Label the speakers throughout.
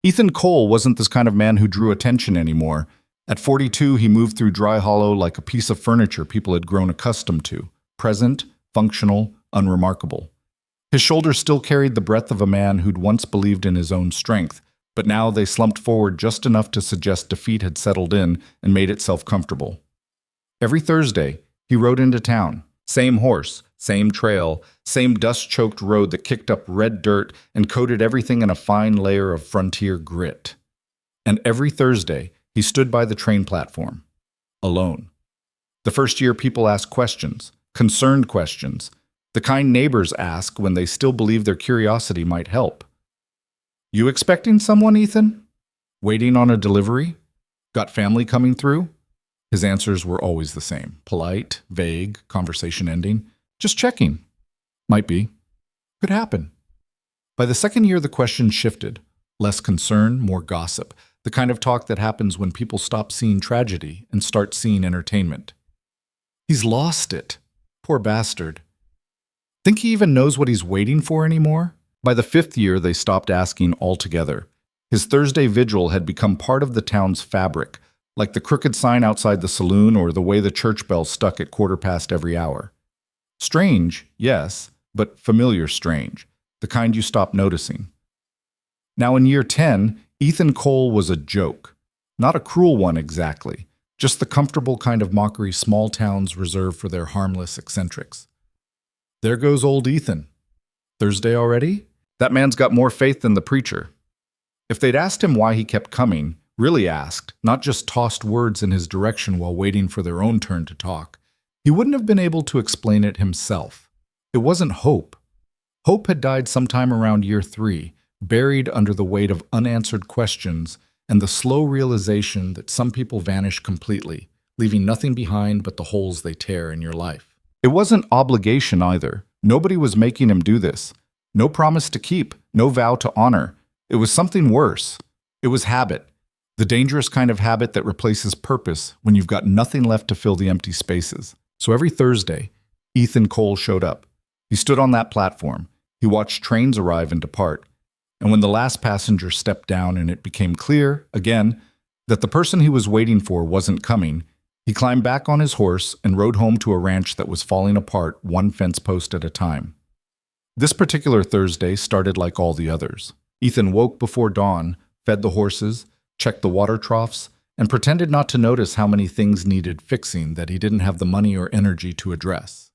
Speaker 1: Ethan Cole wasn't this kind of man who drew attention anymore. At 42, he moved through Dry Hollow like a piece of furniture people had grown accustomed to, present, functional, unremarkable. His shoulders still carried the breadth of a man who'd once believed in his own strength, but now they slumped forward just enough to suggest defeat had settled in and made itself comfortable. Every Thursday, he rode into town. Same horse, same trail, same dust-choked road that kicked up red dirt and coated everything in a fine layer of frontier grit. And every Thursday, he stood by the train platform, alone. The first year, people asked questions, concerned questions, the kind neighbors ask when they still believe their curiosity might help. You expecting someone, Ethan? Waiting on a delivery? Got family coming through? His answers were always the same. Polite, vague, conversation ending. Just checking. Might be. Could happen. By the second year, the question shifted. Less concern, more gossip. The kind of talk that happens when people stop seeing tragedy and start seeing entertainment. He's lost it. Poor bastard. Think he even knows what he's waiting for anymore? By the fifth year, they stopped asking altogether. His Thursday vigil had become part of the town's fabric, like the crooked sign outside the saloon or the way the church bell stuck at 1/4 every hour. Strange, yes, but familiar strange, the kind you stop noticing. Now in year 10, Ethan Cole was a joke. Not a cruel one exactly, just the comfortable kind of mockery small towns reserve for their harmless eccentrics. There goes old Ethan. Thursday already? That man's got more faith than the preacher. If they'd asked him why he kept coming, really asked, not just tossed words in his direction while waiting for their own turn to talk, he wouldn't have been able to explain it himself. It wasn't hope. Hope had died sometime around year 3, buried under the weight of unanswered questions and the slow realization that some people vanish completely, leaving nothing behind but the holes they tear in your life. It wasn't obligation either. Nobody was making him do this. No promise to keep, no vow to honor. It was something worse. It was habit. The dangerous kind of habit that replaces purpose when you've got nothing left to fill the empty spaces. So every Thursday, Ethan Cole showed up. He stood on that platform. He watched trains arrive and depart. And when the last passenger stepped down and it became clear, again, that the person he was waiting for wasn't coming, he climbed back on his horse and rode home to a ranch that was falling apart one fence post at a time. This particular Thursday started like all the others. Ethan woke before dawn, fed the horses, checked the water troughs, and pretended not to notice how many things needed fixing that he didn't have the money or energy to address.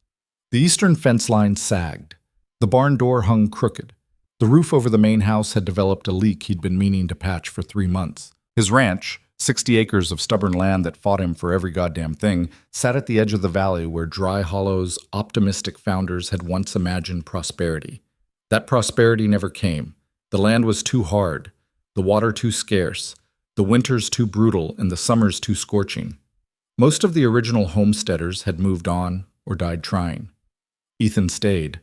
Speaker 1: The eastern fence line sagged. The barn door hung crooked. The roof over the main house had developed a leak he'd been meaning to patch for 3 months. His ranch, 60 acres of stubborn land that fought him for every goddamn thing, sat at the edge of the valley where Dry Hollow's optimistic founders had once imagined prosperity. That prosperity never came. The land was too hard, the water too scarce, the winters too brutal, and the summers too scorching. Most of the original homesteaders had moved on or died trying. Ethan stayed.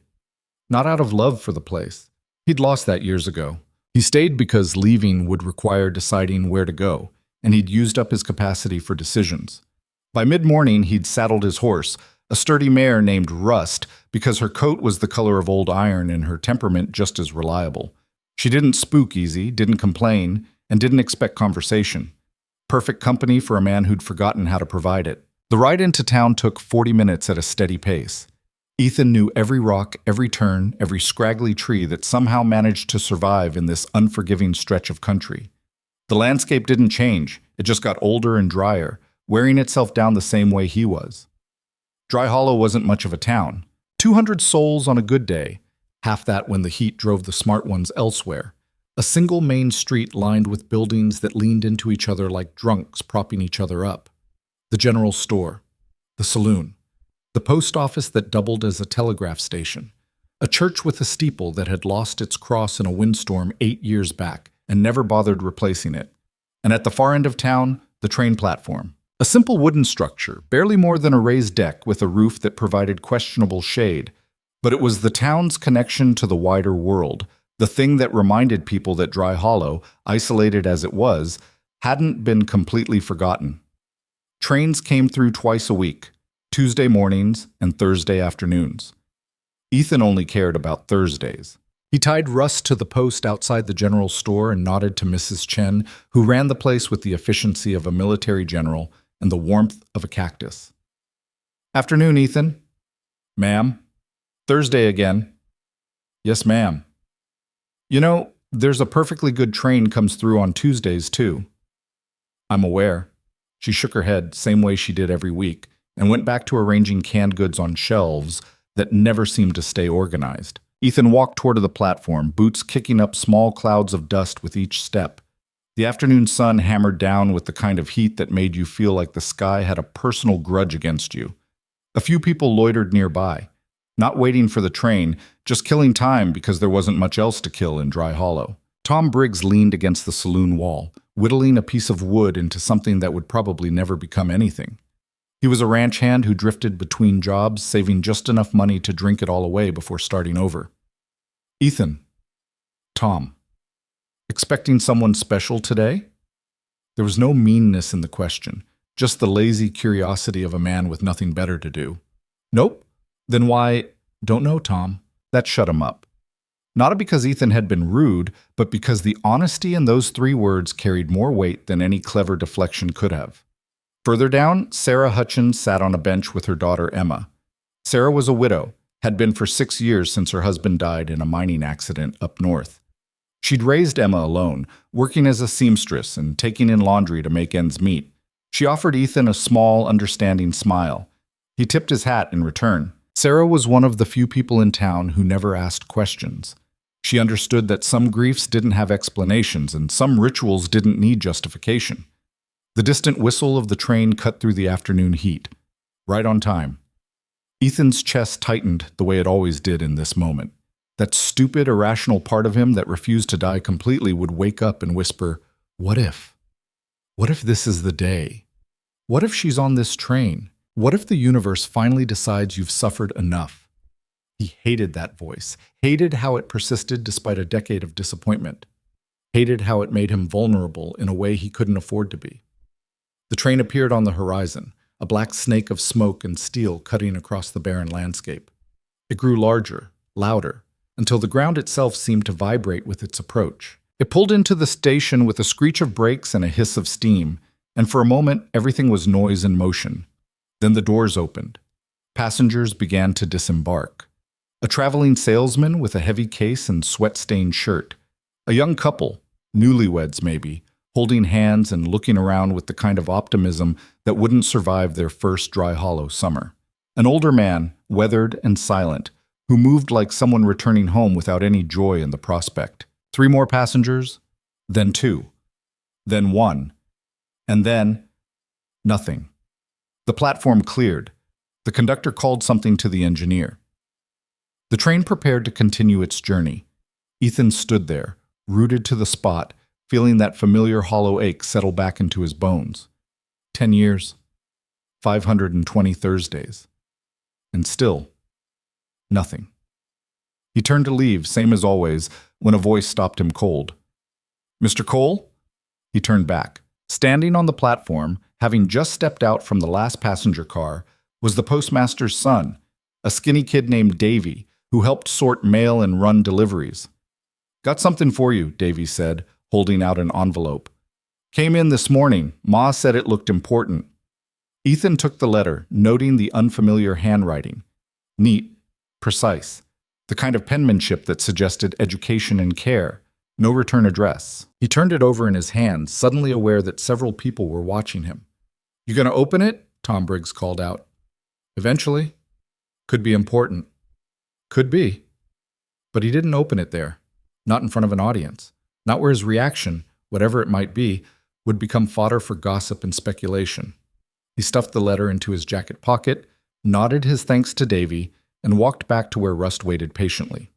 Speaker 1: Not out of love for the place. He'd lost that years ago. He stayed because leaving would require deciding where to go, and he'd used up his capacity for decisions. By mid-morning, he'd saddled his horse, a sturdy mare named Rust, because her coat was the color of old iron and her temperament just as reliable. She didn't spook easy, didn't complain, and didn't expect conversation. Perfect company for a man who'd forgotten how to provide it. The ride into town took 40 minutes at a steady pace. Ethan knew every rock, every turn, every scraggly tree that somehow managed to survive in this unforgiving stretch of country. The landscape didn't change, it just got older and drier, wearing itself down the same way he was. Dry Hollow wasn't much of a town. 200 souls on a good day, half that when the heat drove the smart ones elsewhere. A single main street lined with buildings that leaned into each other like drunks propping each other up. The general store, the saloon, the post office that doubled as a telegraph station, a church with a steeple that had lost its cross in a windstorm 8 years back and never bothered replacing it. And at the far end of town, the train platform. A simple wooden structure, barely more than a raised deck with a roof that provided questionable shade. But it was the town's connection to the wider world, the thing that reminded people that Dry Hollow, isolated as it was, hadn't been completely forgotten. Trains came through twice a week, Tuesday mornings and Thursday afternoons. Ethan only cared about Thursdays. He tied Russ to the post outside the general store and nodded to Mrs. Chen, who ran the place with the efficiency of a military general and the warmth of a cactus. "Afternoon, Ethan." "Ma'am." "Thursday again." "Yes, ma'am." "You know, there's a perfectly good train comes through on Tuesdays, too." "I'm aware." She shook her head, same way she did every week, and went back to arranging canned goods on shelves that never seemed to stay organized. Ethan walked toward the platform, boots kicking up small clouds of dust with each step. The afternoon sun hammered down with the kind of heat that made you feel like the sky had a personal grudge against you. A few people loitered nearby, not waiting for the train, just killing time because there wasn't much else to kill in Dry Hollow. Tom Briggs leaned against the saloon wall, whittling a piece of wood into something that would probably never become anything. He was a ranch hand who drifted between jobs, saving just enough money to drink it all away before starting over. "Ethan." "Tom." "Expecting someone special today?" There was no meanness in the question, just the lazy curiosity of a man with nothing better to do. "Nope." "Then why—" "Don't know, Tom." That shut him up. Not because Ethan had been rude, but because the honesty in those 3 words carried more weight than any clever deflection could have. Further down, Sarah Hutchins sat on a bench with her daughter Emma. Sarah was a widow, had been for 6 years since her husband died in a mining accident up north. She'd raised Emma alone, working as a seamstress and taking in laundry to make ends meet. She offered Ethan a small, understanding smile. He tipped his hat in return. Sarah was one of the few people in town who never asked questions. She understood that some griefs didn't have explanations and some rituals didn't need justification. The distant whistle of the train cut through the afternoon heat. Right on time. Ethan's chest tightened the way it always did in this moment. That stupid, irrational part of him that refused to die completely would wake up and whisper, "What if? What if this is the day? What if she's on this train? What if the universe finally decides you've suffered enough?" He hated that voice, hated how it persisted despite a decade of disappointment, hated how it made him vulnerable in a way he couldn't afford to be. The train appeared on the horizon, a black snake of smoke and steel cutting across the barren landscape. It grew larger, louder, until the ground itself seemed to vibrate with its approach. It pulled into the station with a screech of brakes and a hiss of steam, and for a moment everything was noise and motion. Then the doors opened. Passengers began to disembark. A traveling salesman with a heavy case and sweat-stained shirt. A young couple, newlyweds maybe, holding hands and looking around with the kind of optimism that wouldn't survive their first Dry Hollow summer. An older man, weathered and silent, who moved like someone returning home without any joy in the prospect. 3 more passengers, then 2, then 1, and then nothing. The platform cleared. The conductor called something to the engineer. The train prepared to continue its journey. Ethan stood there, rooted to the spot, feeling that familiar hollow ache settle back into his bones. 10 years, 520 Thursdays, and still nothing. He turned to leave, same as always, when a voice stopped him cold. "Mr. Cole?" He turned back. Standing on the platform, having just stepped out from the last passenger car, was the postmaster's son, a skinny kid named Davy, who helped sort mail and run deliveries. "Got something for you," Davy said, holding out an envelope. "Came in this morning. Ma said it looked important." Ethan took the letter, noting the unfamiliar handwriting. Neat, precise, the kind of penmanship that suggested education and care. No return address. He turned it over in his hand, suddenly aware that several people were watching him. "You gonna open it?" Tom Briggs called out. "Eventually. Could be important." Could be. But he didn't open it there. Not in front of an audience. Not where his reaction, whatever it might be, would become fodder for gossip and speculation. He stuffed the letter into his jacket pocket, nodded his thanks to Davy, and walked back to where Rust waited patiently.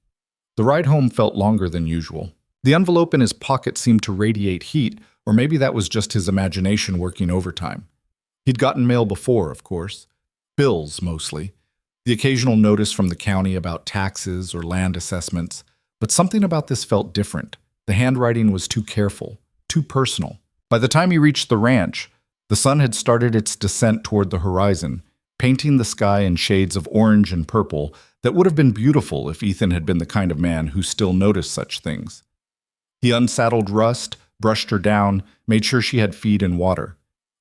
Speaker 1: The ride home felt longer than usual. The envelope in his pocket seemed to radiate heat, or maybe that was just his imagination working overtime. He'd gotten mail before, of course. Bills, mostly. The occasional notice from the county about taxes or land assessments. But something about this felt different. The handwriting was too careful, too personal. By the time he reached the ranch, the sun had started its descent toward the horizon, painting the sky in shades of orange and purple that would have been beautiful if Ethan had been the kind of man who still noticed such things. He unsaddled Rust, brushed her down, made sure she had feed and water,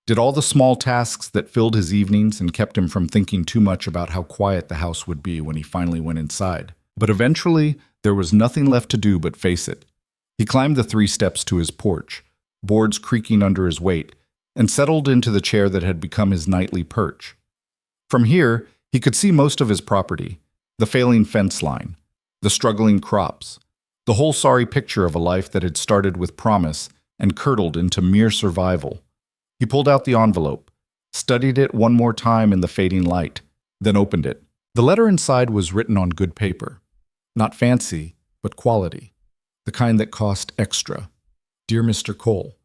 Speaker 1: did all the small tasks that filled his evenings and kept him from thinking too much about how quiet the house would be when he finally went inside. But eventually, there was nothing left to do but face it. He climbed the 3 steps to his porch, boards creaking under his weight, and settled into the chair that had become his nightly perch. From here, he could see most of his property, the failing fence line, the struggling crops, the whole sorry picture of a life that had started with promise and curdled into mere survival. He pulled out the envelope, studied it one more time in the fading light, then opened it. The letter inside was written on good paper. Not fancy, but quality. The kind that cost extra. Dear Mr. Cole,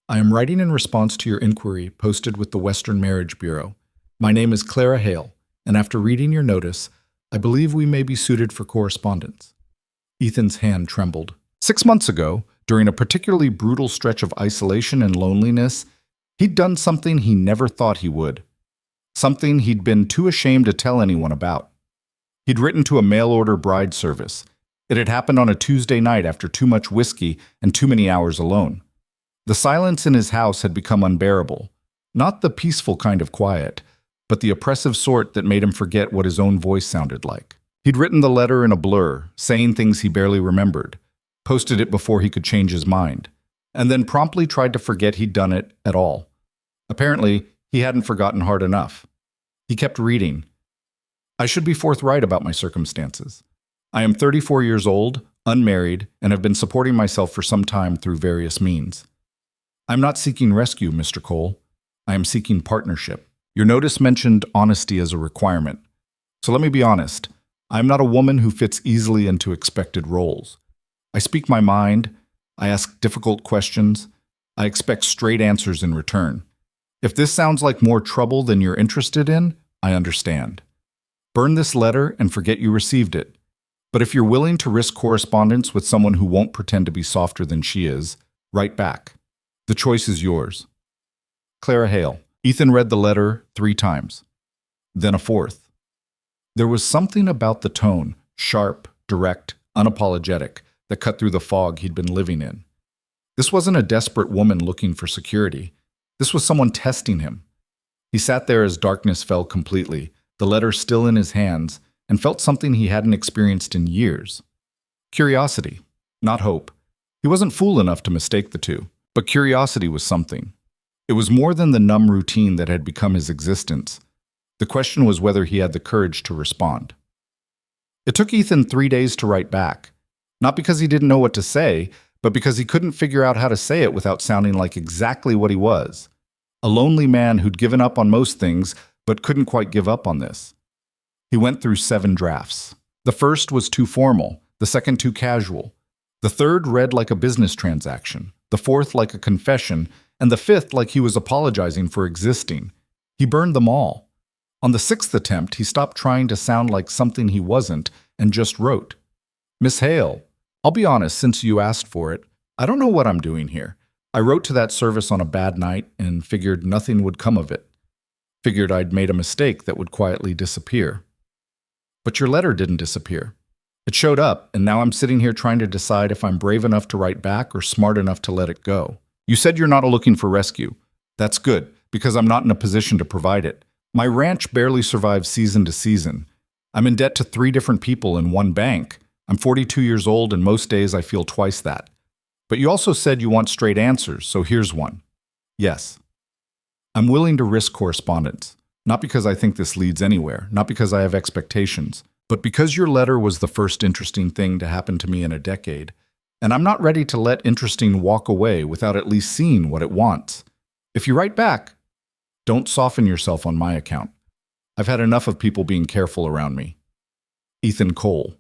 Speaker 1: I am writing in response to your inquiry posted with the Western Marriage Bureau. My name is Clara Hale, and after reading your notice, I believe we may be suited for correspondence. Ethan's hand trembled. 6 months ago, during a particularly brutal stretch of isolation and loneliness, he'd done something he never thought he would. Something he'd been too ashamed to tell anyone about. He'd written to a mail-order bride service. It had happened on a Tuesday night after too much whiskey and too many hours alone. The silence in his house had become unbearable. Not the peaceful kind of quiet, but the oppressive sort that made him forget what his own voice sounded like. He'd written the letter in a blur, saying things he barely remembered, posted it before he could change his mind, and then promptly tried to forget he'd done it at all. Apparently, he hadn't forgotten hard enough. He kept reading. I should be forthright about my circumstances. I am 34 years old, unmarried, and have been supporting myself for some time through various means. I'm not seeking rescue, Mr. Cole. I am seeking partnership. Your notice mentioned honesty as a requirement. So let me be honest. I am not a woman who fits easily into expected roles. I speak my mind. I ask difficult questions. I expect straight answers in return. If this sounds like more trouble than you're interested in, I understand. Burn this letter and forget you received it. But if you're willing to risk correspondence with someone who won't pretend to be softer than she is, write back. The choice is yours. Clara Hale. Ethan read the letter 3 times, then a 4th. There was something about the tone, sharp, direct, unapologetic, that cut through the fog he'd been living in. This wasn't a desperate woman looking for security. This was someone testing him. He sat there as darkness fell completely, the letter still in his hands, and felt something he hadn't experienced in years. Curiosity, not hope. He wasn't fool enough to mistake the two, but curiosity was something. It was more than the numb routine that had become his existence. The question was whether he had the courage to respond. It took Ethan 3 days to write back, not because he didn't know what to say, but because he couldn't figure out how to say it without sounding like exactly what he was. A lonely man who'd given up on most things, but couldn't quite give up on this. He went through 7 drafts. The first was too formal, the second too casual. The third read like a business transaction, the fourth like a confession, and the fifth like he was apologizing for existing. He burned them all. On the 6th attempt, he stopped trying to sound like something he wasn't and just wrote, Miss Hale, I'll be honest, since you asked for it, I don't know what I'm doing here. I wrote to that service on a bad night and figured nothing would come of it. Figured I'd made a mistake that would quietly disappear. But your letter didn't disappear. It showed up, and now I'm sitting here trying to decide if I'm brave enough to write back or smart enough to let it go. You said you're not looking for rescue. That's good, because I'm not in a position to provide it. My ranch barely survives season to season. I'm in debt to 3 different people in one bank. I'm 42 years old, and most days I feel twice that. But you also said you want straight answers, so here's one. Yes. I'm willing to risk correspondence, not because I think this leads anywhere, not because I have expectations, but because your letter was the first interesting thing to happen to me in a decade, and I'm not ready to let interesting walk away without at least seeing what it wants. If you write back, don't soften yourself on my account. I've had enough of people being careful around me. Ethan Cole.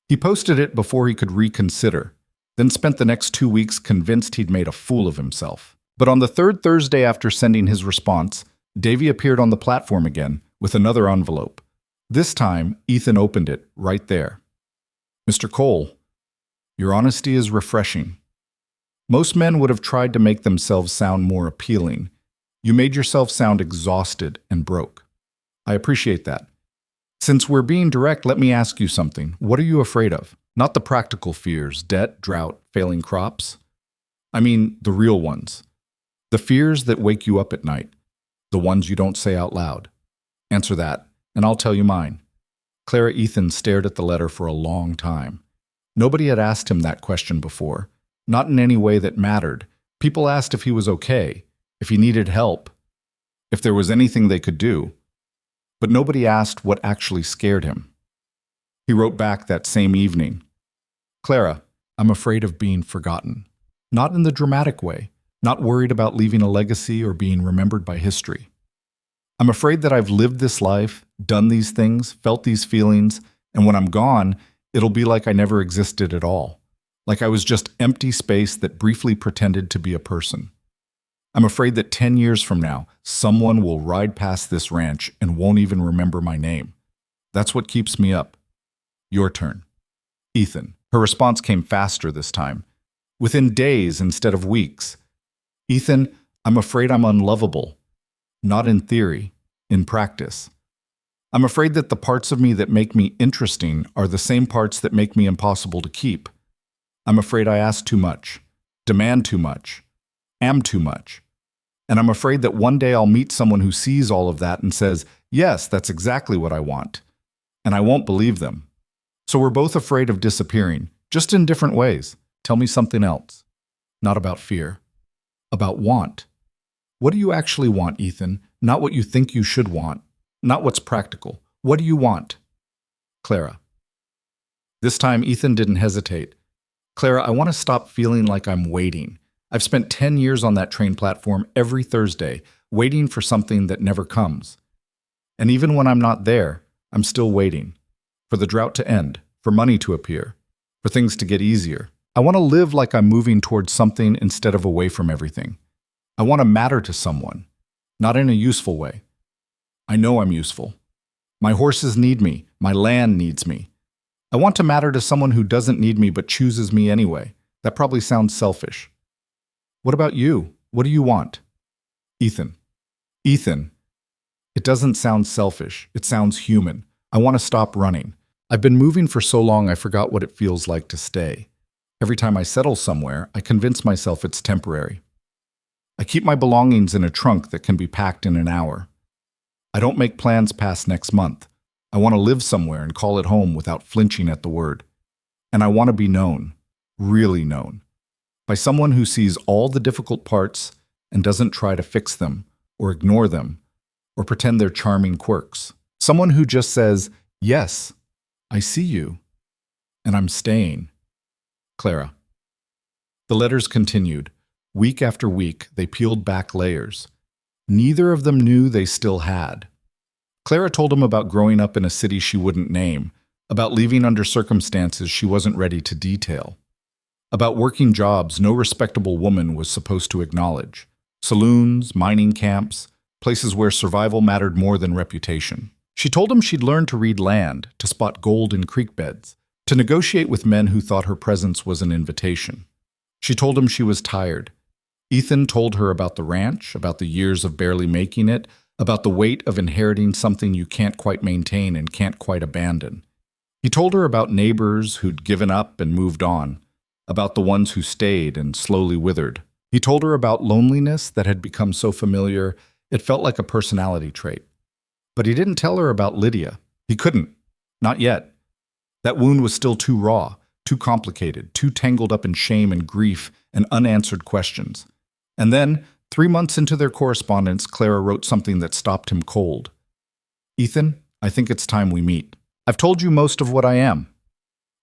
Speaker 1: He posted it before he could reconsider, then spent the next 2 weeks convinced he'd made a fool of himself. But on the 3rd Thursday after sending his response, Davy appeared on the platform again with another envelope. This time, Ethan opened it right there. Mr. Cole, your honesty is refreshing. Most men would have tried to make themselves sound more appealing. You made yourself sound exhausted and broke. I appreciate that. Since we're being direct, let me ask you something. What are you afraid of? Not the practical fears, debt, drought, failing crops. I mean, the real ones. The fears that wake you up at night. The ones you don't say out loud. Answer that, and I'll tell you mine. Clara Ethan stared at the letter for a long time. Nobody had asked him that question before. Not in any way that mattered. People asked if he was okay, if he needed help, if there was anything they could do. But nobody asked what actually scared him. He wrote back that same evening. Clara, I'm afraid of being forgotten. Not in the dramatic way. Not worried about leaving a legacy or being remembered by history. I'm afraid that I've lived this life, done these things, felt these feelings, and when I'm gone, it'll be like I never existed at all. Like I was just empty space that briefly pretended to be a person. I'm afraid that 10 years from now, someone will ride past this ranch and won't even remember my name. That's what keeps me up. Your turn. Ethan. Her response came faster this time. Within days instead of weeks. Ethan, I'm afraid I'm unlovable. Not in theory, in practice. I'm afraid that the parts of me that make me interesting are the same parts that make me impossible to keep. I'm afraid I ask too much, demand too much, am too much. And I'm afraid that one day I'll meet someone who sees all of that and says, yes, that's exactly what I want. And I won't believe them. So we're both afraid of disappearing, just in different ways. Tell me something else. Not about fear. About want. What do you actually want, Ethan? Not what you think you should want. Not what's practical. What do you want? Clara. This time, Ethan didn't hesitate. Clara, I want to stop feeling like I'm waiting. I've spent 10 years on that train platform every Thursday, waiting for something that never comes. And even when I'm not there, I'm still waiting. For the drought to end, for money to appear, for things to get easier. I want to live like I'm moving towards something instead of away from everything. I want to matter to someone, not in a useful way. I know I'm useful. My horses need me. My land needs me. I want to matter to someone who doesn't need me but chooses me anyway. That probably sounds selfish. What about you? What do you want? Ethan. Ethan. It doesn't sound selfish. It sounds human. I want to stop running. I've been moving for so long I forgot what it feels like to stay. Every time I settle somewhere, I convince myself it's temporary. I keep my belongings in a trunk that can be packed in an hour. I don't make plans past next month. I want to live somewhere and call it home without flinching at the word. And I want to be known, really known, by someone who sees all the difficult parts and doesn't try to fix them or ignore them or pretend they're charming quirks. Someone who just says, yes, I see you, and I'm staying. Clara. The letters continued. Week after week, they peeled back layers. Neither of them knew they still had. Clara told him about growing up in a city she wouldn't name, about leaving under circumstances she wasn't ready to detail, about working jobs no respectable woman was supposed to acknowledge, saloons, mining camps, places where survival mattered more than reputation. She told him she'd learned to read land, to spot gold in creek beds, to negotiate with men who thought her presence was an invitation. She told him she was tired. Ethan told her about the ranch, about the years of barely making it, about the weight of inheriting something you can't quite maintain and can't quite abandon. He told her about neighbors who'd given up and moved on, about the ones who stayed and slowly withered. He told her about loneliness that had become so familiar it felt like a personality trait. But he didn't tell her about Lydia. He couldn't. Not yet. That wound was still too raw, too complicated, too tangled up in shame and grief and unanswered questions. And then, 3 months into their correspondence, Clara wrote something that stopped him cold. Ethan, I think it's time we meet. I've told you most of what I am.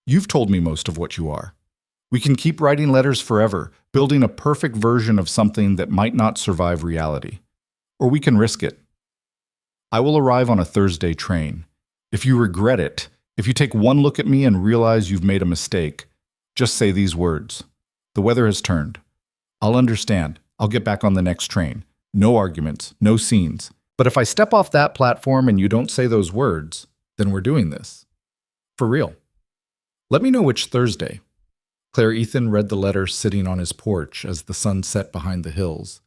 Speaker 1: You've told me most of what you are. We can keep writing letters forever, building a perfect version of something that might not survive reality. Or we can risk it. I will arrive on a Thursday train. If you regret it, if you take one look at me and realize you've made a mistake, just say these words. The weather has turned. I'll understand. I'll get back on the next train. No arguments, no scenes. But if I step off that platform and you don't say those words, then we're doing this. For real. Let me know which Thursday. Claire Ethan read the letter sitting on his porch as the sun set behind the hills.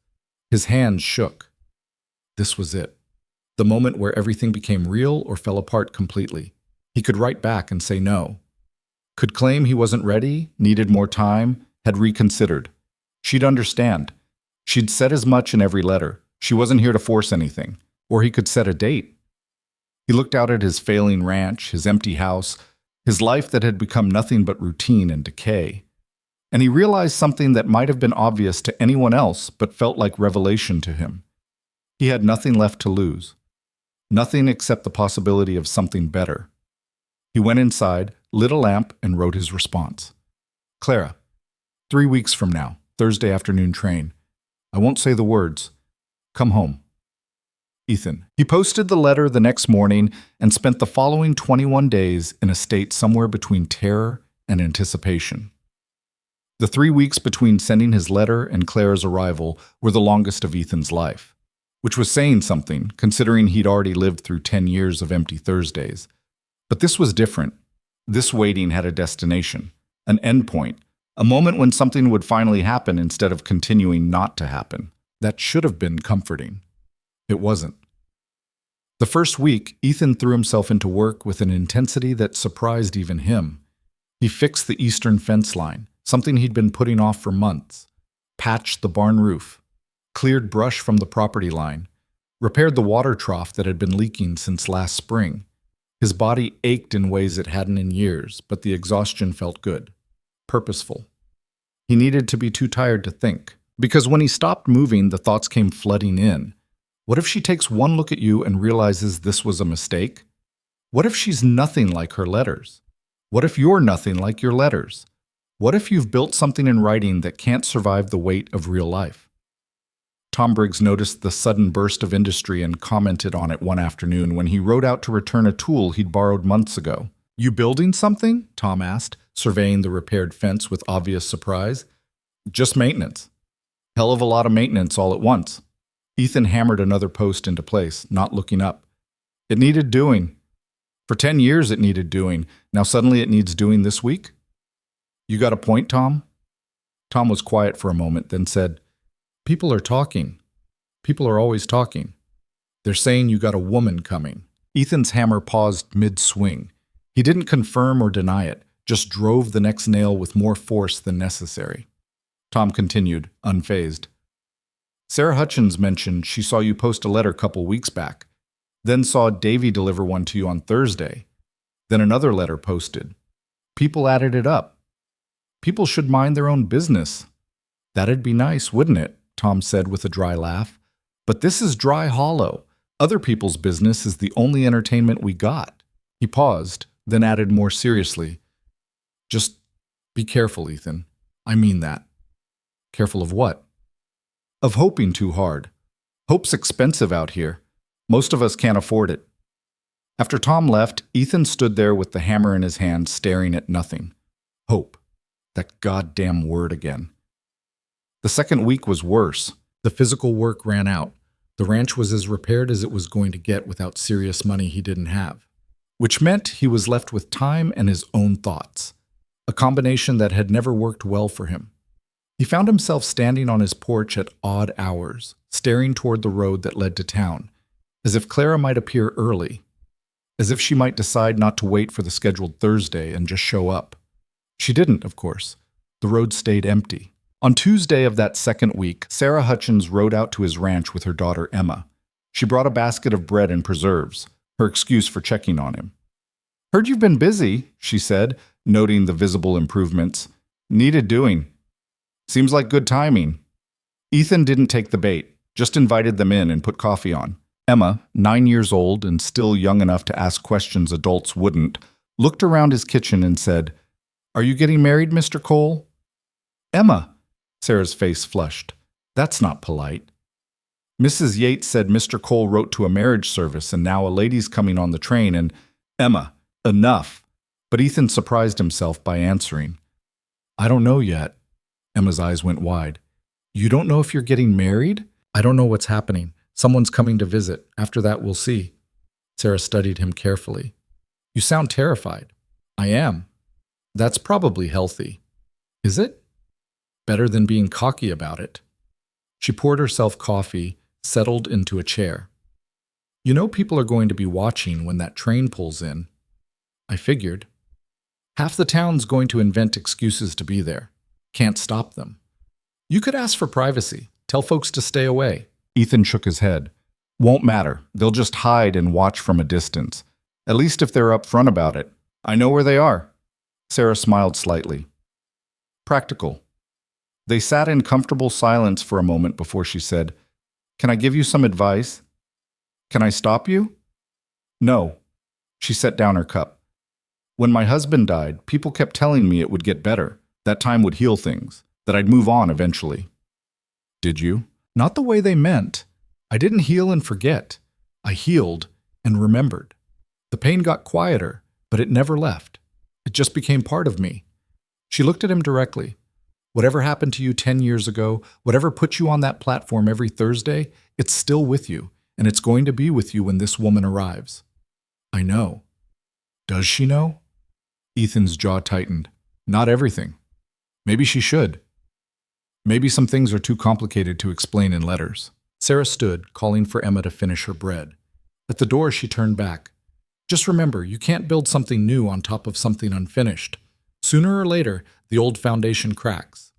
Speaker 1: His hands shook. This was it. The moment where everything became real or fell apart completely. He could write back and say no. Could claim he wasn't ready, needed more time, had reconsidered. She'd understand. She'd said as much in every letter. She wasn't here to force anything. Or he could set a date. He looked out at his failing ranch, his empty house, his life that had become nothing but routine and decay. And he realized something that might have been obvious to anyone else but felt like revelation to him. He had nothing left to lose. Nothing except the possibility of something better. He went inside, lit a lamp, and wrote his response. Clara, 3 weeks from now, Thursday afternoon train. I won't say the words. Come home. Ethan. He posted the letter the next morning and spent the following 21 days in a state somewhere between terror and anticipation. The 3 weeks between sending his letter and Clara's arrival were the longest of Ethan's life, which was saying something, considering he'd already lived through 10 years of empty Thursdays. But this was different. This waiting had a destination, an endpoint, a moment when something would finally happen instead of continuing not to happen. That should have been comforting. It wasn't. The first week, Ethan threw himself into work with an intensity that surprised even him. He fixed the eastern fence line, something he'd been putting off for months, patched the barn roof, cleared brush from the property line, repaired the water trough that had been leaking since last spring. His body ached in ways it hadn't in years, but the exhaustion felt good, purposeful. He needed to be too tired to think, because when he stopped moving, the thoughts came flooding in. What if she takes one look at you and realizes this was a mistake? What if she's nothing like her letters? What if you're nothing like your letters? What if you've built something in writing that can't survive the weight of real life? Tom Briggs noticed the sudden burst of industry and commented on it one afternoon when he rode out to return a tool he'd borrowed months ago. You building something? Tom asked, surveying the repaired fence with obvious surprise. Just maintenance. Hell of a lot of maintenance all at once. Ethan hammered another post into place, not looking up. It needed doing. For 10 years it needed doing. Now suddenly it needs doing this week? You got a point, Tom? Tom was quiet for a moment, then said, People are talking. People are always talking. They're saying you got a woman coming. Ethan's hammer paused mid-swing. He didn't confirm or deny it, just drove the next nail with more force than necessary. Tom continued, unfazed. Sarah Hutchins mentioned she saw you post a letter a couple weeks back, then saw Davy deliver one to you on Thursday, then another letter posted. People added it up. People should mind their own business. That'd be nice, wouldn't it? Tom said with a dry laugh. But this is dry hollow. Other people's business is the only entertainment we got. He paused, then added more seriously. Just be careful, Ethan. I mean that. Careful of what? Of hoping too hard. Hope's expensive out here. Most of us can't afford it. After Tom left, Ethan stood there with the hammer in his hand, staring at nothing. Hope. That goddamn word again. The second week was worse. The physical work ran out. The ranch was as repaired as it was going to get without serious money he didn't have, which meant he was left with time and his own thoughts, a combination that had never worked well for him. He found himself standing on his porch at odd hours, staring toward the road that led to town, as if Clara might appear early, as if she might decide not to wait for the scheduled Thursday and just show up. She didn't, of course. The road stayed empty. On Tuesday of that second week, Sarah Hutchins rode out to his ranch with her daughter Emma. She brought a basket of bread and preserves, her excuse for checking on him. Heard you've been busy, she said, noting the visible improvements. Needed doing. Seems like good timing. Ethan didn't take the bait, just invited them in and put coffee on. Emma, 9 years old and still young enough to ask questions adults wouldn't, looked around his kitchen and said, Are you getting married, Mr. Cole? Emma, Sarah's face flushed. That's not polite. Mrs. Yates said Mr. Cole wrote to a marriage service and now a lady's coming on the train and, Emma, enough. But Ethan surprised himself by answering, I don't know yet. Emma's eyes went wide. You don't know if you're getting married? I don't know what's happening. Someone's coming to visit. After that, we'll see. Sarah studied him carefully. You sound terrified. I am. That's probably healthy. Is it? Better than being cocky about it. She poured herself coffee, settled into a chair. You know people are going to be watching when that train pulls in. I figured. Half the town's going to invent excuses to be there. Can't stop them. You could ask for privacy. Tell folks to stay away. Ethan shook his head. Won't matter. They'll just hide and watch from a distance. At least if they're upfront about it. I know where they are. Sarah smiled slightly. Practical. They sat in comfortable silence for a moment before she said, Can I give you some advice? Can I stop you? No. She set down her cup. When my husband died, people kept telling me it would get better, that time would heal things, that I'd move on eventually. Did you? Not the way they meant. I didn't heal and forget. I healed and remembered. The pain got quieter, but it never left. It just became part of me. She looked at him directly. Whatever happened to you 10 years ago, whatever put you on that platform every Thursday, it's still with you, and it's going to be with you when this woman arrives. I know. Does she know? Ethan's jaw tightened. Not everything. Maybe she should. Maybe some things are too complicated to explain in letters. Sarah stood, calling for Emma to finish her bread. At the door, she turned back. Just remember, you can't build something new on top of something unfinished. Sooner or later, the old foundation cracks.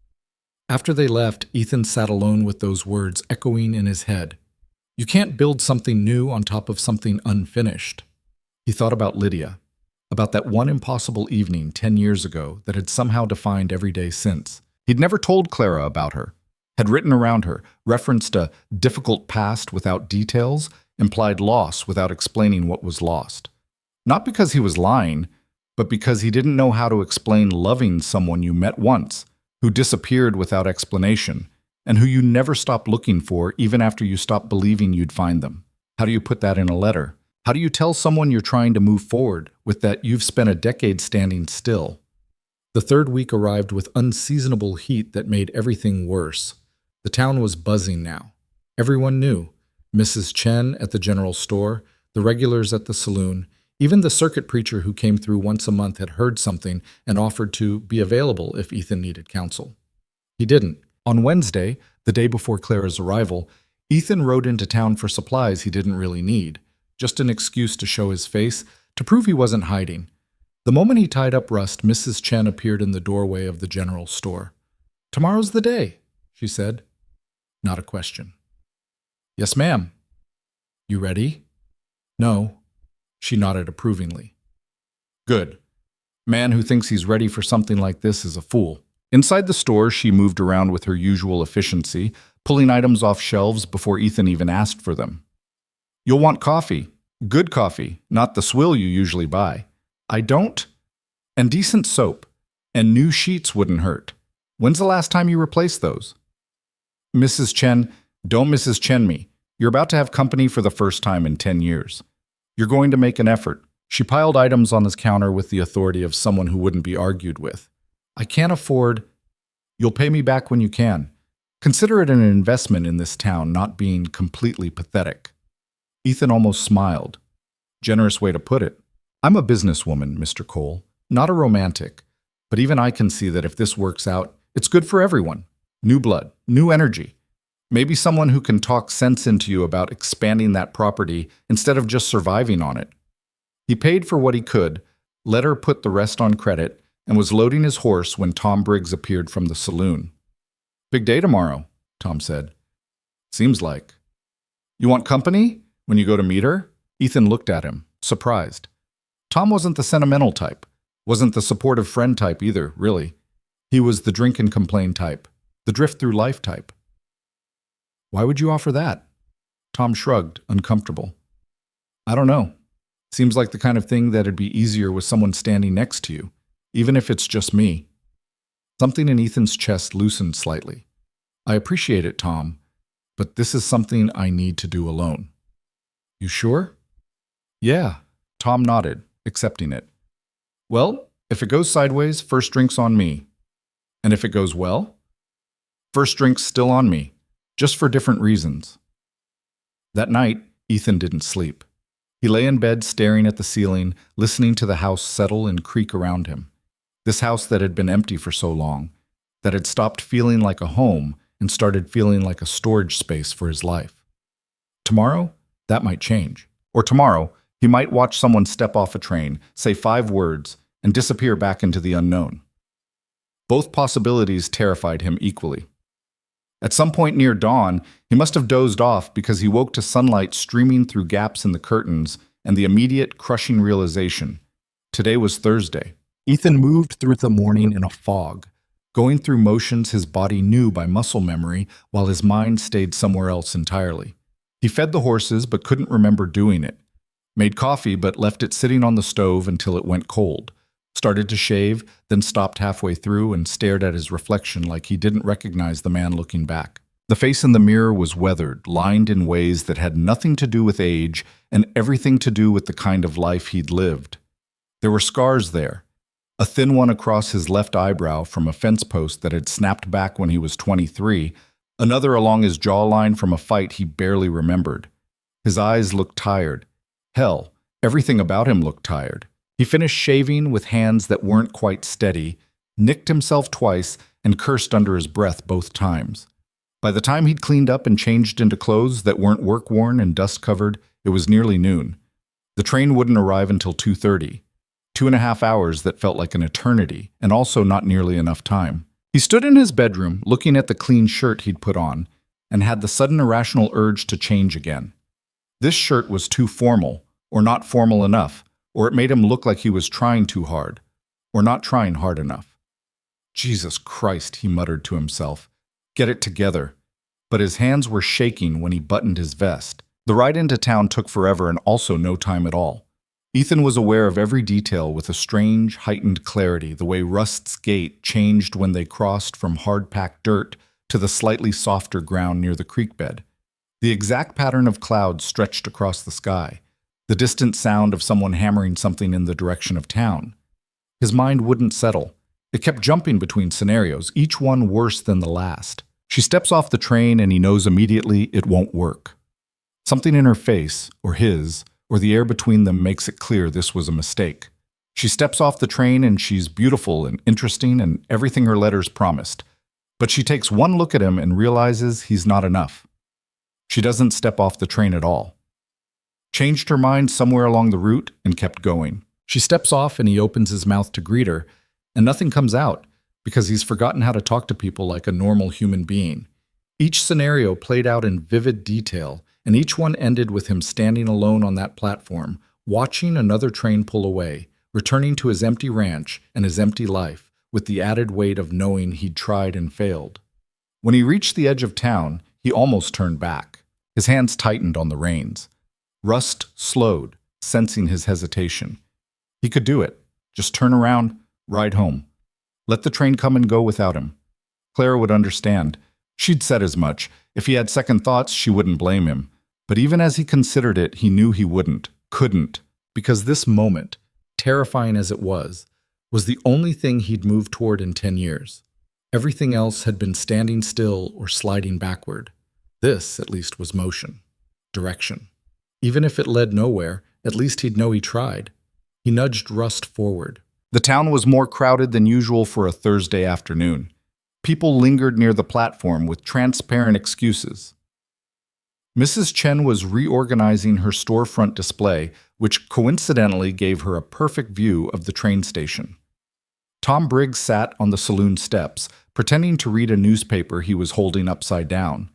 Speaker 1: After they left, Ethan sat alone with those words echoing in his head. You can't build something new on top of something unfinished. He thought about Lydia, about that one impossible evening 10 years ago that had somehow defined every day since. He'd never told Clara about her, had written around her, referenced a difficult past without details, implied loss without explaining what was lost. Not because he was lying, but because he didn't know how to explain loving someone you met once, who disappeared without explanation, and who you never stopped looking for even after you stopped believing you'd find them. How do you put that in a letter? How do you tell someone you're trying to move forward with that you've spent a decade standing still? The third week arrived with unseasonable heat that made everything worse. The town was buzzing now. Everyone knew. Mrs. Chen at the general store, the regulars at the saloon, even the circuit preacher who came through once a month had heard something and offered to be available if Ethan needed counsel. He didn't. On Wednesday, the day before Clara's arrival, Ethan rode into town for supplies he didn't really need, just an excuse to show his face, to prove he wasn't hiding. The moment he tied up Rust, Mrs. Chen appeared in the doorway of the general store. Tomorrow's the day, she said. Not a question. Yes, ma'am. You ready? No. She nodded approvingly. Good. Man who thinks he's ready for something like this is a fool. Inside the store, she moved around with her usual efficiency, pulling items off shelves before Ethan even asked for them. You'll want coffee. Good coffee, not the swill you usually buy. I don't? And decent soap. And new sheets wouldn't hurt. When's the last time you replaced those? Mrs. Chen, don't Mrs. Chen me. You're about to have company for the first time in 10 years. You're going to make an effort. She piled items on his counter with the authority of someone who wouldn't be argued with. I can't afford. You'll pay me back when you can. Consider it an investment in this town, not being completely pathetic. Ethan almost smiled. Generous way to put it. I'm a businesswoman, Mr. Cole, not a romantic. But even I can see that if this works out, it's good for everyone. New blood, new energy. Maybe someone who can talk sense into you about expanding that property instead of just surviving on it. He paid for what he could, let her put the rest on credit, and was loading his horse when Tom Briggs appeared from the saloon. Big day tomorrow, Tom said. Seems like. You want company when you go to meet her? Ethan looked at him, surprised. Tom wasn't the sentimental type, wasn't the supportive friend type either, really. He was the drink and complain type, the drift through life type. Why would you offer that? Tom shrugged, uncomfortable. I don't know. Seems like the kind of thing that'd be easier with someone standing next to you, even if it's just me. Something in Ethan's chest loosened slightly. I appreciate it, Tom, but this is something I need to do alone. You sure? Yeah, Tom nodded, accepting it. Well, if it goes sideways, first drink's on me. And if it goes well? First drink's still on me. Just for different reasons. That night, Ethan didn't sleep. He lay in bed staring at the ceiling, listening to the house settle and creak around him. This house that had been empty for so long, that had stopped feeling like a home and started feeling like a storage space for his life. Tomorrow, that might change. Or tomorrow, he might watch someone step off a train, say 5 words, and disappear back into the unknown. Both possibilities terrified him equally. At some point near dawn, he must have dozed off because he woke to sunlight streaming through gaps in the curtains and the immediate, crushing realization. Today was Thursday. Ethan moved through the morning in a fog, going through motions his body knew by muscle memory while his mind stayed somewhere else entirely. He fed the horses but couldn't remember doing it. Made coffee but left it sitting on the stove until it went cold. Started to shave, then stopped halfway through and stared at his reflection like he didn't recognize the man looking back. The face in the mirror was weathered, lined in ways that had nothing to do with age and everything to do with the kind of life he'd lived. There were scars there. A thin one across his left eyebrow from a fence post that had snapped back when he was 23, another along his jawline from a fight he barely remembered. His eyes looked tired. Hell, everything about him looked tired. He finished shaving with hands that weren't quite steady, nicked himself twice, and cursed under his breath both times. By the time he'd cleaned up and changed into clothes that weren't work-worn and dust-covered, it was nearly noon. The train wouldn't arrive until 2:30. 2.5 hours that felt like an eternity, and also not nearly enough time. He stood in his bedroom, looking at the clean shirt he'd put on, and had the sudden irrational urge to change again. This shirt was too formal, or not formal enough, or it made him look like he was trying too hard, or not trying hard enough. Jesus Christ, he muttered to himself. Get it together. But his hands were shaking when he buttoned his vest. The ride into town took forever and also no time at all. Ethan was aware of every detail with a strange, heightened clarity, the way Rust's gait changed when they crossed from hard-packed dirt to the slightly softer ground near the creek bed. The exact pattern of clouds stretched across the sky, the distant sound of someone hammering something in the direction of town. His mind wouldn't settle. It kept jumping between scenarios, each one worse than the last. She steps off the train and he knows immediately it won't work. Something in her face, or his, or the air between them makes it clear this was a mistake. She steps off the train and she's beautiful and interesting and everything her letters promised. But she takes one look at him and realizes he's not enough. She doesn't step off the train at all. Changed her mind somewhere along the route and kept going. She steps off and he opens his mouth to greet her, and nothing comes out because he's forgotten how to talk to people like a normal human being. Each scenario played out in vivid detail, and each one ended with him standing alone on that platform, watching another train pull away, returning to his empty ranch and his empty life, with the added weight of knowing he'd tried and failed. When he reached the edge of town, he almost turned back. His hands tightened on the reins. Rust slowed, sensing his hesitation. He could do it. Just turn around, ride home. Let the train come and go without him. Clara would understand. She'd said as much. If he had second thoughts, she wouldn't blame him. But even as he considered it, he knew he couldn't, because this moment, terrifying as it was the only thing he'd moved toward in 10 years. Everything else had been standing still or sliding backward. This, at least, was motion, direction. Even if it led nowhere, at least he'd know he tried. He nudged Rust forward. The town was more crowded than usual for a Thursday afternoon. People lingered near the platform with transparent excuses. Mrs. Chen was reorganizing her storefront display, which coincidentally gave her a perfect view of the train station. Tom Briggs sat on the saloon steps, pretending to read a newspaper he was holding upside down.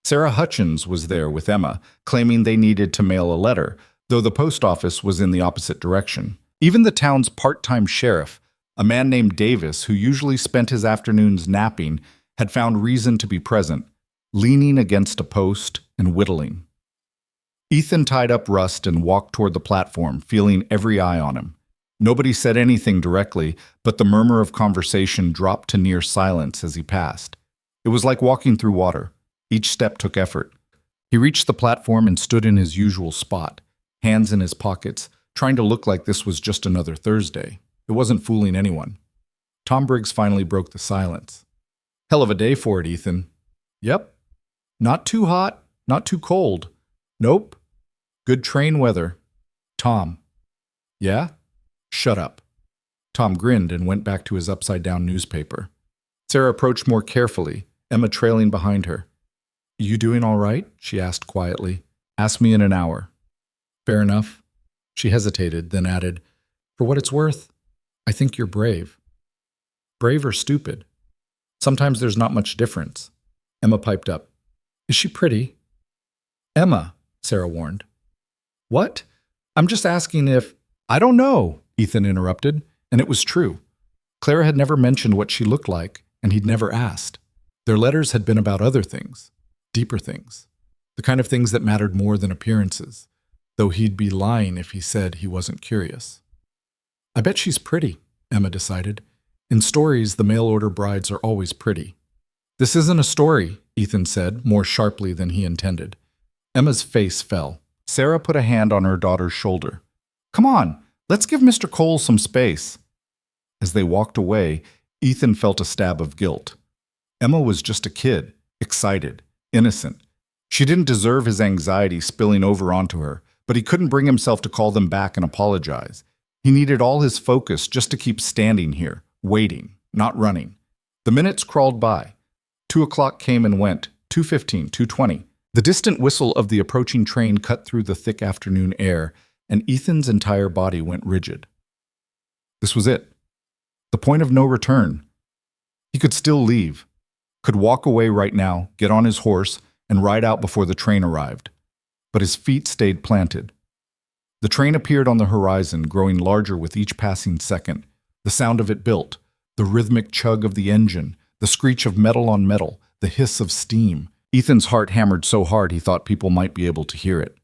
Speaker 1: Sarah Hutchins was there with Emma, claiming they needed to mail a letter, though the post office was in the opposite direction. Even the town's part-time sheriff, a man named Davis who usually spent his afternoons napping, had found reason to be present, leaning against a post and whittling. Ethan tied up Rust and walked toward the platform, feeling every eye on him. Nobody said anything directly, but the murmur of conversation dropped to near silence as he passed. It was like walking through water. Each step took effort. He reached the platform and stood in his usual spot, hands in his pockets, trying to look like this was just another Thursday. It wasn't fooling anyone. Tom Briggs finally broke the silence. Hell of a day for it, Ethan. Yep. Not too hot, not too cold. Nope. Good train weather. Tom. Yeah? Shut up. Tom grinned and went back to his upside-down newspaper. Sarah approached more carefully, Emma trailing behind her. You doing all right? She asked quietly. Ask me in an hour. Fair enough. She hesitated, then added, For what it's worth, I think you're brave. Brave or stupid? Sometimes there's not much difference. Emma piped up. Is she pretty? Emma, Sarah warned. What? I'm just asking if… I don't know, Ethan interrupted, and it was true. Clara had never mentioned what she looked like, and he'd never asked. Their letters had been about other things, deeper things, the kind of things that mattered more than appearances, though he'd be lying if he said he wasn't curious. I bet she's pretty, Emma decided. In stories, the mail-order brides are always pretty. This isn't a story, Ethan said, more sharply than he intended. Emma's face fell. Sarah put a hand on her daughter's shoulder. Come on, let's give Mr. Cole some space. As they walked away, Ethan felt a stab of guilt. Emma was just a kid, excited, innocent. She didn't deserve his anxiety spilling over onto her, but he couldn't bring himself to call them back and apologize. He needed all his focus just to keep standing here, waiting, not running. The minutes crawled by. 2 o'clock came and went, 2:15, 2:20. The distant whistle of the approaching train cut through the thick afternoon air, and Ethan's entire body went rigid. This was it. The point of no return. He could still leave, could walk away right now, get on his horse, and ride out before the train arrived. But his feet stayed planted. The train appeared on the horizon, growing larger with each passing second. The sound of it built, the rhythmic chug of the engine, the screech of metal on metal, the hiss of steam. Ethan's heart hammered so hard he thought people might be able to hear it.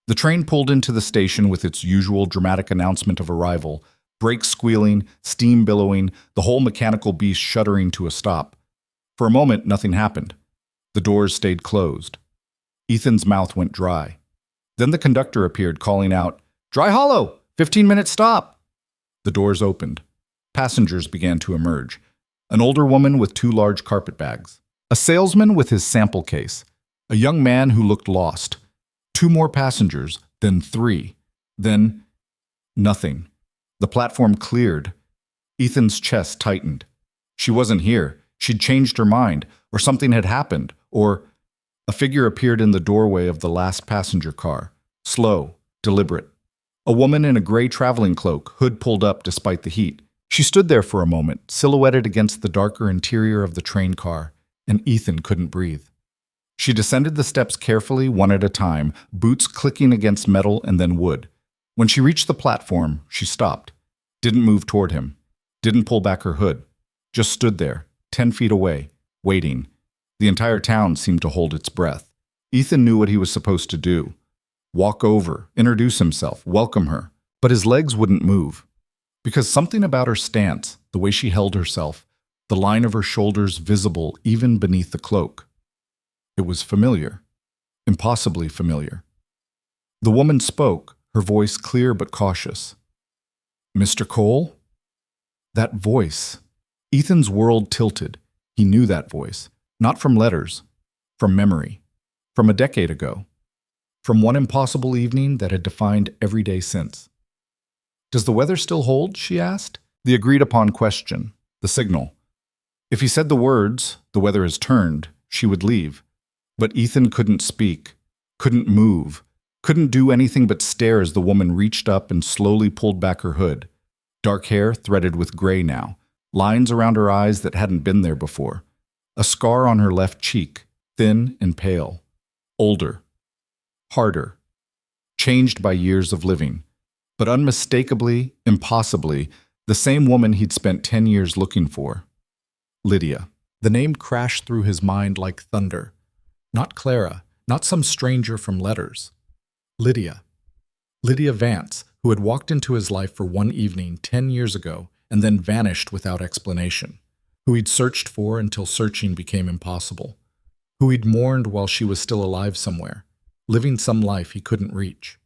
Speaker 1: The train pulled into the station with its usual dramatic announcement of arrival, brakes squealing, steam billowing, the whole mechanical beast shuddering to a stop. For a moment, nothing happened. The doors stayed closed. Ethan's mouth went dry. Then the conductor appeared, calling out, "Dry Hollow! 15-minute stop!" The doors opened. Passengers began to emerge. An older woman with 2 large carpet bags. A salesman with his sample case. A young man who looked lost. 2 more passengers, then 3. Then nothing. The platform cleared. Ethan's chest tightened. She wasn't here. She'd changed her mind, or something had happened, or… A figure appeared in the doorway of the last passenger car. Slow, deliberate. A woman in a gray traveling cloak, hood pulled up despite the heat. She stood there for a moment, silhouetted against the darker interior of the train car, and Ethan couldn't breathe. She descended the steps carefully, one at a time, boots clicking against metal and then wood. When she reached the platform, she stopped. Didn't move toward him. Didn't pull back her hood. Just stood there, 10 feet away, waiting. The entire town seemed to hold its breath. Ethan knew what he was supposed to do. Walk over, introduce himself, welcome her. But his legs wouldn't move. Because something about her stance, the way she held herself, the line of her shoulders visible even beneath the cloak. It was familiar. Impossibly familiar. The woman spoke, her voice clear but cautious. "Mr. Cole?" That voice. Ethan's world tilted. He knew that voice. Not from letters. From memory. From a decade ago. From one impossible evening that had defined every day since. "Does the weather still hold?" she asked. The agreed-upon question. The signal. If he said the words, "The weather has turned," she would leave. But Ethan couldn't speak, couldn't move, couldn't do anything but stare as the woman reached up and slowly pulled back her hood. Dark hair threaded with gray now, lines around her eyes that hadn't been there before. A scar on her left cheek, thin and pale. Older. Harder. Changed by years of living. But unmistakably, impossibly, the same woman he'd spent 10 years looking for. Lydia. The name crashed through his mind like thunder. Not Clara, not some stranger from letters. Lydia. Lydia Vance, who had walked into his life for one evening 10 years ago and then vanished without explanation. Who he'd searched for until searching became impossible. Who he'd mourned while she was still alive somewhere, living some life he couldn't reach.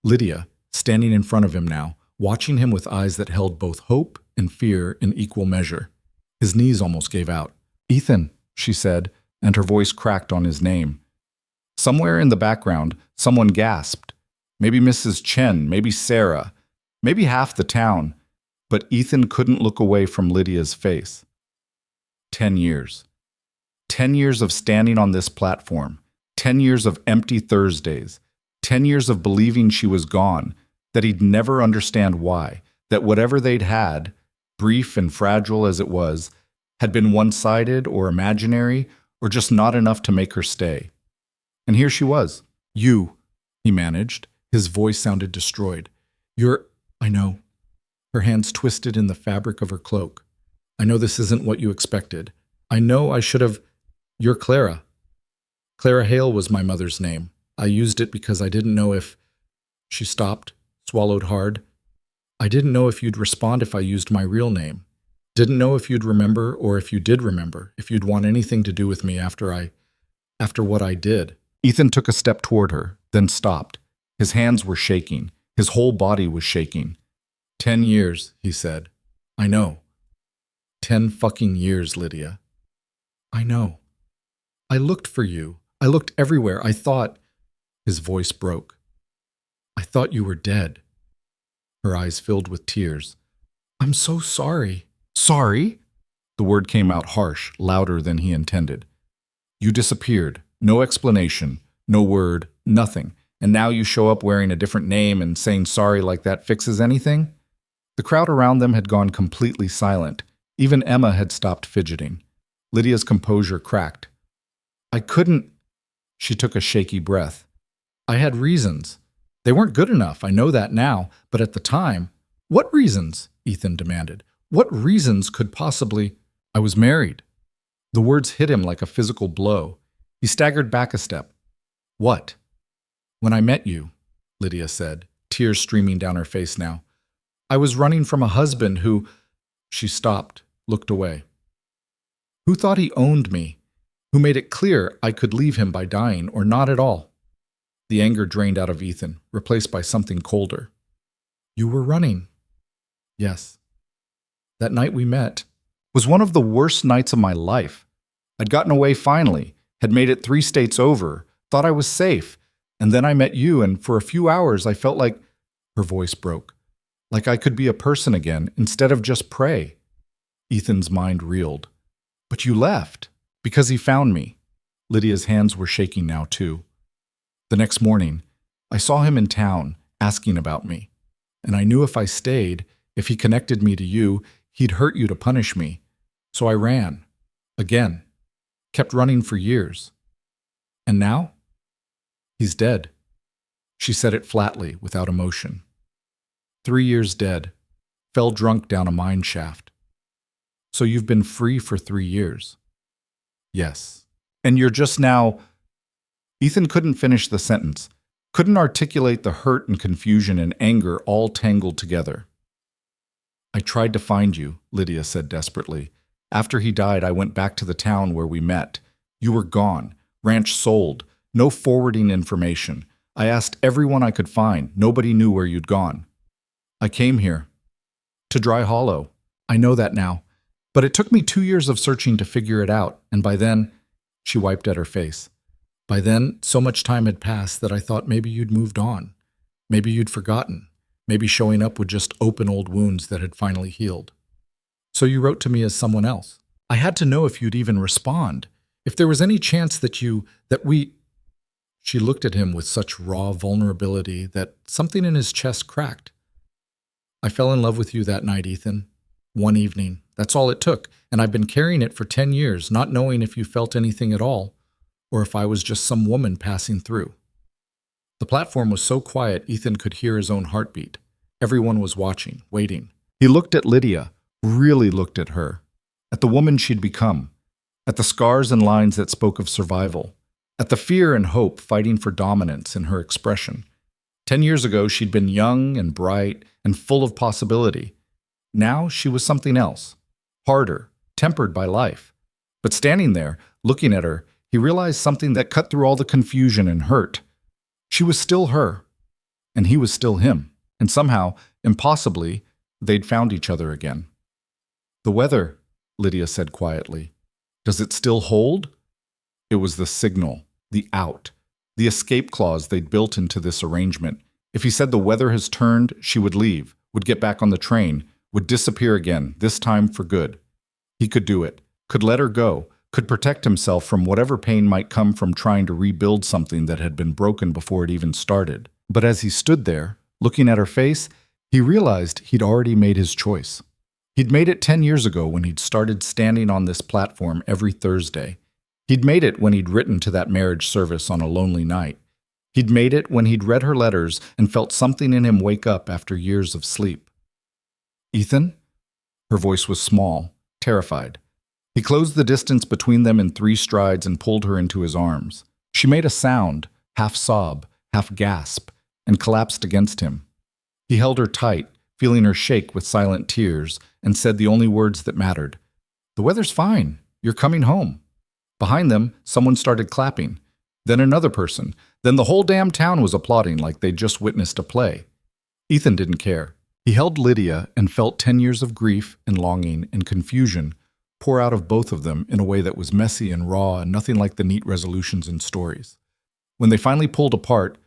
Speaker 1: Lydia, standing in front of him now, watching him with eyes that held both hope and fear in equal measure. His knees almost gave out. "Ethan," she said, and her voice cracked on his name. Somewhere in the background, someone gasped. Maybe Mrs. Chen, maybe Sarah, maybe half the town. But Ethan couldn't look away from Lydia's face. 10 years. 10 years of standing on this platform. 10 years of empty Thursdays. 10 years of believing she was gone, that he'd never understand why, that whatever they'd had, brief and fragile as it was, had been one-sided or imaginary or just not enough to make her stay. And here she was. "You," he managed. His voice sounded destroyed. I know." Her hands twisted in the fabric of her cloak. "I know this isn't what you expected. I know I should have. You're Clara. Clara Hale was my mother's name. I used it because I didn't know if—" She stopped, swallowed hard. "I didn't know if you'd respond if I used my real name. Didn't know if you'd remember, or if you did remember, if you'd want anything to do with me after what I did." Ethan took a step toward her, then stopped. His hands were shaking. His whole body was shaking. 10 years, he said. "I know. 10 fucking years, Lydia. I know. I looked for you. I looked everywhere. I thought—" His voice broke. "I thought you were dead." Her eyes filled with tears. "I'm so sorry." "Sorry?" The word came out harsh, louder than he intended. "You disappeared. No explanation, no word, nothing. And now you show up wearing a different name and saying sorry like that fixes anything?" The crowd around them had gone completely silent. Even Emma had stopped fidgeting. Lydia's composure cracked. "I couldn't—" She took a shaky breath. "I had reasons. They weren't good enough, I know that now, but at the time—" "What reasons?" Ethan demanded. "What reasons could possibly—" "I was married." The words hit him like a physical blow. He staggered back a step. "What?" "When I met you," Lydia said, tears streaming down her face now. "I was running from a husband who—" She stopped, looked away. "Who thought he owned me? Who made it clear I could leave him by dying or not at all?" The anger drained out of Ethan, replaced by something colder. "You were running." "Yes." "That night we met was one of the worst nights of my life. I'd gotten away finally, had made it 3 states over, thought I was safe, and then I met you, and for a few hours I felt like—" Her voice broke. "Like I could be a person again instead of just prey." Ethan's mind reeled. "But you left, because he found me." Lydia's hands were shaking now, too. "The next morning, I saw him in town, asking about me. And I knew if I stayed, if he connected me to you, he'd hurt you to punish me. So I ran. Again. Kept running for years. And now? He's dead." She said it flatly, without emotion. 3 years dead. Fell drunk down a mine shaft. "So you've been free for 3 years?" "Yes." "And you're just now—" Ethan couldn't finish the sentence, couldn't articulate the hurt and confusion and anger all tangled together. "I tried to find you," Lydia said desperately. "After he died, I went back to the town where we met. You were gone. Ranch sold. No forwarding information. I asked everyone I could find. Nobody knew where you'd gone. I came here. To Dry Hollow. I know that now. But it took me 2 years of searching to figure it out, and by then—" She wiped at her face. "By then, so much time had passed that I thought maybe you'd moved on. Maybe you'd forgotten. Maybe showing up would just open old wounds that had finally healed. So you wrote to me as someone else. I had to know if you'd even respond. If there was any chance that we—" She looked at him with such raw vulnerability that something in his chest cracked. "I fell in love with you that night, Ethan. One evening. That's all it took, and I've been carrying it for 10 years, not knowing if you felt anything at all, or if I was just some woman passing through." The platform was so quiet Ethan could hear his own heartbeat. Everyone was watching, waiting. He looked at Lydia, really looked at her, at the woman she'd become, at the scars and lines that spoke of survival, at the fear and hope fighting for dominance in her expression. 10 years ago, she'd been young and bright and full of possibility. Now she was something else, harder, tempered by life. But standing there, looking at her, he realized something that cut through all the confusion and hurt. She was still her, and he was still him, and somehow, impossibly, they'd found each other again. "The weather," Lydia said quietly. "Does it still hold?" It was the signal, the out, the escape clause they'd built into this arrangement. If he said the weather has turned, she would leave, would get back on the train, would disappear again, this time for good. He could do it, could let her go, could protect himself from whatever pain might come from trying to rebuild something that had been broken before it even started. But as he stood there, looking at her face, he realized he'd already made his choice. He'd made it 10 years ago when he'd started standing on this platform every Thursday. He'd made it when he'd written to that marriage service on a lonely night. He'd made it when he'd read her letters and felt something in him wake up after years of sleep. "Ethan?" Her voice was small, terrified. He closed the distance between them in 3 strides and pulled her into his arms. She made a sound, half sob, half gasp, and collapsed against him. He held her tight, feeling her shake with silent tears, and said the only words that mattered. "The weather's fine. You're coming home." Behind them, someone started clapping. Then another person. Then the whole damn town was applauding like they'd just witnessed a play. Ethan didn't care. He held Lydia and felt 10 years of grief and longing and confusion pour out of both of them in a way that was messy and raw and nothing like the neat resolutions in stories. When they finally pulled apart,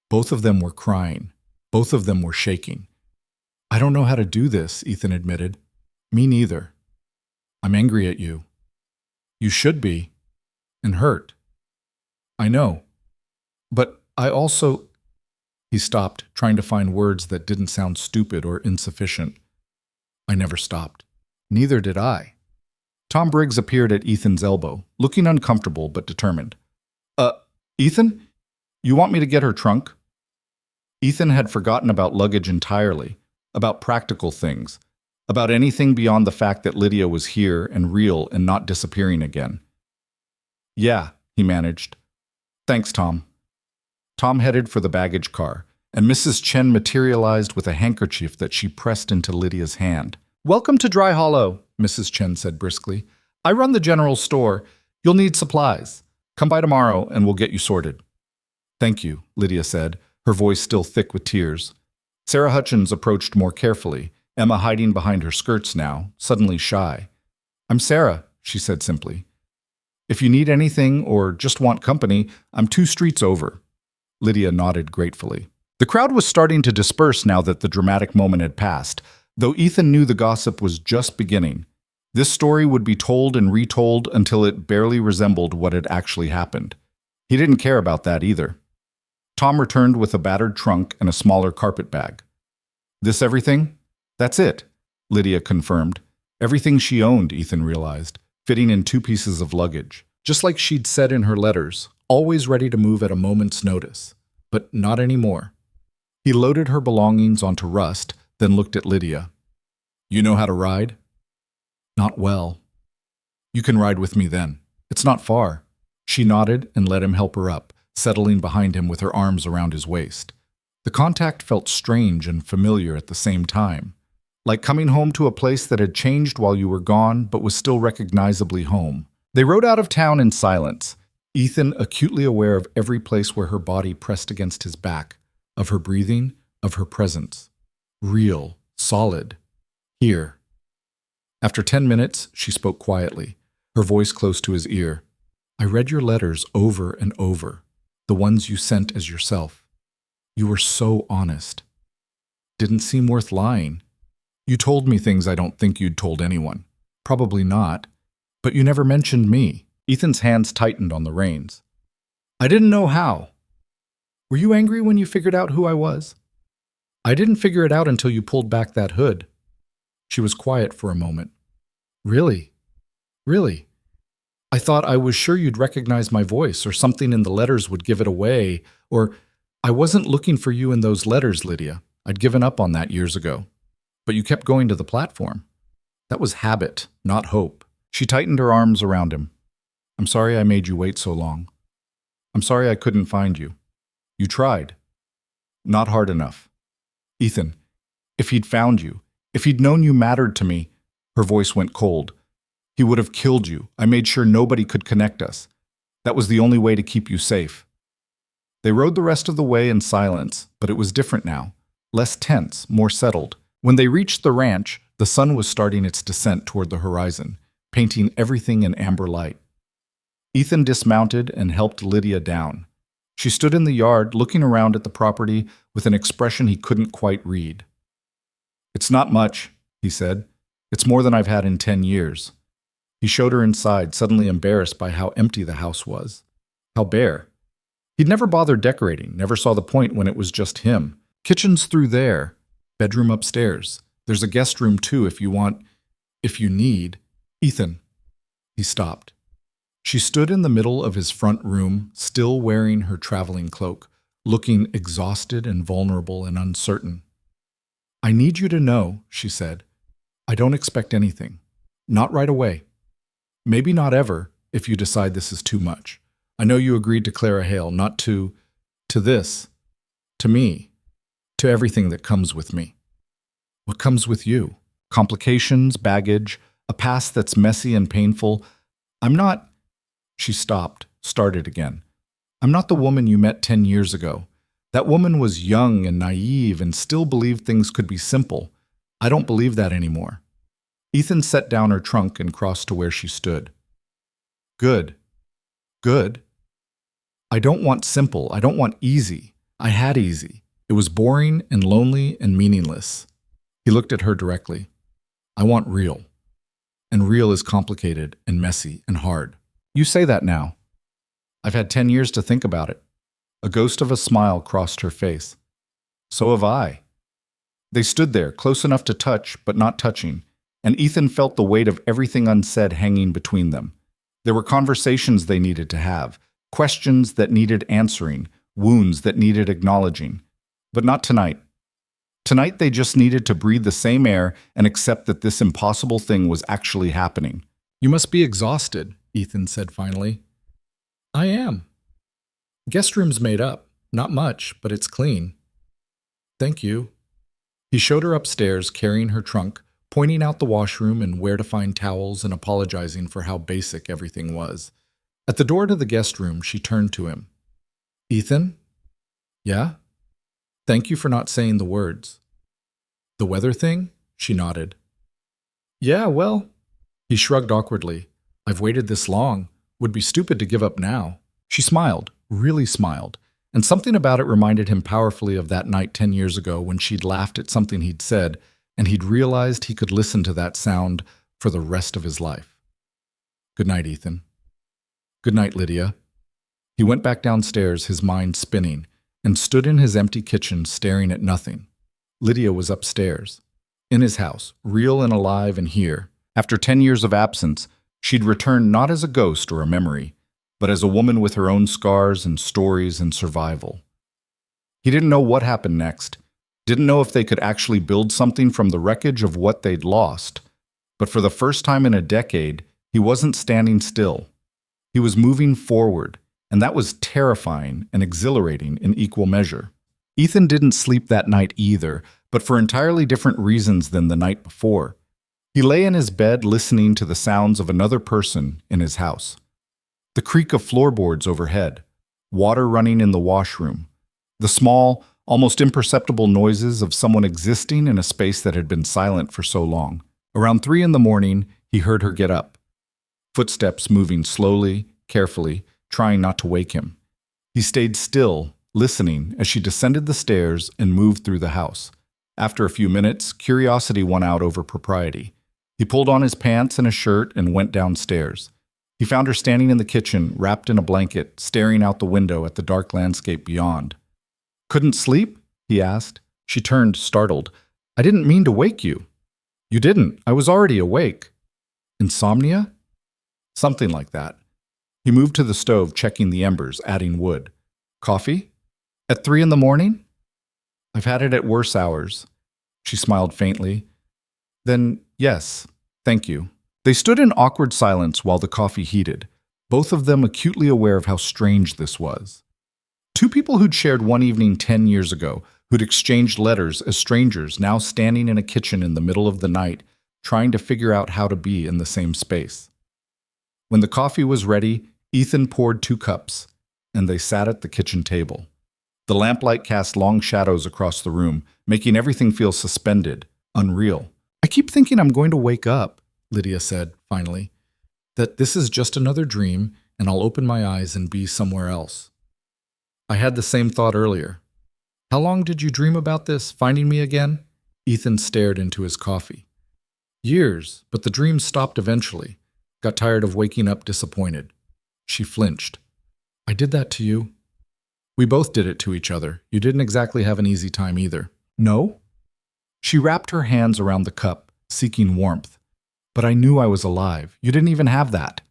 Speaker 1: both of them were crying. Both of them were shaking. "I don't know how to do this," Ethan admitted. "Me neither. I'm angry at you." "You should be. And hurt." "I know. But I also—" He stopped, trying to find words that didn't sound stupid or insufficient. "I never stopped." "Neither did I." Tom Briggs appeared at Ethan's elbow, looking uncomfortable but determined. Ethan? You want me to get her trunk?" Ethan had forgotten about luggage entirely, about practical things, about anything beyond the fact that Lydia was here and real and not disappearing again. "Yeah," he managed. "Thanks, Tom." Tom headed for the baggage car, and Mrs. Chen materialized with a handkerchief that she pressed into Lydia's hand. "Welcome to Dry Hollow," Mrs. Chen said briskly. "I run the general store. You'll need supplies. Come by tomorrow and we'll get you sorted." "Thank you," Lydia said, her voice still thick with tears. Sarah Hutchins approached more carefully, Emma hiding behind her skirts now, suddenly shy. "I'm Sarah," she said simply. "If you need anything or just want company, I'm 2 streets over." Lydia nodded gratefully. The crowd was starting to disperse now that the dramatic moment had passed, though Ethan knew the gossip was just beginning. This story would be told and retold until it barely resembled what had actually happened. He didn't care about that either. Tom returned with a battered trunk and a smaller carpet bag. "This everything?" "That's it," Lydia confirmed. Everything she owned, Ethan realized, fitting in 2 pieces of luggage. Just like she'd said in her letters, always ready to move at a moment's notice. But not anymore. He loaded her belongings onto Rust, then looked at Lydia. "You know how to ride?" "Not well." "You can ride with me then. It's not far." She nodded and let him help her up, settling behind him with her arms around his waist. The contact felt strange and familiar at the same time, like coming home to a place that had changed while you were gone but was still recognizably home. They rode out of town in silence, Ethan acutely aware of every place where her body pressed against his back, of her breathing, of her presence. Real, solid. Here. After 10 minutes, she spoke quietly, her voice close to his ear. "I read your letters over and over, the ones you sent as yourself. You were so honest. Didn't seem worth lying. You told me things I don't think you'd told anyone. Probably not. But you never mentioned me." Ethan's hands tightened on the reins. "I didn't know how." "Were you angry when you figured out who I was?" "I didn't figure it out until you pulled back that hood." She was quiet for a moment. "Really? Really? I thought I was sure you'd recognize my voice, or something in the letters would give it away, or I wasn't looking for you in those letters, Lydia. I'd given up on that years ago. But you kept going to the platform. That was habit, not hope." She tightened her arms around him. "I'm sorry I made you wait so long. I'm sorry I couldn't find you. You tried. Not hard enough. Ethan, if he'd found you, if he'd known you mattered to me," her voice went cold, "he would have killed you. I made sure nobody could connect us. That was the only way to keep you safe." They rode the rest of the way in silence, but it was different now. Less tense, more settled. When they reached the ranch, the sun was starting its descent toward the horizon, painting everything in amber light. Ethan dismounted and helped Lydia down. She stood in the yard, looking around at the property with an expression he couldn't quite read. "It's not much," he said. "It's more than I've had in 10 years. He showed her inside, suddenly embarrassed by how empty the house was. How bare. He'd never bothered decorating, never saw the point when it was just him. Kitchen's through there. Bedroom upstairs. There's a guest room too if you need. Ethan. He stopped. She stood in the middle of his front room, still wearing her traveling cloak, looking exhausted and vulnerable and uncertain. I need you to know, she said. I don't expect anything. Not right away. Maybe not ever, if you decide this is too much. I know you agreed to Clara Hale, not to this, to me, to everything that comes with me. What comes with you? Complications, baggage, a past that's messy and painful. I'm not... She stopped, started again. I'm not the woman you met 10 years ago. That woman was young and naive and still believed things could be simple. I don't believe that anymore. Ethan set down her trunk and crossed to where she stood. Good. Good. I don't want simple. I don't want easy. I had easy. It was boring and lonely and meaningless. He looked at her directly. I want real. And real is complicated and messy and hard. You say that now. I've had 10 years to think about it. A ghost of a smile crossed her face. So have I. They stood there, close enough to touch, but not touching, and Ethan felt the weight of everything unsaid hanging between them. There were conversations they needed to have, questions that needed answering, wounds that needed acknowledging. But not tonight. Tonight they just needed to breathe the same air and accept that this impossible thing was actually happening. You must be exhausted, Ethan said finally. I am. Guest room's made up. Not much, but it's clean. Thank you. He showed her upstairs, carrying her trunk, pointing out the washroom and where to find towels and apologizing for how basic everything was. At the door to the guest room, she turned to him. Ethan? Yeah? Thank you for not saying the words. The weather thing? She nodded. Yeah, well... He shrugged awkwardly. I've waited this long. Would be stupid to give up now. She smiled, really smiled, and something about it reminded him powerfully of that night 10 years ago when she'd laughed at something he'd said, and he'd realized he could listen to that sound for the rest of his life. Good night, Ethan. Good night, Lydia. He went back downstairs, his mind spinning, and stood in his empty kitchen staring at nothing. Lydia was upstairs, in his house, real and alive and here. After 10 years of absence, she'd returned not as a ghost or a memory, but as a woman with her own scars and stories and survival. He didn't know what happened next, didn't know if they could actually build something from the wreckage of what they'd lost, but for the first time in a decade, he wasn't standing still. He was moving forward, and that was terrifying and exhilarating in equal measure. Ethan didn't sleep that night either, but for entirely different reasons than the night before. He lay in his bed listening to the sounds of another person in his house. The creak of floorboards overhead, water running in the washroom, the small, almost imperceptible noises of someone existing in a space that had been silent for so long. Around 3 a.m, he heard her get up, footsteps moving slowly, carefully, trying not to wake him. He stayed still, listening as she descended the stairs and moved through the house. After a few minutes, curiosity won out over propriety. He pulled on his pants and a shirt and went downstairs. He found her standing in the kitchen, wrapped in a blanket, staring out the window at the dark landscape beyond. Couldn't sleep? He asked. She turned, startled. I didn't mean to wake you. You didn't. I was already awake. Insomnia? Something like that. He moved to the stove, checking the embers, adding wood. Coffee? At 3 a.m? I've had it at worse hours. She smiled faintly. Then, yes, thank you. They stood in awkward silence while the coffee heated, both of them acutely aware of how strange this was. Two people who'd shared one evening 10 years ago, who'd exchanged letters as strangers, now standing in a kitchen in the middle of the night, trying to figure out how to be in the same space. When the coffee was ready, Ethan poured 2 cups, and they sat at the kitchen table. The lamplight cast long shadows across the room, making everything feel suspended, unreal. I keep thinking I'm going to wake up, Lydia said, finally. That this is just another dream, and I'll open my eyes and be somewhere else. I had the same thought earlier. How long did you dream about this, finding me again? Ethan stared into his coffee. Years, but the dream stopped eventually. Got tired of waking up disappointed. She flinched. I did that to you. We both did it to each other. You didn't exactly have an easy time either. No? She wrapped her hands around the cup, seeking warmth. But I knew I was alive. You didn't even have that.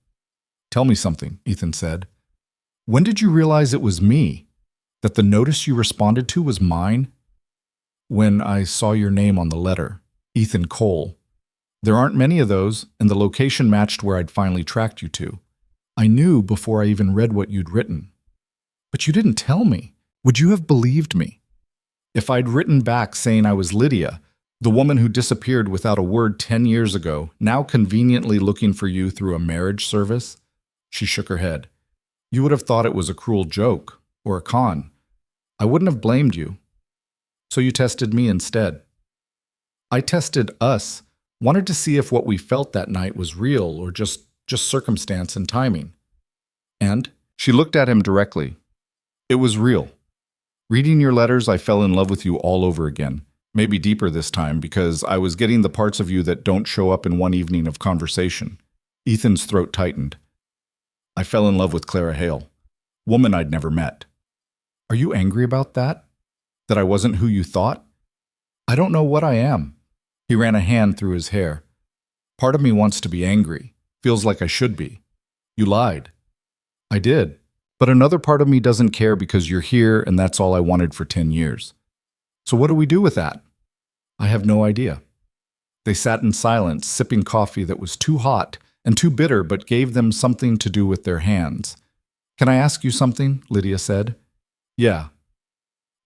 Speaker 1: Tell me something, Ethan said. When did you realize it was me? That the notice you responded to was mine? When I saw your name on the letter, Ethan Cole. There aren't many of those, and the location matched where I'd finally tracked you to. I knew before I even read what you'd written. But you didn't tell me. Would you have believed me? If I'd written back saying I was Lydia, the woman who disappeared without a word 10 years ago, now conveniently looking for you through a marriage service? She shook her head. You would have thought it was a cruel joke, or a con. I wouldn't have blamed you. So you tested me instead. I tested us, wanted to see if what we felt that night was real or just circumstance and timing. And she looked at him directly. It was real. Reading your letters, I fell in love with you all over again. Maybe deeper this time, because I was getting the parts of you that don't show up in one evening of conversation. Ethan's throat tightened. I fell in love with Clara Hale, woman I'd never met. Are you angry about that? That I wasn't who you thought? I don't know what I am. He ran a hand through his hair. Part of me wants to be angry. Feels like I should be. You lied. I did. But another part of me doesn't care because you're here and that's all I wanted for 10 years. So what do we do with that? I have no idea. They sat in silence, sipping coffee that was too hot and too bitter but gave them something to do with their hands. Can I ask you something? Lydia said. Yeah.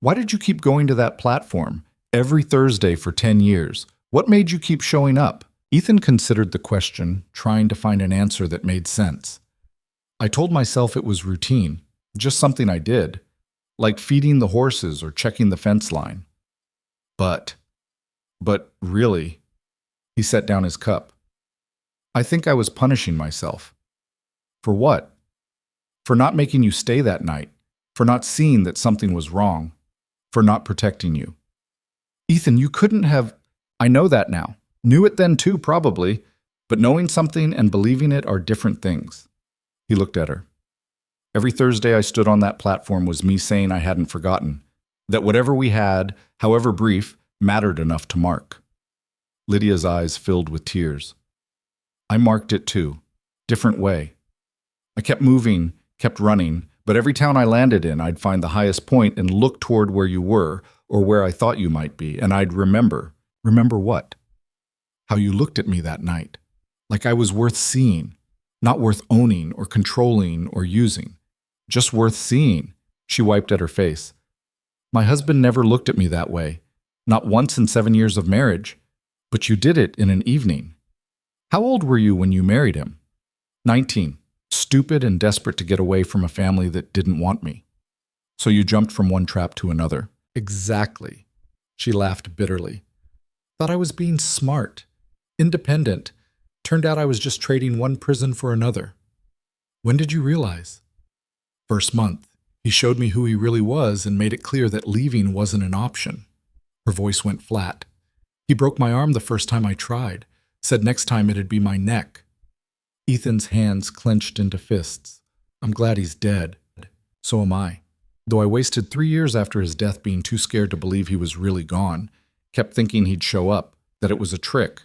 Speaker 1: Why did you keep going to that platform every Thursday for 10 years? What made you keep showing up? Ethan considered the question, trying to find an answer that made sense. I told myself it was routine, just something I did, like feeding the horses or checking the fence line. But really, he set down his cup. I think I was punishing myself. For what? For not making you stay that night, for not seeing that something was wrong, for not protecting you. Ethan, you couldn't have... I know that now. Knew it then too, probably, but knowing something and believing it are different things. He looked at her. Every Thursday I stood on that platform was me saying I hadn't forgotten, that whatever we had, however brief, mattered enough to mark. Lydia's eyes filled with tears. I marked it too, different way. I kept moving, kept running, but every town I landed in, I'd find the highest point and look toward where you were, or where I thought you might be, and I'd remember. Remember what? How you looked at me that night, like I was worth seeing, not worth owning or controlling or using, just worth seeing. She wiped at her face. My husband never looked at me that way, not once in 7 years of marriage, but you did it in an evening. How old were you when you married him? 19, stupid and desperate to get away from a family that didn't want me. So you jumped from one trap to another. Exactly. She laughed bitterly. Thought I was being smart, independent. Turned out I was just trading one prison for another. When did you realize? First month. He showed me who he really was and made it clear that leaving wasn't an option. Her voice went flat. He broke my arm the first time I tried, said next time it'd be my neck. Ethan's hands clenched into fists. I'm glad he's dead. So am I. Though I wasted 3 years after his death being too scared to believe he was really gone, kept thinking he'd show up, that it was a trick.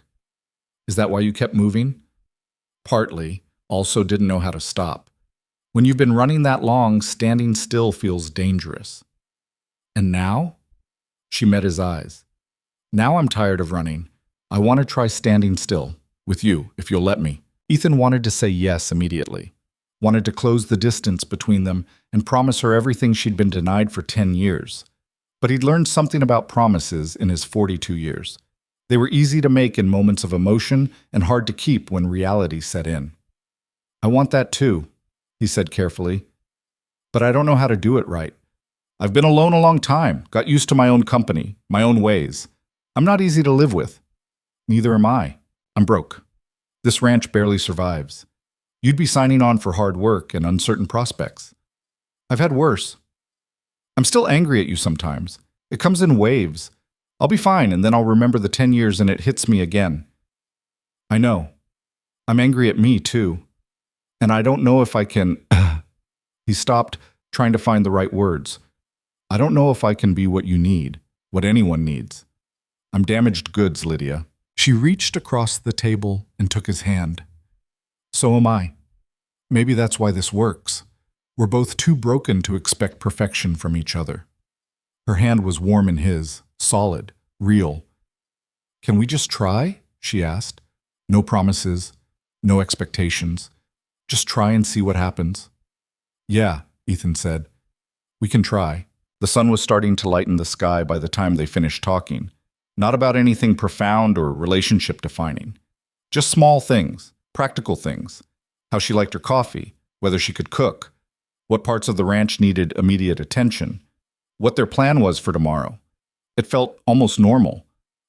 Speaker 1: Is that why you kept moving? Partly. Also didn't know how to stop. When you've been running that long, standing still feels dangerous. And now? She met his eyes. Now I'm tired of running. I want to try standing still. With you, if you'll let me. Ethan wanted to say yes immediately. Wanted to close the distance between them and promise her everything she'd been denied for 10 years. But he'd learned something about promises in his 42 years. They were easy to make in moments of emotion and hard to keep when reality set in. I want that too, he said carefully. But I don't know how to do it right. I've been alone a long time, got used to my own company, my own ways. I'm not easy to live with. Neither am I. I'm broke. This ranch barely survives. You'd be signing on for hard work and uncertain prospects. I've had worse. I'm still angry at you sometimes. It comes in waves. I'll be fine, and then I'll remember the 10 years and it hits me again. I know. I'm angry at me, too. And I don't know if I can. He stopped, trying to find the right words. I don't know if I can be what you need, what anyone needs. I'm damaged goods, Lydia. She reached across the table and took his hand. So am I. Maybe that's why this works. We're both too broken to expect perfection from each other. Her hand was warm in his, solid, real. Can we just try? She asked. No promises, no expectations. Just try and see what happens. Yeah, Ethan said. We can try. The sun was starting to lighten the sky by the time they finished talking. Not about anything profound or relationship defining. Just small things, practical things. How she liked her coffee, whether she could cook, what parts of the ranch needed immediate attention, what their plan was for tomorrow. It felt almost normal,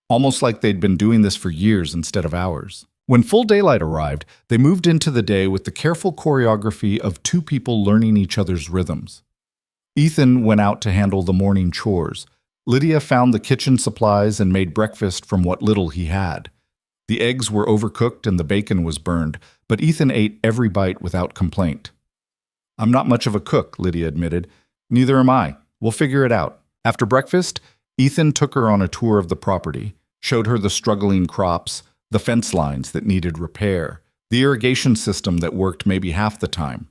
Speaker 1: almost like they'd been doing this for years instead of hours. When full daylight arrived, they moved into the day with the careful choreography of two people learning each other's rhythms. Ethan went out to handle the morning chores. Lydia found the kitchen supplies and made breakfast from what little he had. The eggs were overcooked and the bacon was burned, but Ethan ate every bite without complaint. I'm not much of a cook, Lydia admitted. Neither am I. We'll figure it out. After breakfast, Ethan took her on a tour of the property, showed her the struggling crops, the fence lines that needed repair, the irrigation system that worked maybe half the time.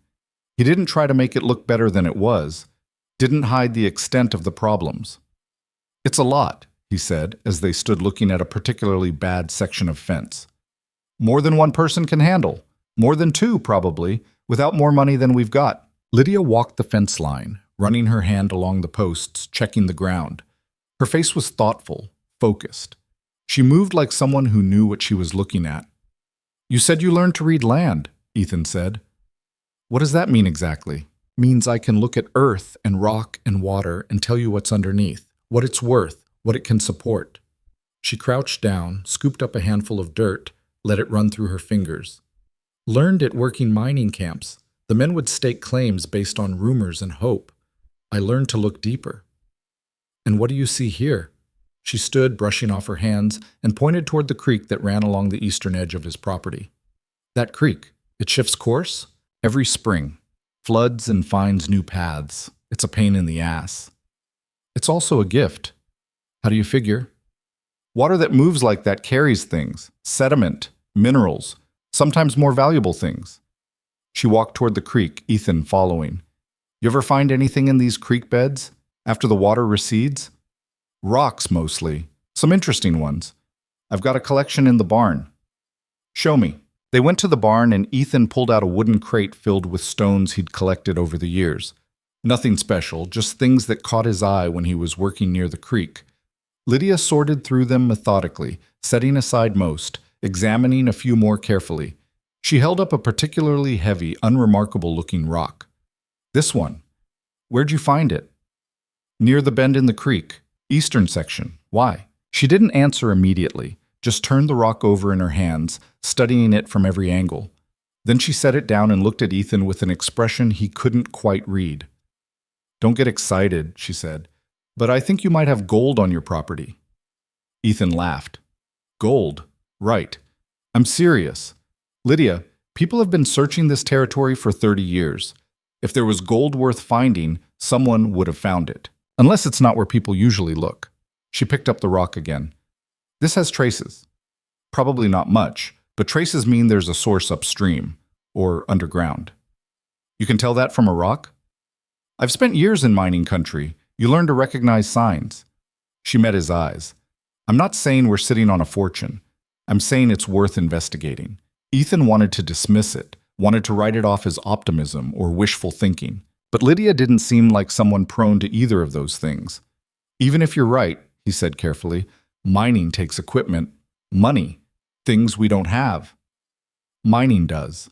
Speaker 1: He didn't try to make it look better than it was, didn't hide the extent of the problems. It's a lot, he said, as they stood looking at a particularly bad section of fence. More than one person can handle. More than two, probably, without more money than we've got. Lydia walked the fence line, running her hand along the posts, checking the ground. Her face was thoughtful, focused. She moved like someone who knew what she was looking at. You said you learned to read land, Ethan said. What does that mean exactly? Means I can look at earth and rock and water and tell you what's underneath, what it's worth, what it can support. She crouched down, scooped up a handful of dirt, let it run through her fingers. Learned at working mining camps. The men would stake claims based on rumors and hope. I learned to look deeper. And what do you see here? She stood, brushing off her hands, and pointed toward the creek that ran along the eastern edge of his property. That creek, it shifts course every spring, floods and finds new paths. It's a pain in the ass. It's also a gift. How do you figure? Water that moves like that carries things, sediment, minerals, sometimes more valuable things. She walked toward the creek, Ethan following. You ever find anything in these creek beds after the water recedes? Rocks, mostly. Some interesting ones. I've got a collection in the barn. Show me. They went to the barn and Ethan pulled out a wooden crate filled with stones he'd collected over the years. Nothing special, just things that caught his eye when he was working near the creek. Lydia sorted through them methodically, setting aside most, examining a few more carefully. She held up a particularly heavy, unremarkable-looking rock. This one. Where'd you find it? Near the bend in the creek. Eastern section. Why? She didn't answer immediately, just turned the rock over in her hands, studying it from every angle. Then she set it down and looked at Ethan with an expression he couldn't quite read. Don't get excited, she said, but I think you might have gold on your property. Ethan laughed. Gold? Right. I'm serious. Lydia, people have been searching this territory for 30 years. If there was gold worth finding, someone would have found it. Unless it's not where people usually look. She picked up the rock again. This has traces. Probably not much, but traces mean there's a source upstream, or underground. You can tell that from a rock? I've spent years in mining country. You learn to recognize signs. She met his eyes. I'm not saying we're sitting on a fortune. I'm saying it's worth investigating. Ethan wanted to dismiss it, wanted to write it off as optimism or wishful thinking. But Lydia didn't seem like someone prone to either of those things. Even if you're right, he said carefully, mining takes equipment, money, things we don't have. Mining does.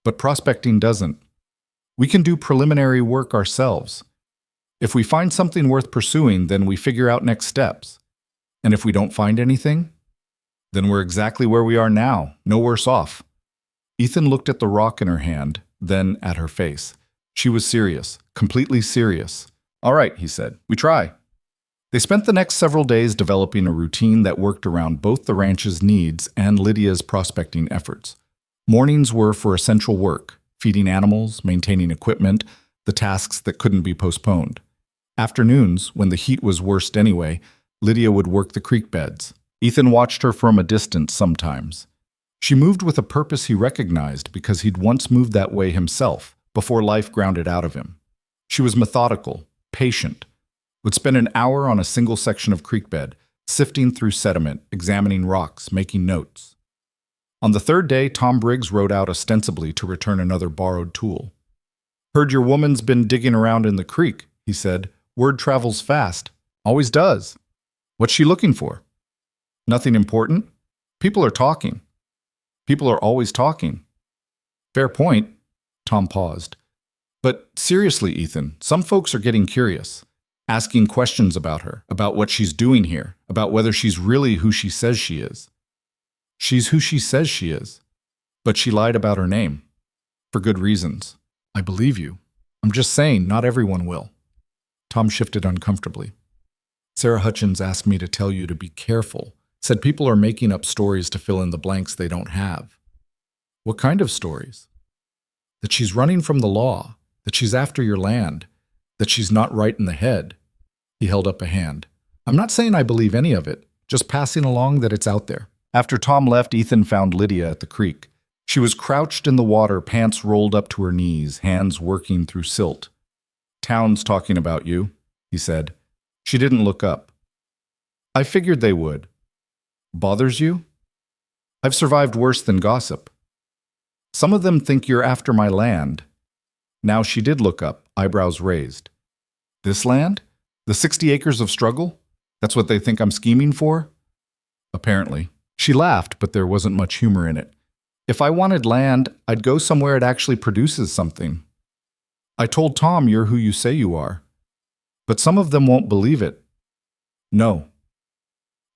Speaker 1: But prospecting doesn't. We can do preliminary work ourselves. If we find something worth pursuing, then we figure out next steps. And if we don't find anything, then we're exactly where we are now, no worse off. Ethan looked at the rock in her hand, then at her face. She was serious, completely serious. All right, he said, we try. They spent the next several days developing a routine that worked around both the ranch's needs and Lydia's prospecting efforts. Mornings were for essential work, feeding animals, maintaining equipment, the tasks that couldn't be postponed. Afternoons, when the heat was worst anyway, Lydia would work the creek beds. Ethan watched her from a distance sometimes. She moved with a purpose he recognized because he'd once moved that way himself, before life ground it out of him. She was methodical, patient, would spend an hour on a single section of creek bed, sifting through sediment, examining rocks, making notes. On the third day, Tom Briggs rode out ostensibly to return another borrowed tool. "Heard your woman's been digging around in the creek," he said. "Word travels fast. Always does. What's she looking for?" "Nothing important. People are talking." "People are always talking." "Fair point." Tom paused. "But seriously, Ethan, some folks are getting curious, asking questions about her, about what she's doing here, about whether she's really who she says she is." "She's who she says she is. But she lied about her name. For good reasons." "I believe you. I'm just saying, not everyone will." Tom shifted uncomfortably. "Sarah Hutchins asked me to tell you to be careful. Said people are making up stories to fill in the blanks they don't have." "What kind of stories?" "That she's running from the law, that she's after your land, that she's not right in the head." He held up a hand. "I'm not saying I believe any of it, just passing along that it's out there." After Tom left, Ethan found Lydia at the creek. She was crouched in the water, pants rolled up to her knees, hands working through silt. "Town's talking about you," he said. She didn't look up. "I figured they would." "Bothers you?" "I've survived worse than gossip." "Some of them think you're after my land." Now she did look up, eyebrows raised. "This land? The 60 acres of struggle? That's what they think I'm scheming for?" "Apparently." She laughed, but there wasn't much humor in it. "If I wanted land, I'd go somewhere it actually produces something." "I told Tom you're who you say you are." "But some of them won't believe it." "No."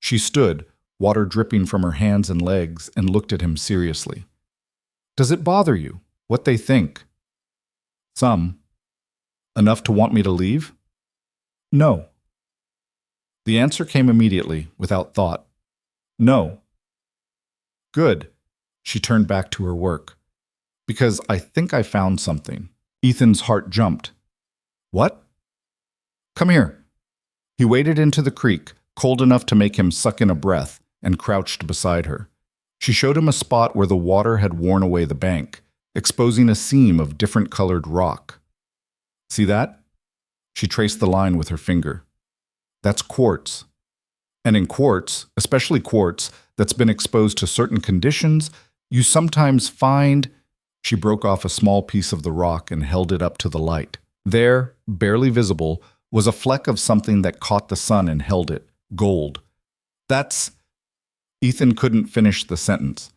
Speaker 1: She stood, water dripping from her hands and legs, and looked at him seriously. "Does it bother you, what they think?" "Some." "Enough to want me to leave?" "No." The answer came immediately, without thought. "No." "Good." She turned back to her work. "Because I think I found something." Ethan's heart jumped. "What?" "Come here." He waded into the creek, cold enough to make him suck in a breath, and crouched beside her. She showed him a spot where the water had worn away the bank, exposing a seam of different-colored rock. "See that?" She traced the line with her finger. "That's quartz. And in quartz, especially quartz that's been exposed to certain conditions, you sometimes find—" She broke off a small piece of the rock and held it up to the light. There, barely visible, was a fleck of something that caught the sun and held it. Gold. "That's—" Ethan couldn't finish the sentence.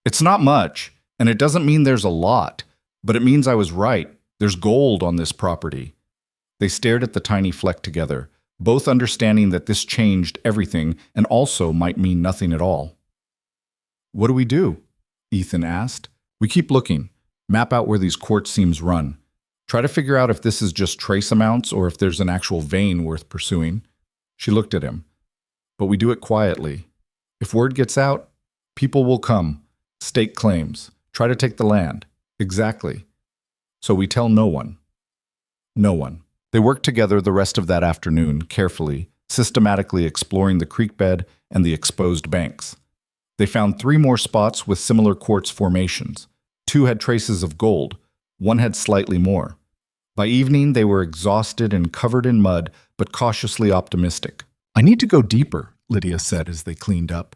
Speaker 1: "It's not much, and it doesn't mean there's a lot, but it means I was right. There's gold on this property." They stared at the tiny fleck together, both understanding that this changed everything and also might mean nothing at all. "What do we do?" Ethan asked. "We keep looking, map out where these quartz seams run. Try to figure out if this is just trace amounts or if there's an actual vein worth pursuing." She looked at him. "But we do it quietly. If word gets out, people will come, stake claims, try to take the land." "Exactly. So we tell no one." "No one." They worked together the rest of that afternoon, carefully, systematically exploring the creek bed and the exposed banks. They found 3 more spots with similar quartz formations. 2 had traces of gold. 1 had slightly more. By evening, they were exhausted and covered in mud, but cautiously optimistic. "I need to go deeper," Lydia said as they cleaned up.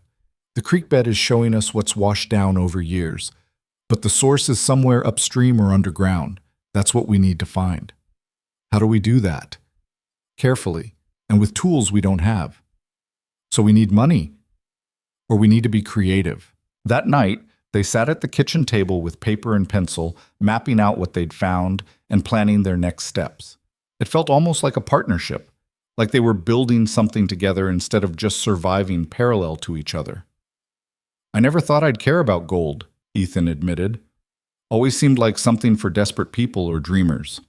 Speaker 1: "The creek bed is showing us what's washed down over years, but the source is somewhere upstream or underground. That's what we need to find." "How do we do that?" "Carefully, and with tools we don't have." "So we need money, or we need to be creative." That night, they sat at the kitchen table with paper and pencil, mapping out what they'd found and planning their next steps. It felt almost like a partnership, like they were building something together instead of just surviving parallel to each other. "I never thought I'd care about gold," Ethan admitted. "Always seemed like something for desperate people or dreamers."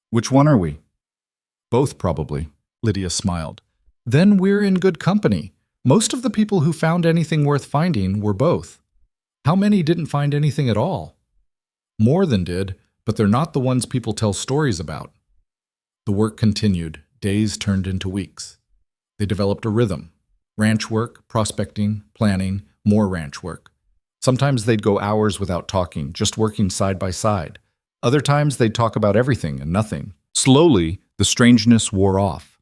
Speaker 1: "Which one are we?" "Both, probably," Lydia smiled. "Then we're in good company. Most of the people who found anything worth finding were both." How many didn't find anything at all? More than did, but they're not the ones people tell stories about. The work continued. Days turned into weeks. They developed a rhythm. Ranch work, prospecting, planning, more ranch work. Sometimes they'd go hours without talking, just working side by side. Other times they'd talk about everything and nothing. Slowly, the strangeness wore off.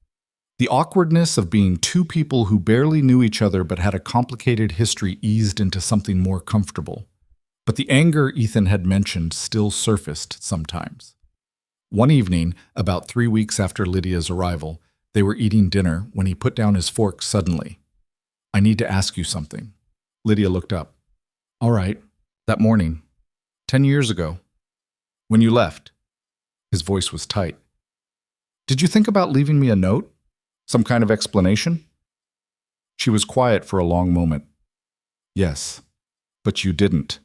Speaker 1: The awkwardness of being two people who barely knew each other but had a complicated history eased into something more comfortable. But the anger Ethan had mentioned still surfaced sometimes. One evening, about 3 weeks after Lydia's arrival, they were eating dinner when he put down his fork suddenly. "I need to ask you something." Lydia looked up. "All right, that morning, 10 years ago, when you left." His voice was tight. "Did you think about leaving me a note? Some kind of explanation?" She was quiet for a long moment. "Yes, but you didn't."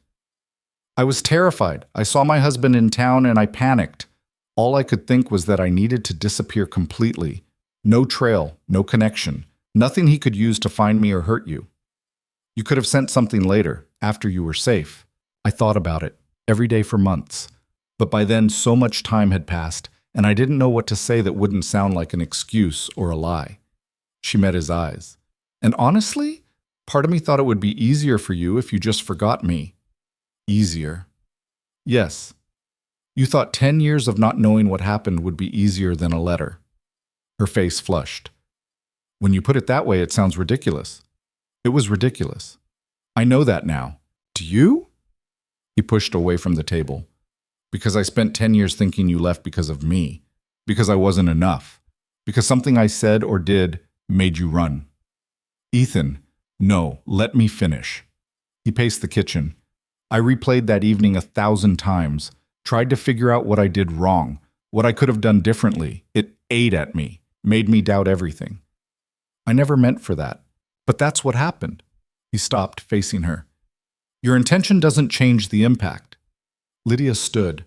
Speaker 1: "I was terrified. I saw my husband in town and I panicked. All I could think was that I needed to disappear completely. No trail, no connection, nothing he could use to find me or hurt you. You could have sent something later, after you were safe. I thought about it, every day for months. But by then so much time had passed, and I didn't know what to say that wouldn't sound like an excuse or a lie." She met his eyes. "And honestly, part of me thought it would be easier for you if you just forgot me." "Easier?" "Yes. You thought 10 years of not knowing what happened would be easier than a letter." Her face flushed. "When you put it that way, it sounds ridiculous." "It was ridiculous. I know that now. Do you?" He pushed away from the table. "Because I spent 10 years thinking you left because of me. Because I wasn't enough. Because something I said or did made you run." "Ethan, no, let me finish." He paced the kitchen. "I replayed that evening 1,000 times. Tried to figure out what I did wrong, what I could have done differently. It ate at me, made me doubt everything. I never meant for that, but that's what happened." He stopped, facing her. "Your intention doesn't change the impact." Lydia stood.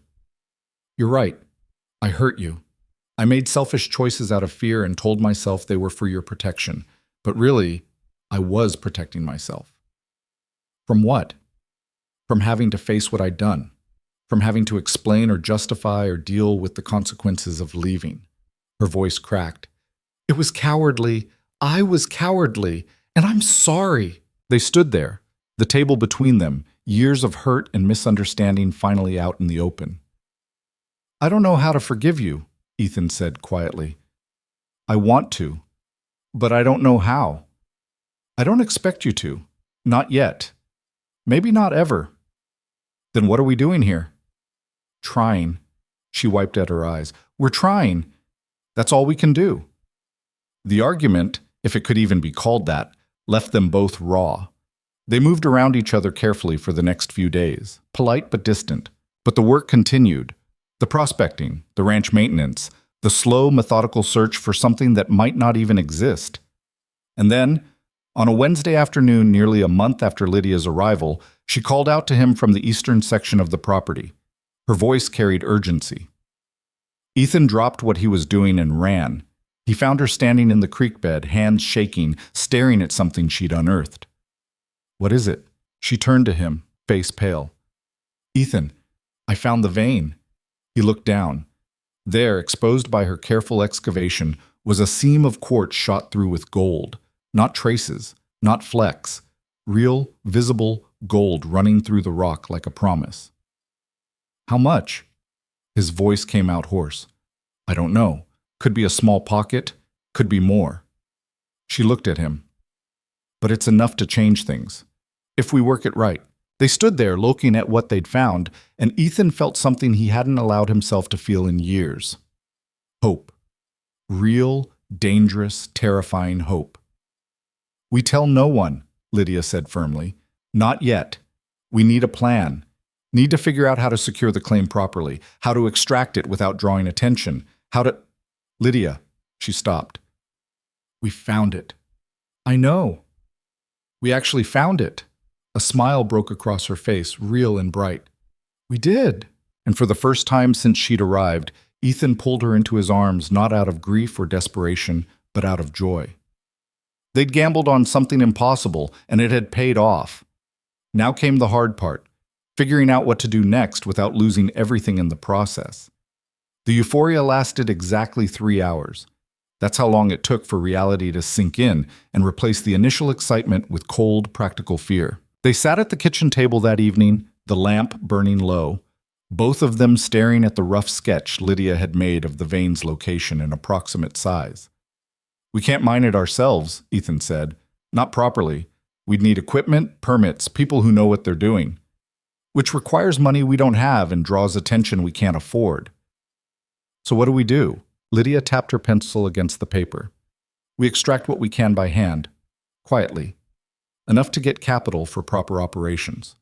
Speaker 1: "You're right. I hurt you. I made selfish choices out of fear and told myself they were for your protection. But really, I was protecting myself." "From what?" "From having to face what I'd done. From having to explain or justify or deal with the consequences of leaving." Her voice cracked. "It was cowardly. I was cowardly. And I'm sorry." They stood there, the table between them, years of hurt and misunderstanding finally out in the open. "I don't know how to forgive you," Ethan said quietly. "I want to, but I don't know how. I don't expect you to. Not yet. Maybe not ever." "Then what are we doing here?" "Trying." She wiped at her eyes. "We're trying. That's all we can do." The argument, if it could even be called that, left them both raw. They moved around each other carefully for the next few days, polite but distant. But the work continued. The prospecting, the ranch maintenance, the slow, methodical search for something that might not even exist. And then, on a Wednesday afternoon nearly a month after Lydia's arrival, she called out to him from the eastern section of the property. Her voice carried urgency. Ethan dropped what he was doing and ran. He found her standing in the creek bed, hands shaking, staring at something she'd unearthed. "What is it?" She turned to him, face pale. "Ethan, I found the vein." He looked down. There, exposed by her careful excavation, was a seam of quartz shot through with gold. Not traces, not flecks. Real, visible gold running through the rock like a promise. "How much?" His voice came out hoarse. "I don't know. Could be a small pocket, could be more." She looked at him. "But it's enough to change things. If we work it right." They stood there looking at what they'd found, and Ethan felt something he hadn't allowed himself to feel in years. Hope. Real, dangerous, terrifying hope. "We tell no one," Lydia said firmly. "Not yet. We need a plan. Need to figure out how to secure the claim properly, how to extract it without drawing attention, how to—" "Lydia," she stopped. "We found it." "I know. We actually found it." A smile broke across her face, real and bright. "We did." And for the first time since she'd arrived, Ethan pulled her into his arms not out of grief or desperation, but out of joy. They'd gambled on something impossible, and it had paid off. Now came the hard part, figuring out what to do next without losing everything in the process. The euphoria lasted exactly 3 hours. That's how long it took for reality to sink in and replace the initial excitement with cold, practical fear. They sat at the kitchen table that evening, the lamp burning low, both of them staring at the rough sketch Lydia had made of the vein's location and approximate size. "We can't mine it ourselves," Ethan said. "Not properly. We'd need equipment, permits, people who know what they're doing. Which requires money we don't have and draws attention we can't afford. So what do we do?" Lydia tapped her pencil against the paper. "We extract what we can by hand, quietly. Enough to get capital for proper operations.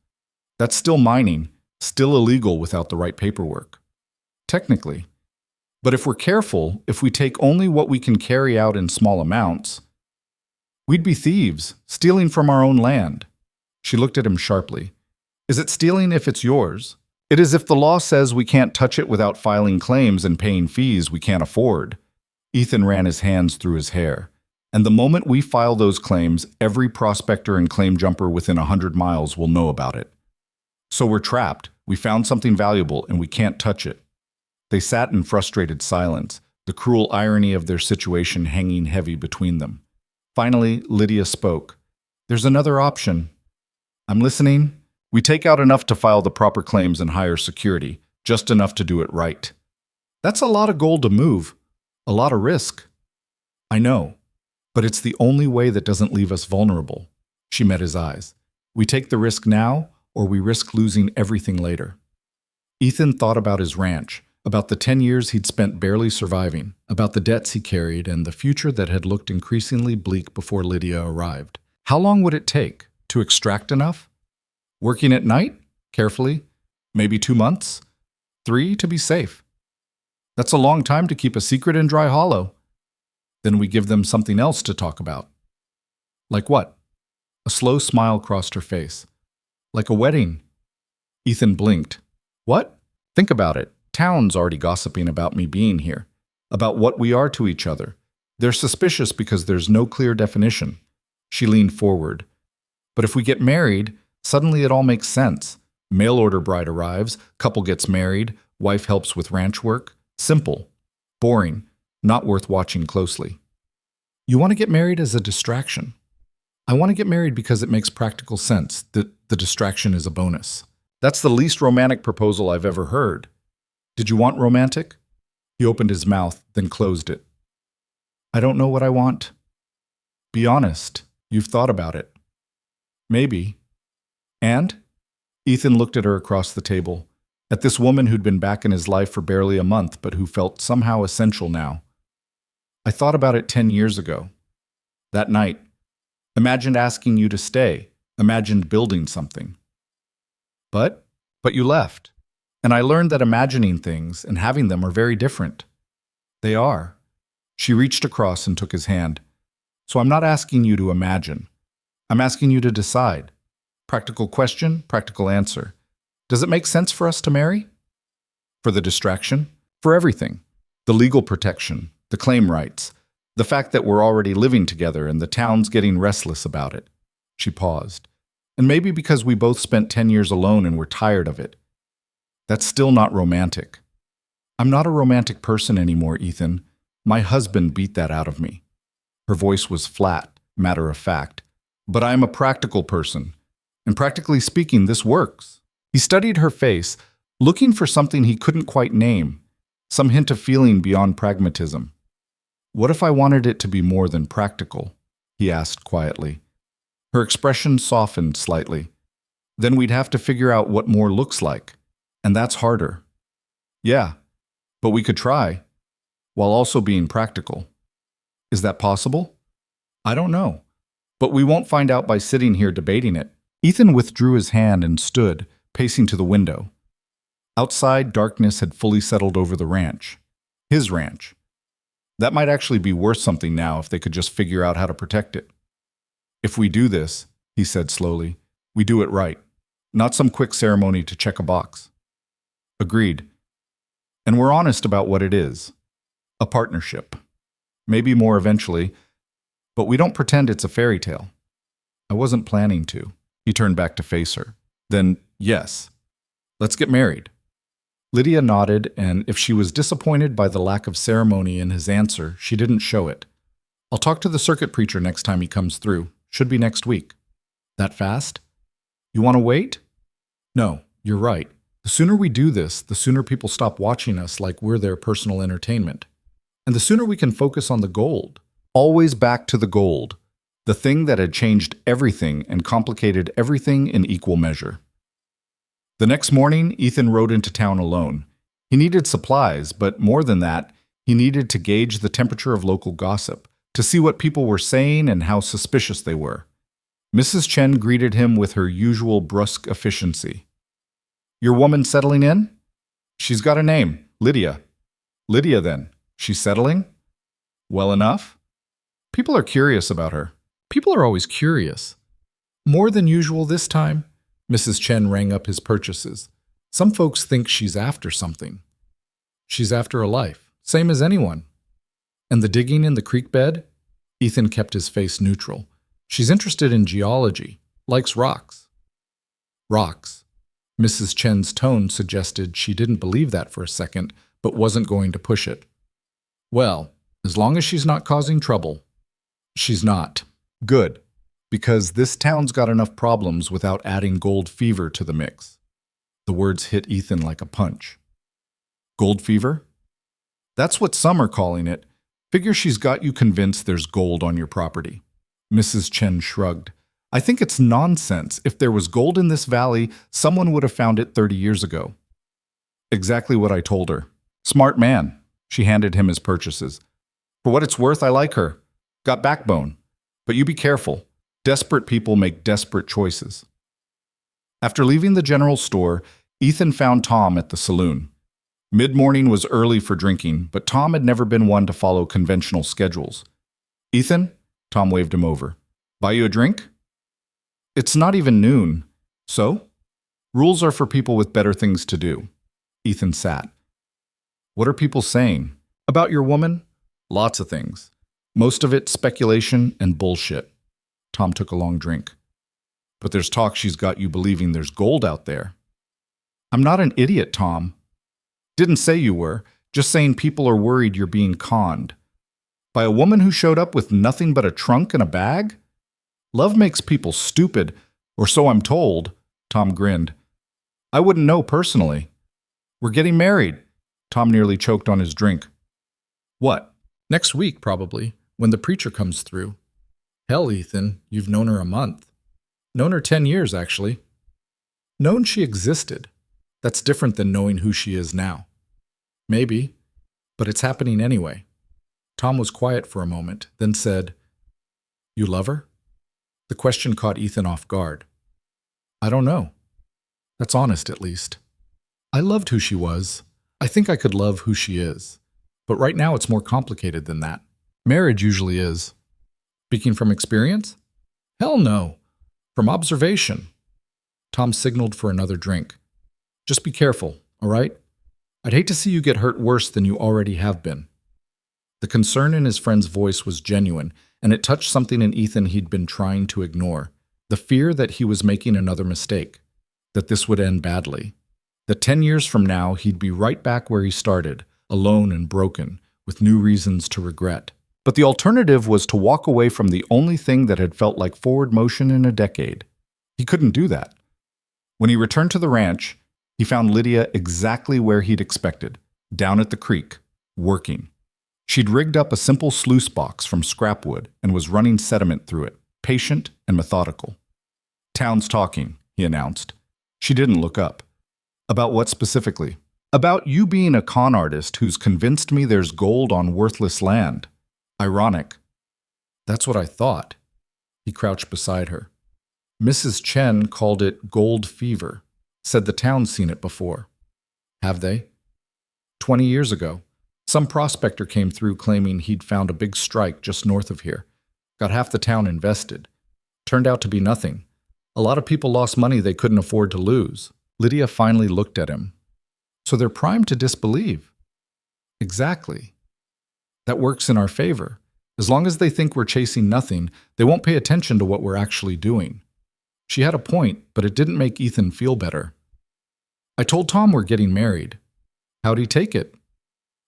Speaker 1: That's still mining, still illegal without the right paperwork. Technically. But if we're careful, if we take only what we can carry out in small amounts, we'd be thieves, stealing from our own land." She looked at him sharply. "Is it stealing if it's yours? It is if the law says we can't touch it without filing claims and paying fees we can't afford." Ethan ran his hands through his hair. "And the moment we file those claims, every prospector and claim jumper within 100 miles will know about it. So we're trapped. We found something valuable and we can't touch it." They sat in frustrated silence, the cruel irony of their situation hanging heavy between them. Finally, Lydia spoke. "There's another option." "I'm listening." "We take out enough to file the proper claims and hire security, just enough to do it right." "That's a lot of gold to move, a lot of risk." "I know, but it's the only way that doesn't leave us vulnerable." She met his eyes. "We take the risk now, or we risk losing everything later." Ethan thought about his ranch, about the 10 years he'd spent barely surviving, about the debts he carried, and the future that had looked increasingly bleak before Lydia arrived. How long would it take to extract enough? Working at night, carefully, maybe 2 months, 3 to be safe. That's a long time to keep a secret in Dry Hollow. Then we give them something else to talk about. Like what? A slow smile crossed her face. Like a wedding. Ethan blinked. What? Think about it. Town's already gossiping about me being here, about what we are to each other. They're suspicious because there's no clear definition. She leaned forward. But if we get married, suddenly it all makes sense. Mail-order bride arrives, couple gets married, wife helps with ranch work. Simple. Boring. Not worth watching closely. You want to get married as a distraction. I want to get married because it makes practical sense, that the distraction is a bonus. That's the least romantic proposal I've ever heard. Did you want romantic? He opened his mouth, then closed it. I don't know what I want. Be honest. You've thought about it. Maybe. And? Ethan looked at her across the table, at this woman who'd been back in his life for barely a month, but who felt somehow essential now. I thought about it 10 years ago. That night. Imagined asking you to stay. Imagined building something. But you left. And I learned that imagining things and having them are very different. They are. She reached across and took his hand. So I'm not asking you to imagine. I'm asking you to decide. Practical question, practical answer. Does it make sense for us to marry? For the distraction? For everything. The legal protection, the claim rights, the fact that we're already living together and the town's getting restless about it. She paused. And maybe because we both spent 10 years alone and we're tired of it. That's still not romantic. I'm not a romantic person anymore, Ethan. My husband beat that out of me. Her voice was flat, matter of fact. But I am a practical person. And practically speaking, this works. He studied her face, looking for something he couldn't quite name, some hint of feeling beyond pragmatism. What if I wanted it to be more than practical? He asked quietly. Her expression softened slightly. Then we'd have to figure out what more looks like. And that's harder. Yeah, but we could try, while also being practical. Is that possible? I don't know. But we won't find out by sitting here debating it. Ethan withdrew his hand and stood, pacing to the window. Outside, darkness had fully settled over the ranch. His ranch. That might actually be worth something now if they could just figure out how to protect it. If we do this, he said slowly, we do it right. Not some quick ceremony to check a box. Agreed. And we're honest about what it is. A partnership. Maybe more eventually, but we don't pretend it's a fairy tale. I wasn't planning to. He turned back to face her. Then, yes. Let's get married. Lydia nodded, and if she was disappointed by the lack of ceremony in his answer, she didn't show it. I'll talk to the circuit preacher next time he comes through. Should be next week. That fast? You want to wait? No, you're right. The sooner we do this, the sooner people stop watching us like we're their personal entertainment. And the sooner we can focus on the gold. Always back to the gold. The thing that had changed everything and complicated everything in equal measure. The next morning, Ethan rode into town alone. He needed supplies, but more than that, he needed to gauge the temperature of local gossip, to see what people were saying and how suspicious they were. Mrs. Chen greeted him with her usual brusque efficiency. Your woman settling in? She's got a name, Lydia. Lydia, then. She's settling? Well enough? People are curious about her. People are always curious. More than usual this time. Mrs. Chen rang up his purchases. Some folks think she's after something. She's after a life, same as anyone. And the digging in the creek bed? Ethan kept his face neutral. She's interested in geology, likes rocks. Rocks. Mrs. Chen's tone suggested she didn't believe that for a second, but wasn't going to push it. Well, as long as she's not causing trouble. She's not. Good. Because this town's got enough problems without adding gold fever to the mix. The words hit Ethan like a punch. Gold fever? That's what some are calling it. Figure she's got you convinced there's gold on your property. Mrs. Chen shrugged. I think it's nonsense. If there was gold in this valley, someone would have found it 30 years ago. Exactly what I told her. Smart man. She handed him his purchases. For what it's worth, I like her. Got backbone. But you be careful. Desperate people make desperate choices. After leaving the general store, Ethan found Tom at the saloon. Mid-morning was early for drinking, but Tom had never been one to follow conventional schedules. Ethan? Tom waved him over. Buy you a drink? It's not even noon. So? Rules are for people with better things to do. Ethan sat. What are people saying? About your woman? Lots of things. Most of it speculation and bullshit. Tom took a long drink. But there's talk she's got you believing there's gold out there. I'm not an idiot, Tom. Didn't say you were, just saying people are worried you're being conned. By a woman who showed up with nothing but a trunk and a bag? Love makes people stupid, or so I'm told. Tom grinned. I wouldn't know personally. We're getting married. Tom nearly choked on his drink. What? Next week, probably, when the preacher comes through. Hell, Ethan, you've known her a month. Known her 10 years, actually. Known she existed. That's different than knowing who she is now. Maybe, but it's happening anyway. Tom was quiet for a moment, then said, You love her? The question caught Ethan off guard. I don't know. That's honest, at least. I loved who she was. I think I could love who she is. But right now it's more complicated than that. Marriage usually is. Speaking from experience? Hell no. From observation. Tom signaled for another drink. Just be careful, all right? I'd hate to see you get hurt worse than you already have been. The concern in his friend's voice was genuine, and it touched something in Ethan he'd been trying to ignore. The fear that he was making another mistake. That this would end badly. That 10 years from now he'd be right back where he started, alone and broken, with new reasons to regret. But the alternative was to walk away from the only thing that had felt like forward motion in a decade. He couldn't do that. When he returned to the ranch, he found Lydia exactly where he'd expected, down at the creek, working. She'd rigged up a simple sluice box from scrap wood and was running sediment through it, patient and methodical. Town's talking, he announced. She didn't look up. About what specifically? About you being a con artist who's convinced me there's gold on worthless land. Ironic. That's what I thought. He crouched beside her. Mrs. Chen called it gold fever. Said the town's seen it before. Have they? 20 years ago. Some prospector came through claiming he'd found a big strike just north of here. Got half the town invested. Turned out to be nothing. A lot of people lost money they couldn't afford to lose. Lydia finally looked at him. So they're primed to disbelieve. Exactly. That works in our favor. As long as they think we're chasing nothing, they won't pay attention to what we're actually doing. She had a point, but it didn't make Ethan feel better. I told Tom we're getting married. How'd he take it?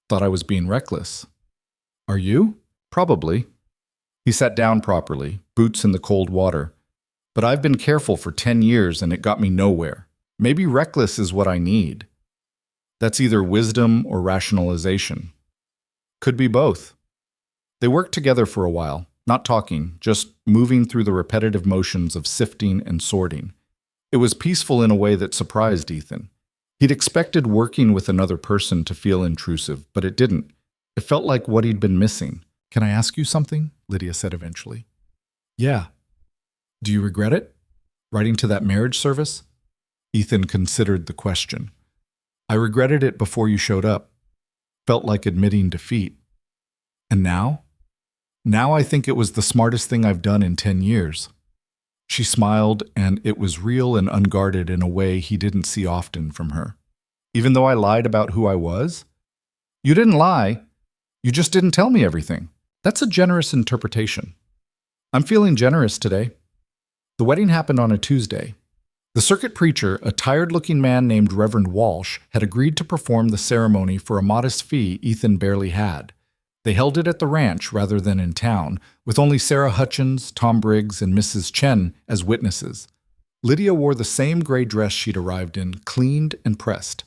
Speaker 1: Thought I was being reckless. Are you? Probably. He sat down properly, boots in the cold water. But I've been careful for 10 years and it got me nowhere. Maybe reckless is what I need. That's either wisdom or rationalization. Could be both. They worked together for a while, not talking, just moving through the repetitive motions of sifting and sorting. It was peaceful in a way that surprised Ethan. He'd expected working with another person to feel intrusive, but it didn't. It felt like what he'd been missing. Can I ask you something? Lydia said eventually. Yeah. Do you regret it? Writing to that marriage service? Ethan considered the question. I regretted it before you showed up. Felt like admitting defeat. And now? Now I think it was the smartest thing I've done in 10 years. She smiled, and it was real and unguarded in a way he didn't see often from her. Even though I lied about who I was? You didn't lie. You just didn't tell me everything. That's a generous interpretation. I'm feeling generous today. The wedding happened on a Tuesday. The circuit preacher, a tired-looking man named Reverend Walsh, had agreed to perform the ceremony for a modest fee Ethan barely had. They held it at the ranch rather than in town, with only Sarah Hutchins, Tom Briggs, and Mrs. Chen as witnesses. Lydia wore the same gray dress she'd arrived in, cleaned and pressed.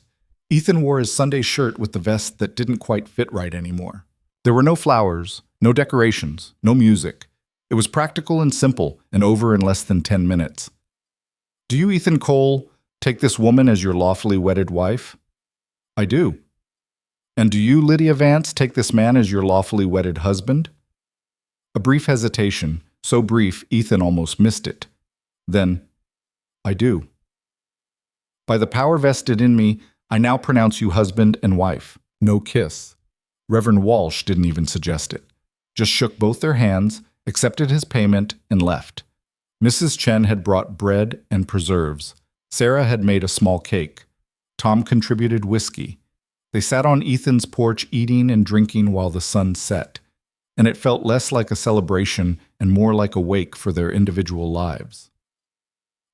Speaker 1: Ethan wore his Sunday shirt with the vest that didn't quite fit right anymore. There were no flowers, no decorations, no music. It was practical and simple, and over in less than 10 minutes. Do you, Ethan Cole, take this woman as your lawfully wedded wife? I do. And do you, Lydia Vance, take this man as your lawfully wedded husband? A brief hesitation, so brief Ethan almost missed it. Then, I do. By the power vested in me, I now pronounce you husband and wife. No kiss. Reverend Walsh didn't even suggest it. Just shook both their hands, accepted his payment, and left. Mrs. Chen had brought bread and preserves. Sarah had made a small cake. Tom contributed whiskey. They sat on Ethan's porch eating and drinking while the sun set, and it felt less like a celebration and more like a wake for their individual lives.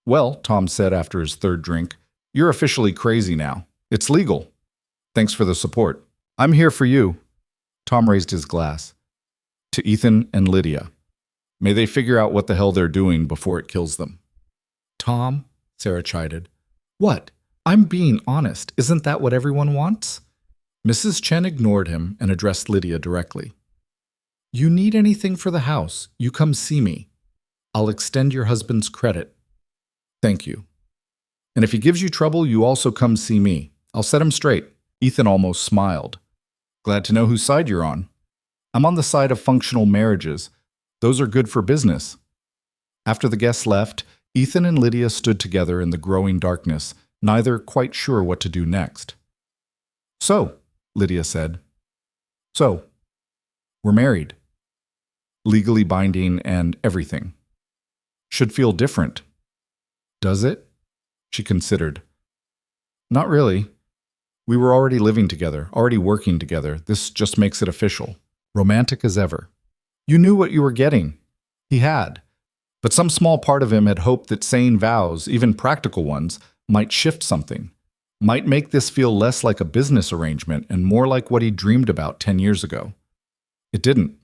Speaker 1: Well, Tom said after his third drink, you're officially crazy now. It's legal. Thanks for the support. I'm here for you. Tom raised his glass. To Ethan and Lydia. May they figure out what the hell they're doing before it kills them. Tom, Sarah chided. What? I'm being honest. Isn't that what everyone wants? Mrs. Chen ignored him and addressed Lydia directly. You need anything for the house, you come see me. I'll extend your husband's credit. Thank you. And if he gives you trouble, you also come see me. I'll set him straight. Ethan almost smiled. Glad to know whose side you're on. I'm on the side of functional marriages. Those are good for business. After the guests left, Ethan and Lydia stood together in the growing darkness, neither quite sure what to do next. So, Lydia said. So, we're married. Legally binding and everything. Should feel different. Does it? She considered. Not really. We were already living together, already working together. This just makes it official. Romantic as ever. You knew what you were getting. He had. But some small part of him had hoped that saying vows, even practical ones, might shift something. Might make this feel less like a business arrangement and more like what he dreamed about 10 years ago. It didn't.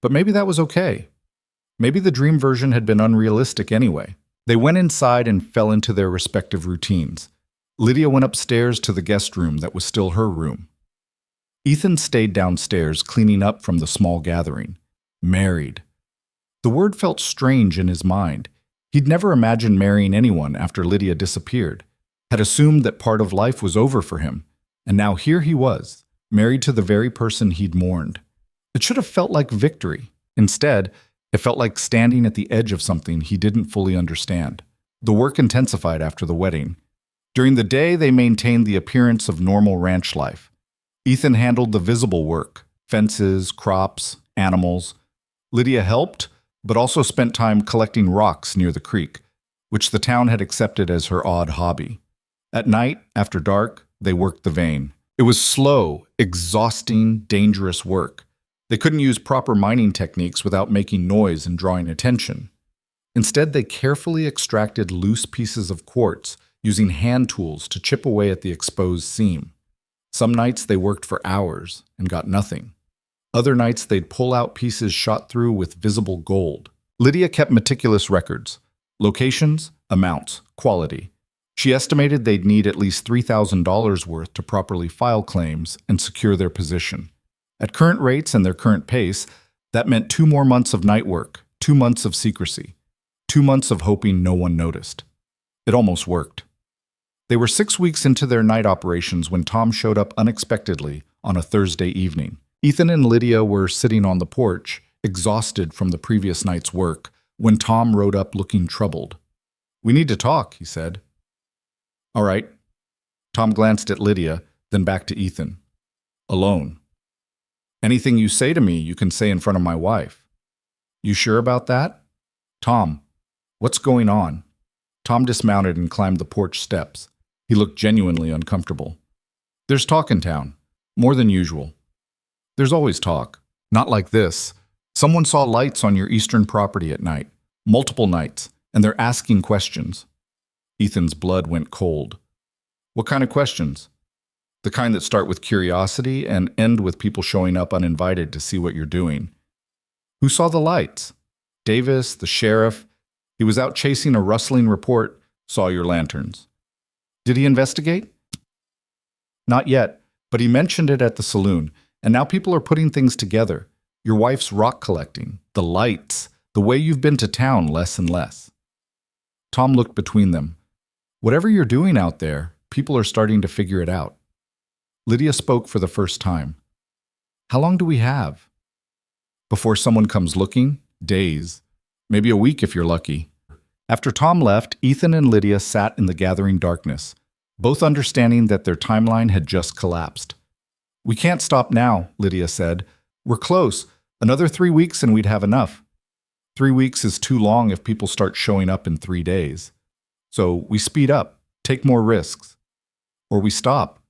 Speaker 1: But maybe that was okay. Maybe the dream version had been unrealistic anyway. They went inside and fell into their respective routines. Lydia went upstairs to the guest room that was still her room. Ethan stayed downstairs cleaning up from the small gathering. Married. The word felt strange in his mind. He'd never imagined marrying anyone after Lydia disappeared. Had assumed that part of life was over for him. And now here he was, married to the very person he'd mourned. It should have felt like victory. Instead, it felt like standing at the edge of something he didn't fully understand. The work intensified after the wedding. During the day, they maintained the appearance of normal ranch life. Ethan handled the visible work, fences, crops, animals. Lydia helped, but also spent time collecting rocks near the creek, which the town had accepted as her odd hobby. At night, after dark, they worked the vein. It was slow, exhausting, dangerous work. They couldn't use proper mining techniques without making noise and drawing attention. Instead, they carefully extracted loose pieces of quartz using hand tools to chip away at the exposed seam. Some nights they worked for hours and got nothing. Other nights they'd pull out pieces shot through with visible gold. Lydia kept meticulous records: locations, amounts, quality. She estimated they'd need at least $3,000 worth to properly file claims and secure their position. At current rates and their current pace, that meant 2 more months of night work, 2 months of secrecy, 2 months of hoping no one noticed. It almost worked. They were 6 weeks into their night operations when Tom showed up unexpectedly on a Thursday evening. Ethan and Lydia were sitting on the porch, exhausted from the previous night's work, when Tom rode up looking troubled. "We need to talk," he said. "All right." Tom glanced at Lydia, then back to Ethan. "Alone. Anything you say to me, you can say in front of my wife." "You sure about that?" "Tom, what's going on?" Tom dismounted and climbed the porch steps. He looked genuinely uncomfortable. "There's talk in town. More than usual. There's always talk. Not like this. Someone saw lights on your eastern property at night. Multiple nights. And they're asking questions." Ethan's blood went cold. "What kind of questions?" "The kind that start with curiosity and end with people showing up uninvited to see what you're doing." "Who saw the lights?" "Davis, the sheriff. He was out chasing a rustling report, saw your lanterns." "Did he investigate?" "Not yet, but he mentioned it at the saloon, and now people are putting things together. Your wife's rock collecting, the lights, the way you've been to town less and less." Tom looked between them. "Whatever you're doing out there, people are starting to figure it out." Lydia spoke for the first time. "How long do we have?" "Before someone comes looking? Days. Maybe a week if you're lucky." After Tom left, Ethan and Lydia sat in the gathering darkness, both understanding that their timeline had just collapsed. "We can't stop now," Lydia said. "We're close. Another 3 weeks and we'd have enough." 3 weeks is too long if people start showing up in 3 days. So we speed up, take more risks. Or we stop,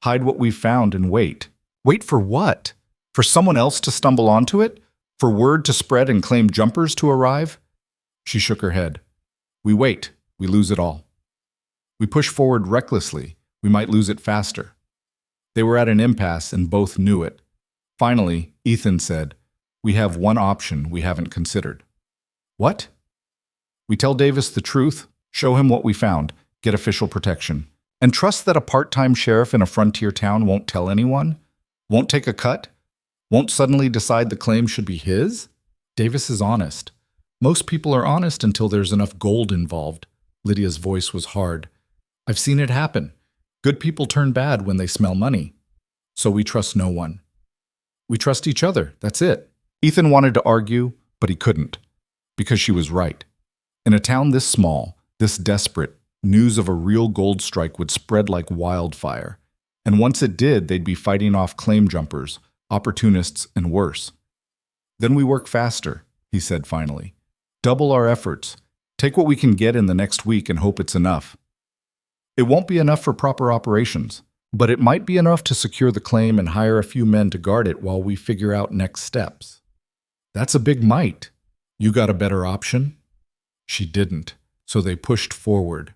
Speaker 1: hide what we've found and wait. Wait for what? For someone else to stumble onto it? For word to spread and claim jumpers to arrive? She shook her head. We wait, we lose it all. We push forward recklessly, we might lose it faster. They were at an impasse and both knew it. Finally, Ethan said, "We have one option we haven't considered." "What?" "We tell Davis the truth, show him what we found, get official protection, and trust that a part-time sheriff in a frontier town won't tell anyone, won't take a cut, won't suddenly decide the claim should be his? Davis is honest. Most people are honest until there's enough gold involved." Lydia's voice was hard. "I've seen it happen. Good people turn bad when they smell money. So we trust no one. We trust each other, that's it." Ethan wanted to argue, but he couldn't, because she was right. In a town this small, this desperate, news of a real gold strike would spread like wildfire. And once it did, they'd be fighting off claim jumpers, opportunists, and worse. "Then we work faster," he said finally. "Double our efforts. Take what we can get in the next week and hope it's enough. It won't be enough for proper operations, but it might be enough to secure the claim and hire a few men to guard it while we figure out next steps." "That's a big might. You got a better option?" She didn't, so they pushed forward.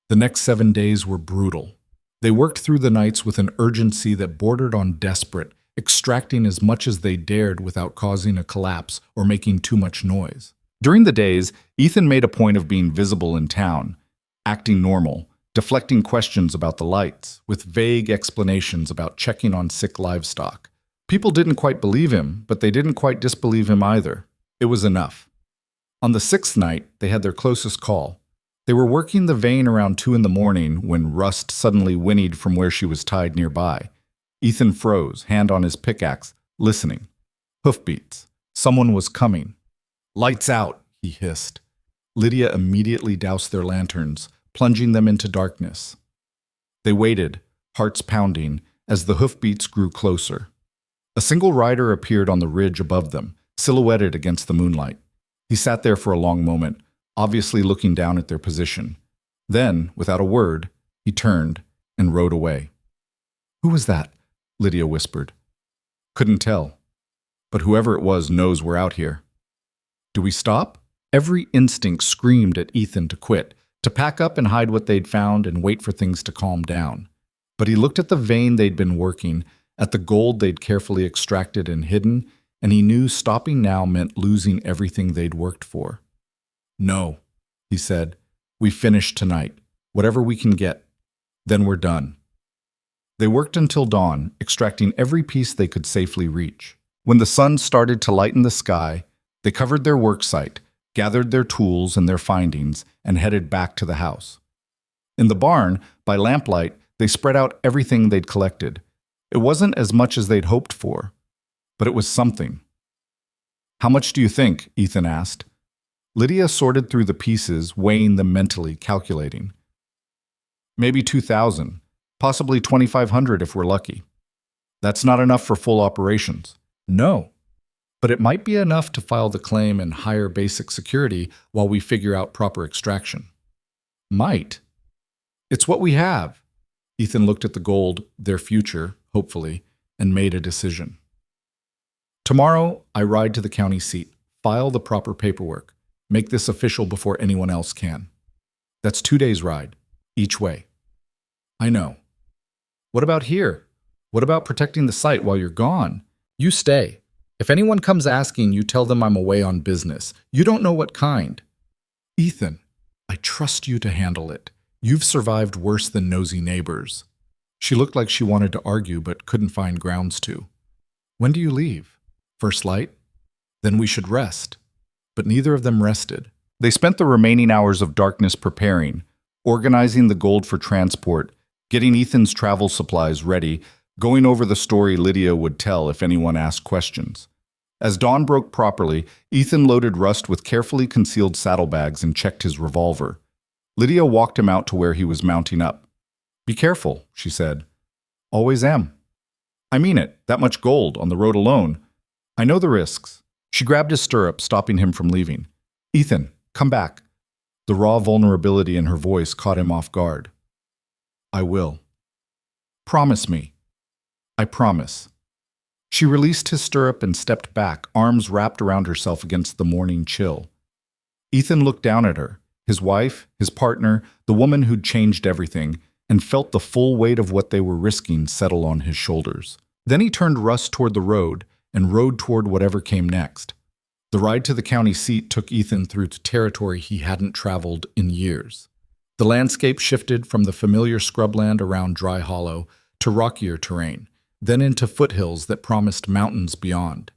Speaker 1: The next 7 days were brutal. They worked through the nights with an urgency that bordered on desperate, extracting as much as they dared without causing a collapse or making too much noise. During the days, Ethan made a point of being visible in town, acting normal, deflecting questions about the lights, with vague explanations about checking on sick livestock. People didn't quite believe him, but they didn't quite disbelieve him either. It was enough. On the 6th night, they had their closest call. They were working the vein around 2 a.m. when Rust suddenly whinnied from where she was tied nearby. Ethan froze, hand on his pickaxe, listening. Hoofbeats. Someone was coming. "Lights out," he hissed. Lydia immediately doused their lanterns, plunging them into darkness. They waited, hearts pounding, as the hoofbeats grew closer. A single rider appeared on the ridge above them, silhouetted against the moonlight. He sat there for a long moment, obviously looking down at their position. Then, without a word, he turned and rode away. "Who was that?" Lydia whispered. "Couldn't tell. But whoever it was knows we're out here." "Do we stop?" Every instinct screamed at Ethan to quit, to pack up and hide what they'd found and wait for things to calm down. But he looked at the vein they'd been working, at the gold they'd carefully extracted and hidden, and he knew stopping now meant losing everything they'd worked for. "No," he said. "We finish tonight. Whatever we can get. Then we're done." They worked until dawn, extracting every piece they could safely reach. When the sun started to lighten the sky, they covered their work site, gathered their tools and their findings, and headed back to the house. In the barn, by lamplight, they spread out everything they'd collected. It wasn't as much as they'd hoped for, but it was something. "How much do you think?" Ethan asked. Lydia sorted through the pieces, weighing them mentally, calculating. "Maybe 2,000, possibly 2,500 if we're lucky." "That's not enough for full operations." "No, but it might be enough to file the claim and hire basic security while we figure out proper extraction." "Might. It's what we have." Ethan looked at the gold, their future, hopefully, and made a decision. "Tomorrow, I ride to the county seat, file the proper paperwork, make this official before anyone else can. That's 2 days' ride, each way." "I know. What about here? What about protecting the site while you're gone?" "You stay. If anyone comes asking, you tell them I'm away on business. You don't know what kind." "Ethan, I trust you to handle it. You've survived worse than nosy neighbors." She looked like she wanted to argue but couldn't find grounds to. "When do you leave? First light? Then we should rest." But neither of them rested. They spent the remaining hours of darkness preparing, organizing the gold for transport, getting Ethan's travel supplies ready, going over the story Lydia would tell if anyone asked questions. As dawn broke properly, Ethan loaded Rust with carefully concealed saddlebags and checked his revolver. Lydia walked him out to where he was mounting up. "Be careful," she said. "Always am." "I mean it, that much gold on the road alone. I know the risks." She grabbed his stirrup, stopping him from leaving. "Ethan, come back." The raw vulnerability in her voice caught him off guard. "I will." "Promise me." "I promise." She released his stirrup and stepped back, arms wrapped around herself against the morning chill. Ethan looked down at her, his wife, his partner, the woman who'd changed everything, and felt the full weight of what they were risking settle on his shoulders. Then he turned Russ toward the road and rode toward whatever came next. The ride to the county seat took Ethan through to territory he hadn't traveled in years. The landscape shifted from the familiar scrubland around Dry Hollow to rockier terrain, then into foothills that promised mountains beyond.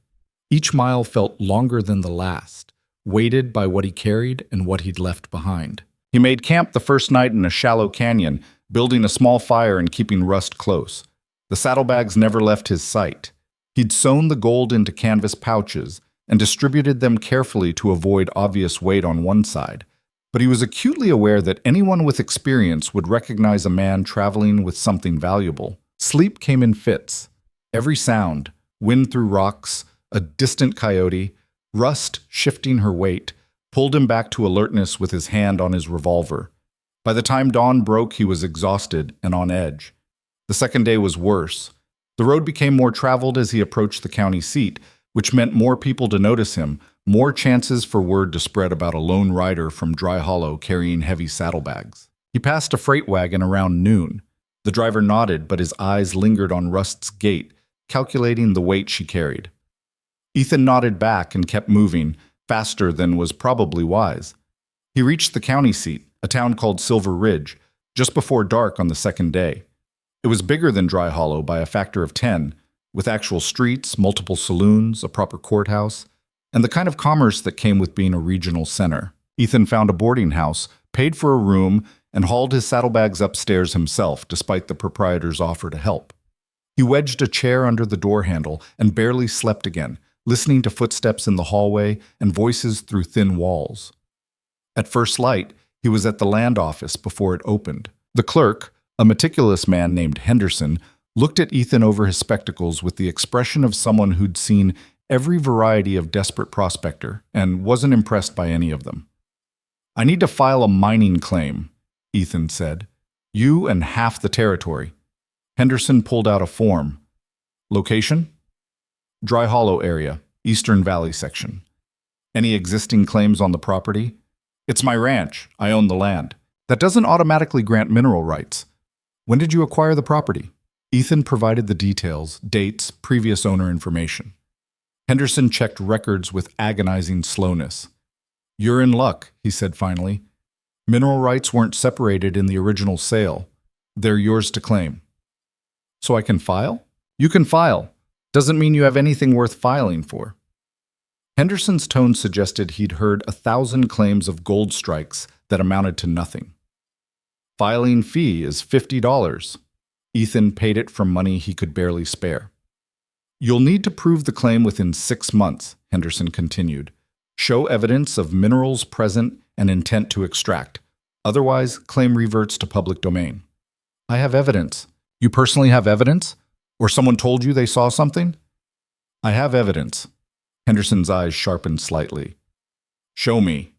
Speaker 1: Each mile felt longer than the last, weighted by what he carried and what he'd left behind. He made camp the first night in a shallow canyon, building a small fire and keeping Rust close. The saddlebags never left his sight. He'd sewn the gold into canvas pouches and distributed them carefully to avoid obvious weight on one side. But he was acutely aware that anyone with experience would recognize a man traveling with something valuable. Sleep came in fits. Every sound, wind through rocks, a distant coyote, Rust shifting her weight, pulled him back to alertness with his hand on his revolver. By the time dawn broke, he was exhausted and on edge. The second day was worse. The road became more traveled as he approached the county seat, which meant more people to notice him, more chances for word to spread about a lone rider from Dry Hollow carrying heavy saddlebags. He passed a freight wagon around noon. The driver nodded, but his eyes lingered on Rust's gait, calculating the weight she carried. Ethan nodded back and kept moving, faster than was probably wise. He reached the county seat, a town called Silver Ridge, just before dark on the second day. It was bigger than Dry Hollow by a factor of 10, with actual streets, multiple saloons, a proper courthouse, and the kind of commerce that came with being a regional center. Ethan found a boarding house, paid for a room, and hauled his saddlebags upstairs himself, despite the proprietor's offer to help. He wedged a chair under the door handle and barely slept again, listening to footsteps in the hallway and voices through thin walls. At first light, he was at the land office before it opened. The clerk, a meticulous man named Henderson, looked at Ethan over his spectacles with the expression of someone who'd seen every variety of desperate prospector and wasn't impressed by any of them. "I need to file a mining claim," Ethan said. "You and half the territory." Henderson pulled out a form. "Location?" "Dry Hollow area, Eastern Valley section." Any existing claims on the property? It's my ranch. I own the land. That doesn't automatically grant mineral rights. When did you acquire the property? Ethan provided the details, dates, previous owner information. Henderson checked records with agonizing slowness. You're in luck, he said finally. Mineral rights weren't separated in the original sale. They're yours to claim. So I can file? You can file. Doesn't mean you have anything worth filing for. Henderson's tone suggested he'd heard 1,000 claims of gold strikes that amounted to nothing. Filing fee is $50. Ethan paid it from money he could barely spare. You'll need to prove the claim within 6 months, Henderson continued. Show evidence of minerals present and intent to extract. Otherwise, claim reverts to public domain. I have evidence. You personally have evidence? Or someone told you they saw something? I have evidence. Henderson's eyes sharpened slightly. Show me.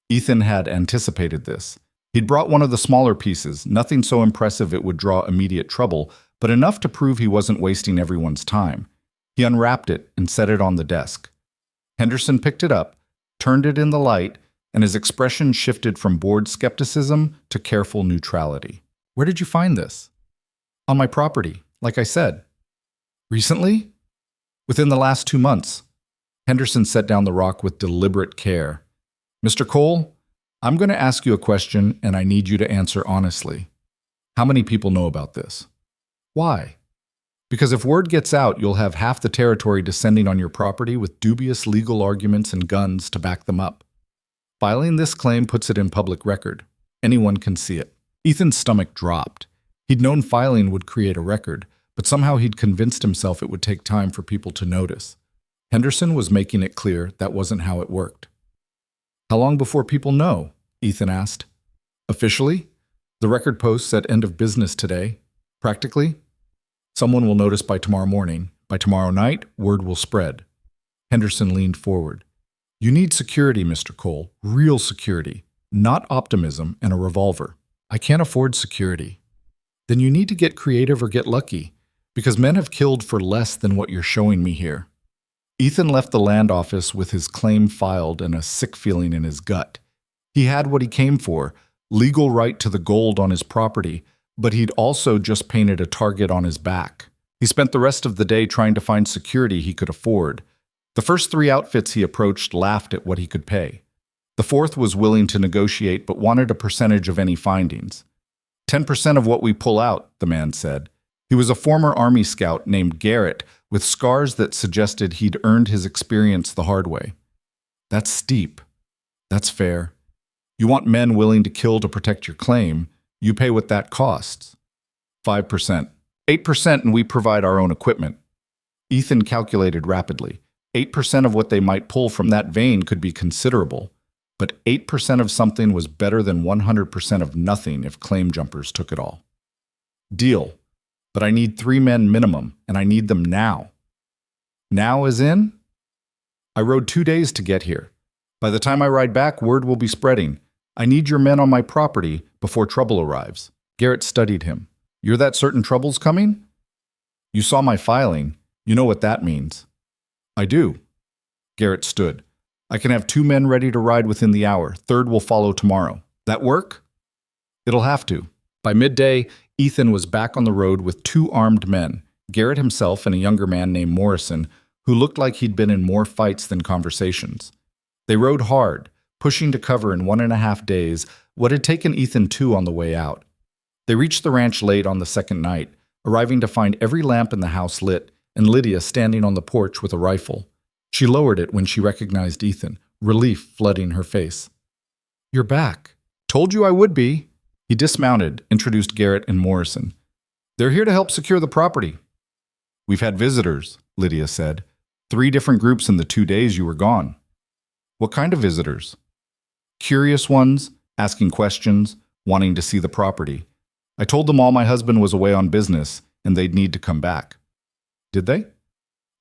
Speaker 1: Ethan had anticipated this. He'd brought one of the smaller pieces, nothing so impressive it would draw immediate trouble, but enough to prove he wasn't wasting everyone's time. He unwrapped it and set it on the desk. Henderson picked it up, turned it in the light, and his expression shifted from bored skepticism to careful neutrality. Where did you find this? On my property, like I said. Recently? Within the last 2 months. Henderson set down the rock with deliberate care. Mr. Cole, I'm going to ask you a question, and I need you to answer honestly. How many people know about this? Why? Because if word gets out, you'll have half the territory descending on your property with dubious legal arguments and guns to back them up. Filing this claim puts it in public record. Anyone can see it. Ethan's stomach dropped. He'd known filing would create a record, but somehow he'd convinced himself it would take time for people to notice. Henderson was making it clear that wasn't how it worked. How long before people know? Ethan asked. Officially? The record posts at end of business today. Practically? Someone will notice by tomorrow morning. By tomorrow night, word will spread. Henderson leaned forward. You need security, Mr. Cole. Real security. Not optimism and a revolver. I can't afford security. Then you need to get creative or get lucky, because men have killed for less than what you're showing me here. Ethan left the land office with his claim filed and a sick feeling in his gut. He had what he came for, legal right to the gold on his property, but he'd also just painted a target on his back. He spent the rest of the day trying to find security he could afford. The first 3 outfits he approached laughed at what he could pay. The fourth was willing to negotiate but wanted a percentage of any findings. 10% of what we pull out, the man said. He was a former Army scout named Garrett with scars that suggested he'd earned his experience the hard way. That's steep. That's fair. You want men willing to kill to protect your claim. You pay what that costs. 5%. 8% and we provide our own equipment. Ethan calculated rapidly. 8% of what they might pull from that vein could be considerable, but 8% of something was better than 100% of nothing if claim jumpers took it all. Deal. But I need 3 men minimum, and I need them now. Now as in? I rode 2 days to get here. By the time I ride back, word will be spreading. I need your men on my property before trouble arrives. Garrett studied him. You're that certain trouble's coming? You saw my filing. You know what that means. I do. Garrett stood. I can have 2 men ready to ride within the hour. 3rd will follow tomorrow. That work? It'll have to. By midday, Ethan was back on the road with 2 armed men, Garrett himself and a younger man named Morrison, who looked like he'd been in more fights than conversations. They rode hard, pushing to cover in 1.5 days what had taken Ethan 2 on the way out. They reached the ranch late on the 2nd night, arriving to find every lamp in the house lit and Lydia standing on the porch with a rifle. She lowered it when she recognized Ethan, relief flooding her face. You're back. Told you I would be. He dismounted, introduced Garrett and Morrison. They're here to help secure the property. We've had visitors, Lydia said. 3 different groups in the 2 days you were gone. What kind of visitors? Curious ones, asking questions, wanting to see the property. I told them all my husband was away on business and they'd need to come back. Did they?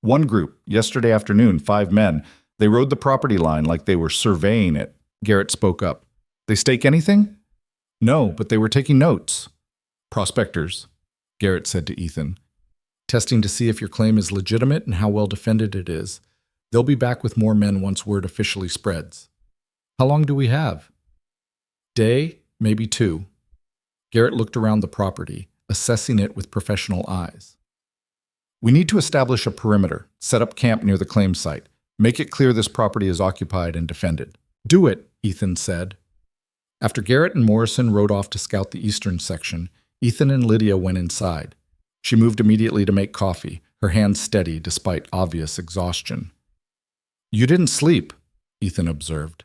Speaker 1: One group, yesterday afternoon, 5 men. They rode the property line like they were surveying it. Garrett spoke up. They stake anything? No, but they were taking notes. Prospectors, Garrett said to Ethan. Testing to see if your claim is legitimate and how well defended it is. They'll be back with more men once word officially spreads. How long do we have? Day, maybe 2. Garrett looked around the property, assessing it with professional eyes. We need to establish a perimeter, set up camp near the claim site, make it clear this property is occupied and defended. Do it, Ethan said. After Garrett and Morrison rode off to scout the eastern section, Ethan and Lydia went inside. She moved immediately to make coffee, her hands steady despite obvious exhaustion. You didn't sleep, Ethan observed.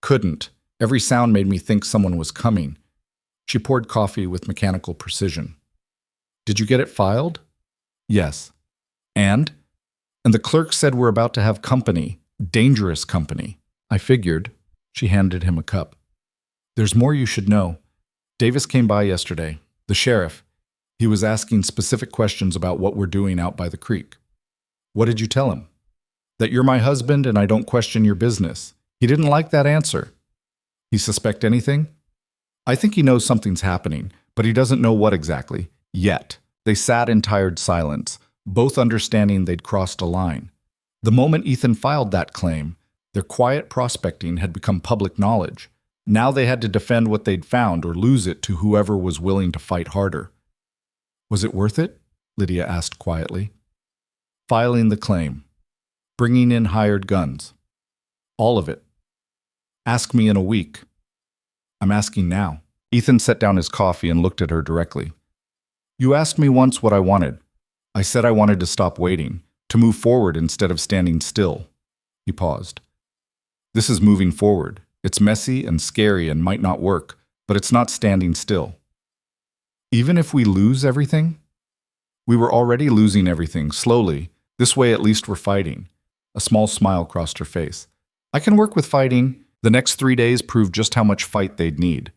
Speaker 1: Couldn't. Every sound made me think someone was coming. She poured coffee with mechanical precision. Did you get it filed? Yes. And the clerk said we're about to have company, dangerous company. I figured. She handed him a cup. There's more you should know. Davis came by yesterday, the sheriff. He was asking specific questions about what we're doing out by the creek. What did you tell him? That you're my husband and I don't question your business. He didn't like that answer. He suspect anything? I think he knows something's happening, but he doesn't know what exactly, yet. They sat in tired silence, both understanding they'd crossed a line. The moment Ethan filed that claim, their quiet prospecting had become public knowledge. Now they had to defend what they'd found or lose it to whoever was willing to fight harder. Was it worth it? Lydia asked quietly. Filing the claim. Bringing in hired guns. All of it. Ask me in a week. I'm asking now. Ethan set down his coffee and looked at her directly. You asked me once what I wanted. I said I wanted to stop waiting, to move forward instead of standing still. He paused. This is moving forward. It's messy and scary and might not work, but it's not standing still. Even if we lose everything? We were already losing everything, slowly. This way at least we're fighting. A small smile crossed her face. I can work with fighting. The next 3 days proved just how much fight they'd need.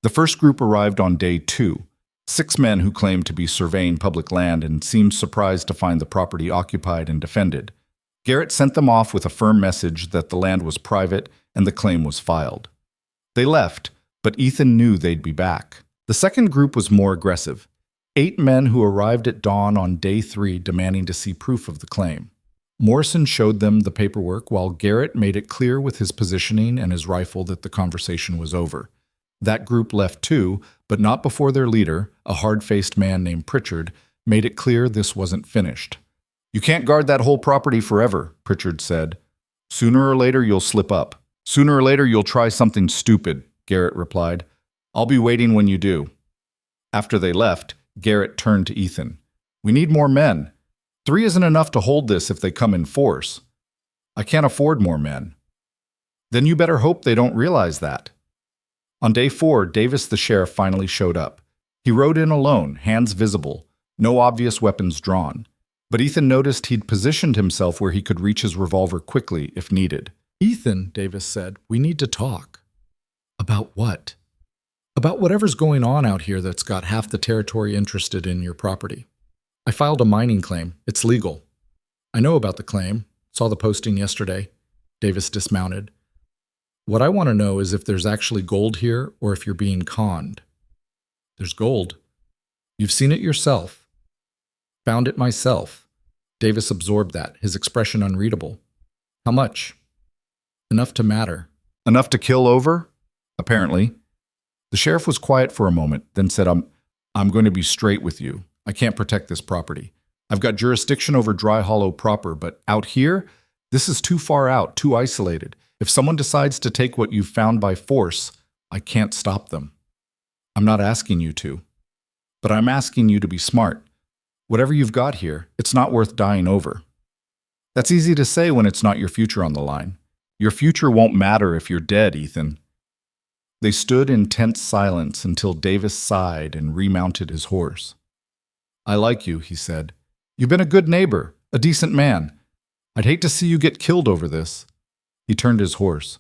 Speaker 1: The first group arrived on day 2. 6 men who claimed to be surveying public land and seemed surprised to find the property occupied and defended. Garrett sent them off with a firm message that the land was private and the claim was filed. They left, but Ethan knew they'd be back. The second group was more aggressive. 8 men who arrived at dawn on day 3 demanding to see proof of the claim. Morrison showed them the paperwork while Garrett made it clear with his positioning and his rifle that the conversation was over. That group left too, but not before their leader, a hard-faced man named Pritchard, made it clear this wasn't finished. You can't guard that whole property forever, Pritchard said. Sooner or later you'll slip up. Sooner or later you'll try something stupid, Garrett replied. I'll be waiting when you do. After they left, Garrett turned to Ethan. We need more men. 3 isn't enough to hold this if they come in force. I can't afford more men. Then you better hope they don't realize that. On day 4, Davis the sheriff finally showed up. He rode in alone, hands visible, no obvious weapons drawn. But Ethan noticed he'd positioned himself where he could reach his revolver quickly if needed. Ethan, Davis said, we need to talk. About what? About whatever's going on out here that's got half the territory interested in your property. I filed a mining claim. It's legal. I know about the claim. Saw the posting yesterday. Davis dismounted. What I want to know is if there's actually gold here or if you're being conned. There's gold. You've seen it yourself. Found it myself. Davis absorbed that, his expression unreadable. How much? Enough to matter. Enough to kill over? Apparently. The sheriff was quiet for a moment, then said, I'm going to be straight with you. I can't protect this property. I've got jurisdiction over Dry Hollow proper, but out here, this is too far out, too isolated. If someone decides to take what you've found by force, I can't stop them. I'm not asking you to, but I'm asking you to be smart. Whatever you've got here, it's not worth dying over. That's easy to say when it's not your future on the line. Your future won't matter if you're dead, Ethan. They stood in tense silence until Davis sighed and remounted his horse. I like you, he said. You've been a good neighbor, a decent man. I'd hate to see you get killed over this. He turned his horse.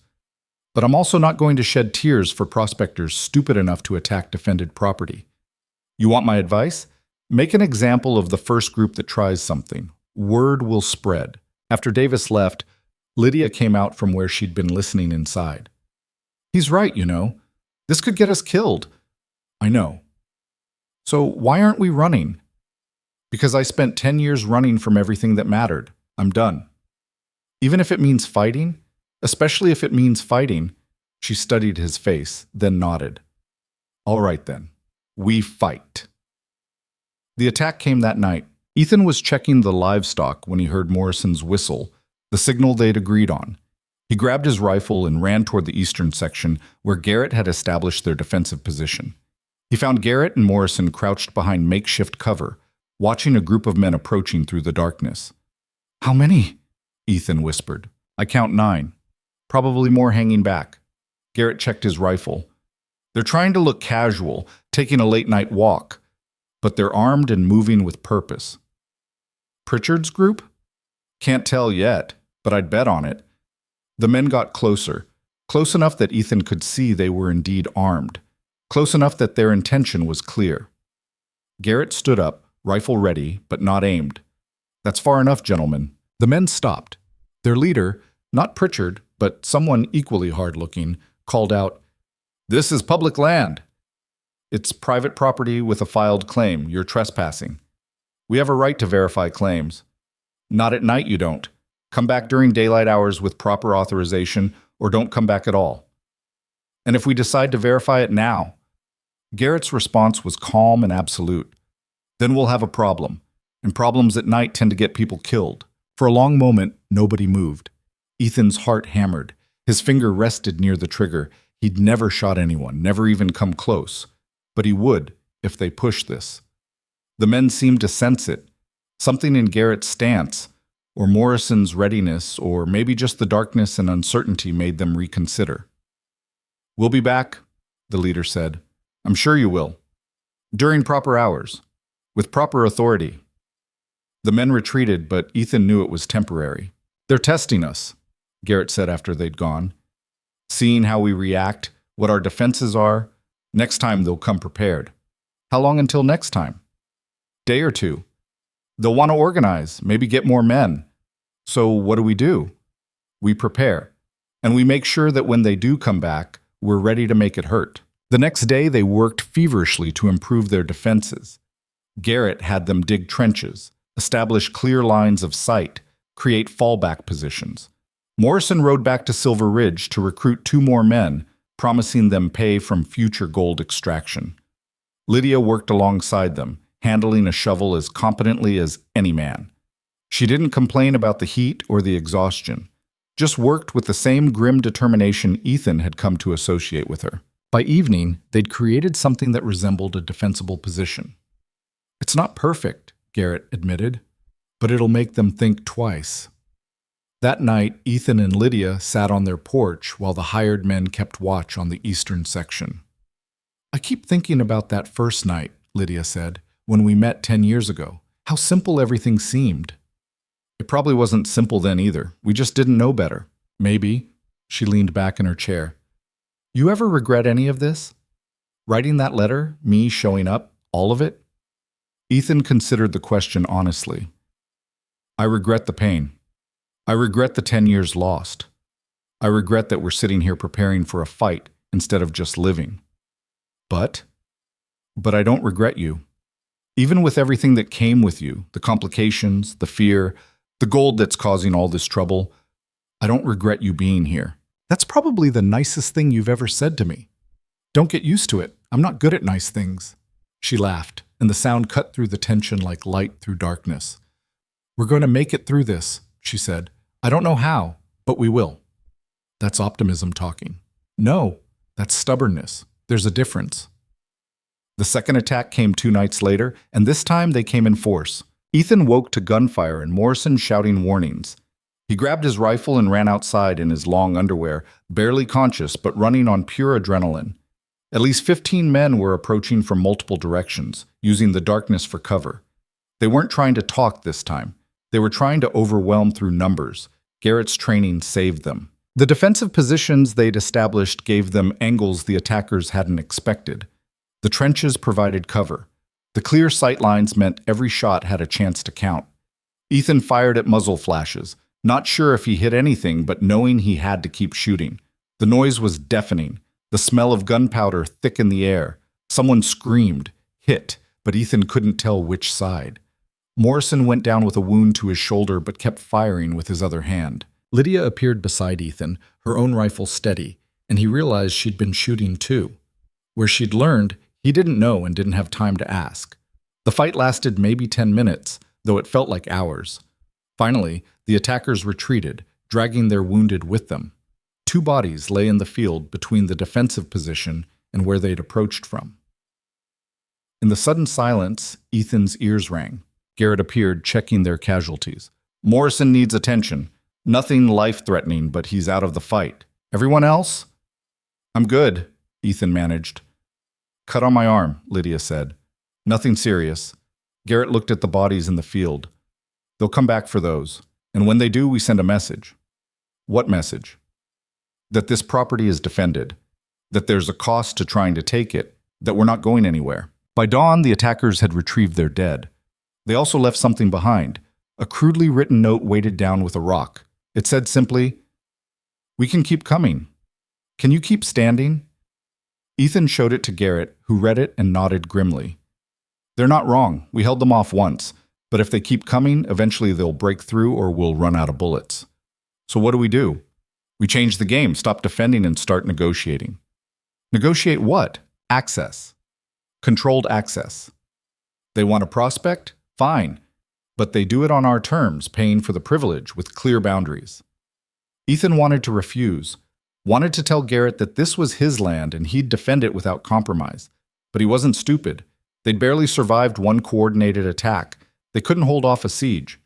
Speaker 1: But I'm also not going to shed tears for prospectors stupid enough to attack defended property. You want my advice? Make an example of the first group that tries something. Word will spread. After Davis left, Lydia came out from where she'd been listening inside. He's right, you know. This could get us killed. I know. So why aren't we running? Because I spent 10 years running from everything that mattered. I'm done. Even if it means fighting? Especially if it means fighting. She studied his face, then nodded. All right then. We fight. The attack came that night. Ethan was checking the livestock when he heard Morrison's whistle, the signal they'd agreed on. He grabbed his rifle and ran toward the eastern section where Garrett had established their defensive position. He found Garrett and Morrison crouched behind makeshift cover, watching a group of men approaching through the darkness. How many? Ethan whispered. I count 9. Probably more hanging back. Garrett checked his rifle. They're trying to look casual, taking a late-night walk, but they're armed and moving with purpose. Pritchard's group? Can't tell yet, but I'd bet on it. The men got closer, close enough that Ethan could see they were indeed armed, close enough that their intention was clear. Garrett stood up, rifle ready, but not aimed. That's far enough, gentlemen. The men stopped. Their leader, not Pritchard, but someone equally hard-looking, called out, "This is public land. It's private property with a filed claim. You're trespassing. We have a right to verify claims. Not at night, you don't. Come back during daylight hours with proper authorization, or don't come back at all. And if we decide to verify it now?" Garrett's response was calm and absolute. "Then we'll have a problem, and problems at night tend to get people killed." For a long moment, nobody moved. Ethan's heart hammered. His finger rested near the trigger. He'd never shot anyone, never even come close. But he would, if they pushed this. The men seemed to sense it. Something in Garrett's stance, or Morrison's readiness, or maybe just the darkness and uncertainty made them reconsider. "We'll be back," the leader said. "I'm sure you will. During proper hours. With proper authority." The men retreated, but Ethan knew it was temporary. "They're testing us," Garrett said after they'd gone. "Seeing how we react, what our defenses are. Next time they'll come prepared." "How long until next time?" "Day or 2. They'll want to organize, maybe get more men. So what do? We prepare. And we make sure that when they do come back, we're ready to make it hurt." The next day they worked feverishly to improve their defenses. Garrett had them dig trenches, establish clear lines of sight, create fallback positions. Morrison rode back to Silver Ridge to recruit 2 more men, promising them pay from future gold extraction. Lydia worked alongside them, handling a shovel as competently as any man. She didn't complain about the heat or the exhaustion, just worked with the same grim determination Ethan had come to associate with her. By evening, they'd created something that resembled a defensible position. "It's not perfect," Garrett admitted, "but it'll make them think twice." That night, Ethan and Lydia sat on their porch while the hired men kept watch on the eastern section. "I keep thinking about that first night," Lydia said, "when we met 10 years ago. How simple everything seemed." "It probably wasn't simple then either. We just didn't know better." "Maybe." She leaned back in her chair. "You ever regret any of this? Writing that letter, me showing up, all of it?" Ethan considered the question honestly. "I regret the pain. I regret the 10 years lost. I regret that we're sitting here preparing for a fight instead of just living. But I don't regret you. Even with everything that came with you, the complications, the fear, the gold that's causing all this trouble, I don't regret you being here." "That's probably the nicest thing you've ever said to me." "Don't get used to it. I'm not good at nice things." She laughed, and the sound cut through the tension like light through darkness. "We're going to make it through this," she said. "I don't know how, but we will." "That's optimism talking." "No, that's stubbornness. There's a difference." The second attack came 2 nights later, and this time they came in force. Ethan woke to gunfire and Morrison shouting warnings. He grabbed his rifle and ran outside in his long underwear, barely conscious but running on pure adrenaline. At least 15 men were approaching from multiple directions, using the darkness for cover. They weren't trying to talk this time. They were trying to overwhelm through numbers. Garrett's training saved them. The defensive positions they'd established gave them angles the attackers hadn't expected. The trenches provided cover. The clear sight lines meant every shot had a chance to count. Ethan fired at muzzle flashes, not sure if he hit anything, but knowing he had to keep shooting. The noise was deafening. The smell of gunpowder thick in the air. Someone screamed, hit, but Ethan couldn't tell which side. Morrison went down with a wound to his shoulder but kept firing with his other hand. Lydia appeared beside Ethan, her own rifle steady, and he realized she'd been shooting too. Where she'd learned, he didn't know and didn't have time to ask. The fight lasted maybe 10 minutes, though it felt like hours. Finally, the attackers retreated, dragging their wounded with them. 2 bodies lay in the field between the defensive position and where they'd approached from. In the sudden silence, Ethan's ears rang. Garrett appeared, checking their casualties. Morrison needs attention. Nothing life-threatening, but he's out of the fight. Everyone else? I'm good, Ethan managed. Cut on my arm, Lydia said. Nothing serious. Garrett looked at the bodies in the field. They'll come back for those. And when they do, we send a message. What message? That this property is defended. That there's a cost to trying to take it. That we're not going anywhere. By dawn, the attackers had retrieved their dead. They also left something behind. A crudely written note weighted down with a rock. It said simply, "We can keep coming. Can you keep standing?" Ethan showed it to Garrett, who read it and nodded grimly. They're not wrong. We held them off once. But if they keep coming, eventually they'll break through or we'll run out of bullets. So what do? We change the game, stop defending, and start negotiating. Negotiate what? Access. Controlled access. They want a prospect? Fine. But they do it on our terms, paying for the privilege with clear boundaries. Ethan wanted to refuse, wanted to tell Garrett that this was his land and he'd defend it without compromise. But he wasn't stupid. They'd barely survived one coordinated attack. They couldn't hold off a siege.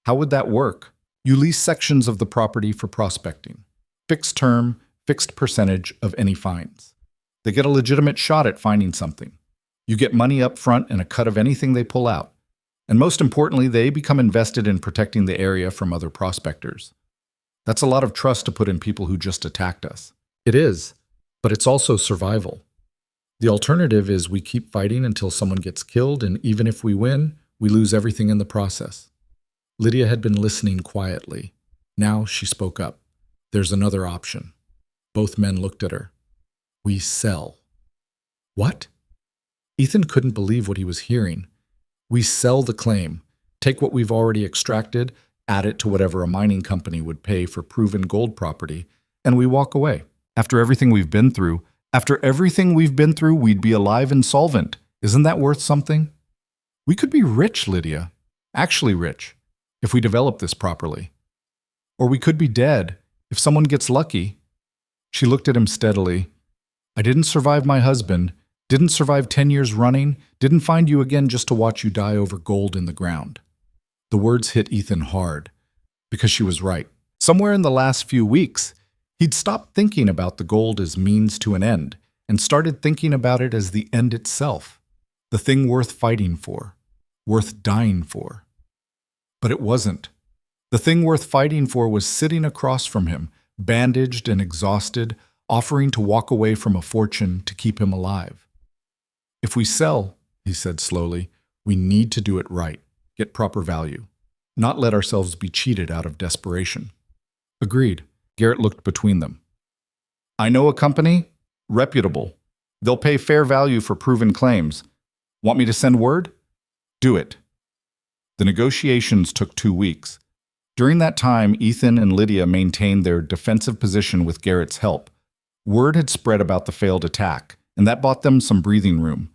Speaker 1: How would that work? You lease sections of the property for prospecting. Fixed term, fixed percentage of any finds. They get a legitimate shot at finding something. You get money up front and a cut of anything they pull out. And most importantly, they become invested in protecting the area from other prospectors. That's a lot of trust to put in people who just attacked us. It is, but it's also survival. The alternative is we keep fighting until someone gets killed, and even if we win, we lose everything in the process. Lydia had been listening quietly. Now she spoke up. There's another option. Both men looked at her. We sell. What? Ethan couldn't believe what he was hearing. We sell the claim, take what we've already extracted, add it to whatever a mining company would pay for proven gold property, and we walk away. After everything we've been through, we'd be alive and solvent. Isn't that worth something? We could be rich, Lydia. Actually rich, if we develop this properly. Or we could be dead, if someone gets lucky. She looked at him steadily. I didn't survive my husband, didn't survive 10 years running, didn't find you again just to watch you die over gold in the ground. The words hit Ethan hard, because she was right. Somewhere in the last few weeks, he'd stopped thinking about the gold as means to an end, and started thinking about it as the end itself, the thing worth fighting for, worth dying for. But it wasn't. The thing worth fighting for was sitting across from him, bandaged and exhausted, offering to walk away from a fortune to keep him alive. If we sell, he said slowly, we need to do it right, get proper value, not let ourselves be cheated out of desperation. Agreed. Garrett looked between them. I know a company, reputable. They'll pay fair value for proven claims. Want me to send word? Do it. The negotiations took 2 weeks. During that time, Ethan and Lydia maintained their defensive position with Garrett's help. Word had spread about the failed attack, and that bought them some breathing room.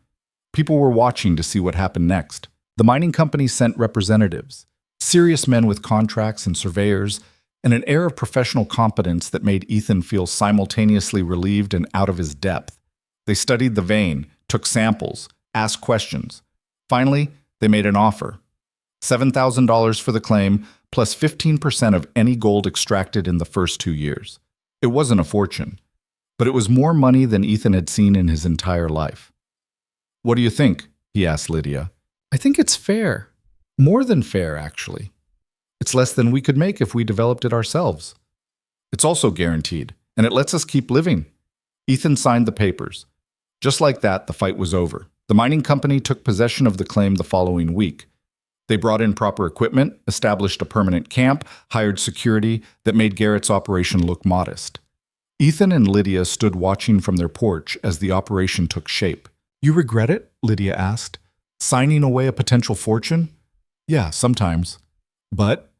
Speaker 1: People were watching to see what happened next. The mining company sent representatives, serious men with contracts and surveyors, and an air of professional competence that made Ethan feel simultaneously relieved and out of his depth. They studied the vein, took samples, asked questions. Finally, they made an offer. $7,000 for the claim, plus 15% of any gold extracted in the first 2 years. It wasn't a fortune, but it was more money than Ethan had seen in his entire life. What do you think? He asked Lydia. I think it's fair. More than fair, actually. It's less than we could make if we developed it ourselves. It's also guaranteed, and it lets us keep living. Ethan signed the papers. Just like that, the fight was over. The mining company took possession of the claim the following week. They brought in proper equipment, established a permanent camp, hired security that made Garrett's operation look modest. Ethan and Lydia stood watching from their porch as the operation took shape. You regret it? Lydia asked. Signing away a potential fortune? Yeah, sometimes. But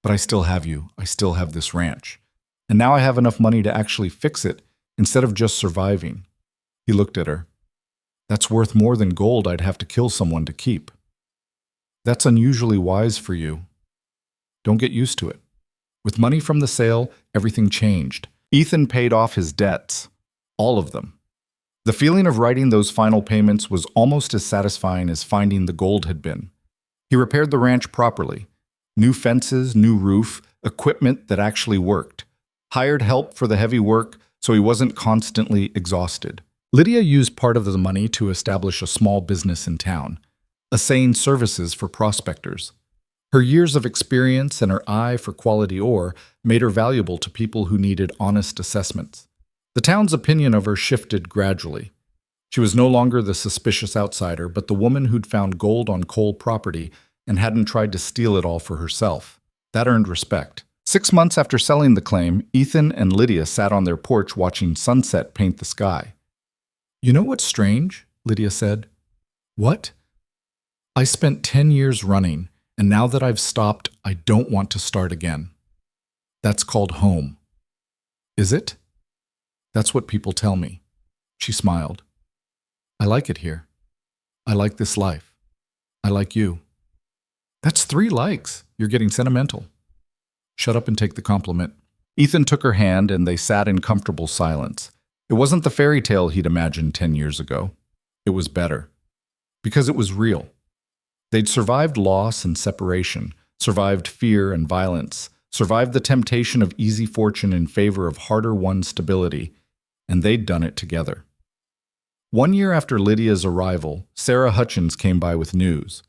Speaker 1: But I still have you. I still have this ranch. And now I have enough money to actually fix it instead of just surviving. He looked at her. That's worth more than gold I'd have to kill someone to keep. That's unusually wise for you. Don't get used to it. With money from the sale, everything changed. Ethan paid off his debts. All of them. The feeling of writing those final payments was almost as satisfying as finding the gold had been. He repaired the ranch properly. New fences, new roof, equipment that actually worked. Hired help for the heavy work so he wasn't constantly exhausted. Lydia used part of the money to establish a small business in town, assaying services for prospectors. Her years of experience and her eye for quality ore made her valuable to people who needed honest assessments. The town's opinion of her shifted gradually. She was no longer the suspicious outsider, but the woman who'd found gold on coal property and hadn't tried to steal it all for herself. That earned respect. 6 months after selling the claim, Ethan and Lydia sat on their porch watching sunset paint the sky. "You know what's strange?" Lydia said. "What?" "I spent 10 years running, and now that I've stopped, I don't want to start again. That's called home." "Is it?" "That's what people tell me." She smiled. "I like it here. I like this life. I like you." "That's 3 likes. You're getting sentimental." "Shut up and take the compliment." Ethan took her hand and they sat in comfortable silence. It wasn't the fairy tale he'd imagined 10 years ago. It was better. Because it was real. They'd survived loss and separation, survived fear and violence, survived the temptation of easy fortune in favor of harder-won stability, and they'd done it together. 1 year after Lydia's arrival, Sarah Hutchins came by with news.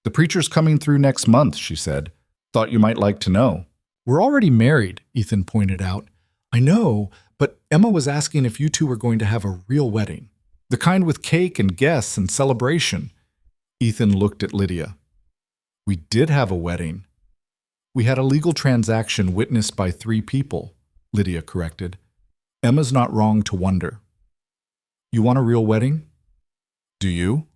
Speaker 1: "The preacher's coming through next month," she said. "Thought you might like to know." "We're already married," Ethan pointed out. "I know, but Emma was asking if you two were going to have a real wedding. The kind with cake and guests and celebration." Ethan looked at Lydia. "We did have a wedding." "We had a legal transaction witnessed by 3 people," Lydia corrected. "Emma's not wrong to wonder." "You want a real wedding?" "Do you?"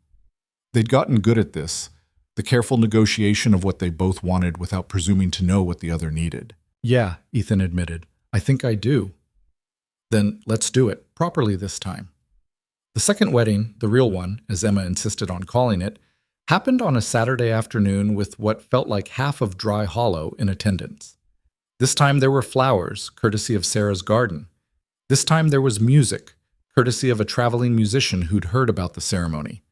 Speaker 1: They'd gotten good at this, the careful negotiation of what they both wanted without presuming to know what the other needed. "Yeah," Ethan admitted. "I think I do." "Then let's do it, properly this time." The second wedding, the real one, as Emma insisted on calling it, happened on a Saturday afternoon with what felt like half of Dry Hollow in attendance. This time there were flowers, courtesy of Sarah's garden. This time there was music, courtesy of a traveling musician who'd heard about the ceremony.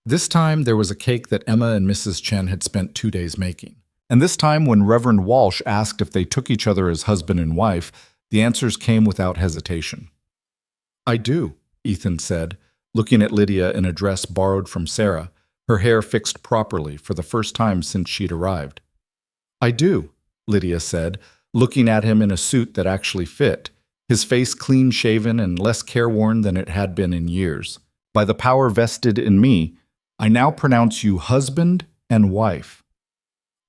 Speaker 1: This time there was a cake that Emma and Mrs. Chen had spent 2 days making. And this time when Reverend Walsh asked if they took each other as husband and wife, the answers came without hesitation. "I do," Ethan said, looking at Lydia in a dress borrowed from Sarah, her hair fixed properly for the first time since she'd arrived. "I do," Lydia said, looking at him in a suit that actually fit, his face clean-shaven and less careworn than it had been in years. "By the power vested in me, I now pronounce you husband and wife."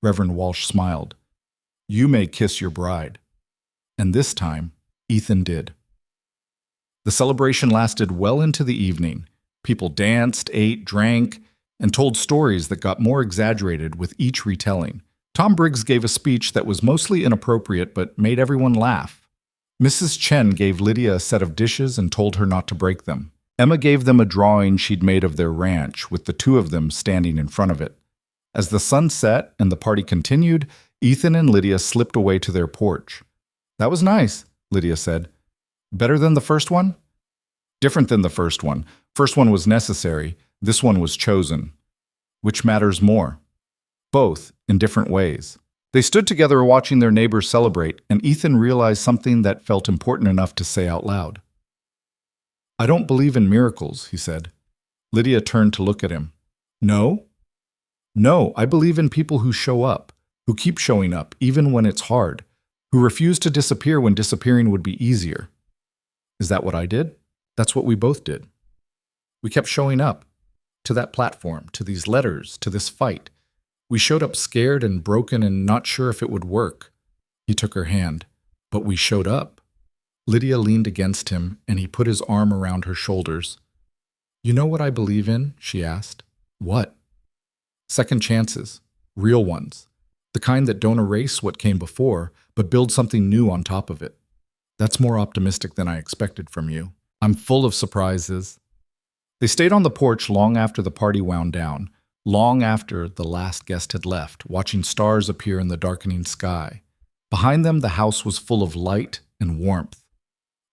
Speaker 1: Reverend Walsh smiled. "You may kiss your bride." And this time, Ethan did. The celebration lasted well into the evening. People danced, ate, drank, and told stories that got more exaggerated with each retelling. Tom Briggs gave a speech that was mostly inappropriate but made everyone laugh. Mrs. Chen gave Lydia a set of dishes and told her not to break them. Emma gave them a drawing she'd made of their ranch, with the 2 of them standing in front of it. As the sun set and the party continued, Ethan and Lydia slipped away to their porch. "That was nice," Lydia said. "Better than the first one?" "Different than the first one. First one was necessary. This one was chosen." "Which matters more?" "Both, in different ways." They stood together watching their neighbors celebrate, and Ethan realized something that felt important enough to say out loud. "I don't believe in miracles," he said. Lydia turned to look at him. "No?" "No, I believe in people who show up, who keep showing up, even when it's hard, who refuse to disappear when disappearing would be easier." "Is that what I did?" "That's what we both did. We kept showing up, to that platform, to these letters, to this fight. We showed up scared and broken and not sure if it would work." He took her hand. "But we showed up." Lydia leaned against him, and he put his arm around her shoulders. "You know what I believe in?" she asked. "What?" "Second chances. Real ones. The kind that don't erase what came before, but build something new on top of it. That's more optimistic than I expected from you. I'm full of surprises. They stayed on the porch long after the party wound down, long after the last guest had left, watching stars appear in the darkening sky. Behind them, the house was full of light and warmth.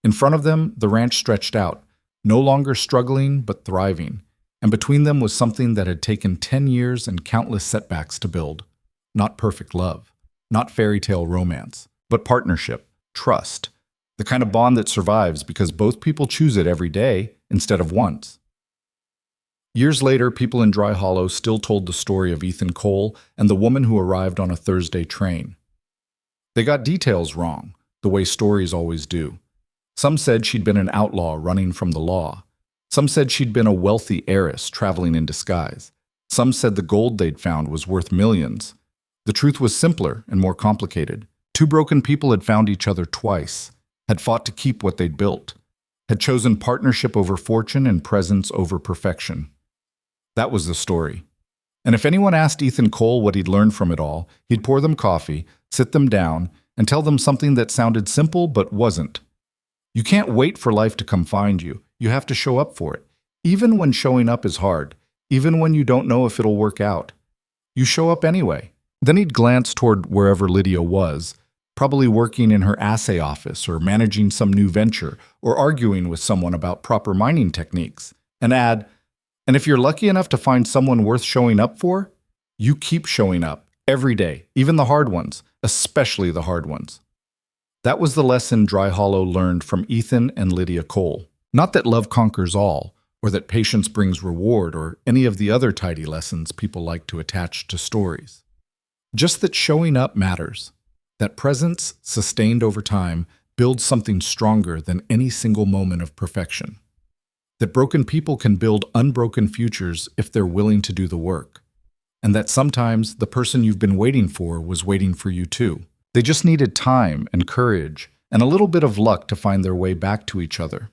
Speaker 1: In front of them, the ranch stretched out, no longer struggling but thriving, and between them was something that had taken 10 years and countless setbacks to build. Not perfect love, not fairy tale romance, but partnership, trust, the kind of bond that survives because both people choose it every day instead of once. Years later, people in Dry Hollow still told the story of Ethan Cole and the woman who arrived on a Thursday train. They got details wrong, the way stories always do. Some said she'd been an outlaw running from the law. Some said she'd been a wealthy heiress traveling in disguise. Some said the gold they'd found was worth millions. The truth was simpler and more complicated. Two broken people had found each other twice, had fought to keep what they'd built, had chosen partnership over fortune and presence over perfection. That was the story. And if anyone asked Ethan Cole what he'd learned from it all, he'd pour them coffee, sit them down, and tell them something that sounded simple but wasn't. You can't wait for life to come find you. You have to show up for it. Even when showing up is hard, even when you don't know if it'll work out. You show up anyway. Then he'd glance toward wherever Lydia was, probably working in her assay office or managing some new venture or arguing with someone about proper mining techniques, and add, and if you're lucky enough to find someone worth showing up for, you keep showing up every day, even the hard ones, especially the hard ones. That was the lesson Dry Hollow learned from Ethan and Lydia Cole. Not that love conquers all, or that patience brings reward, or any of the other tidy lessons people like to attach to stories. Just that showing up matters. That presence, sustained over time, builds something stronger than any single moment of perfection. That broken people can build unbroken futures if they're willing to do the work. And that sometimes the person you've been waiting for was waiting for you too. They just needed time and courage and a little bit of luck to find their way back to each other.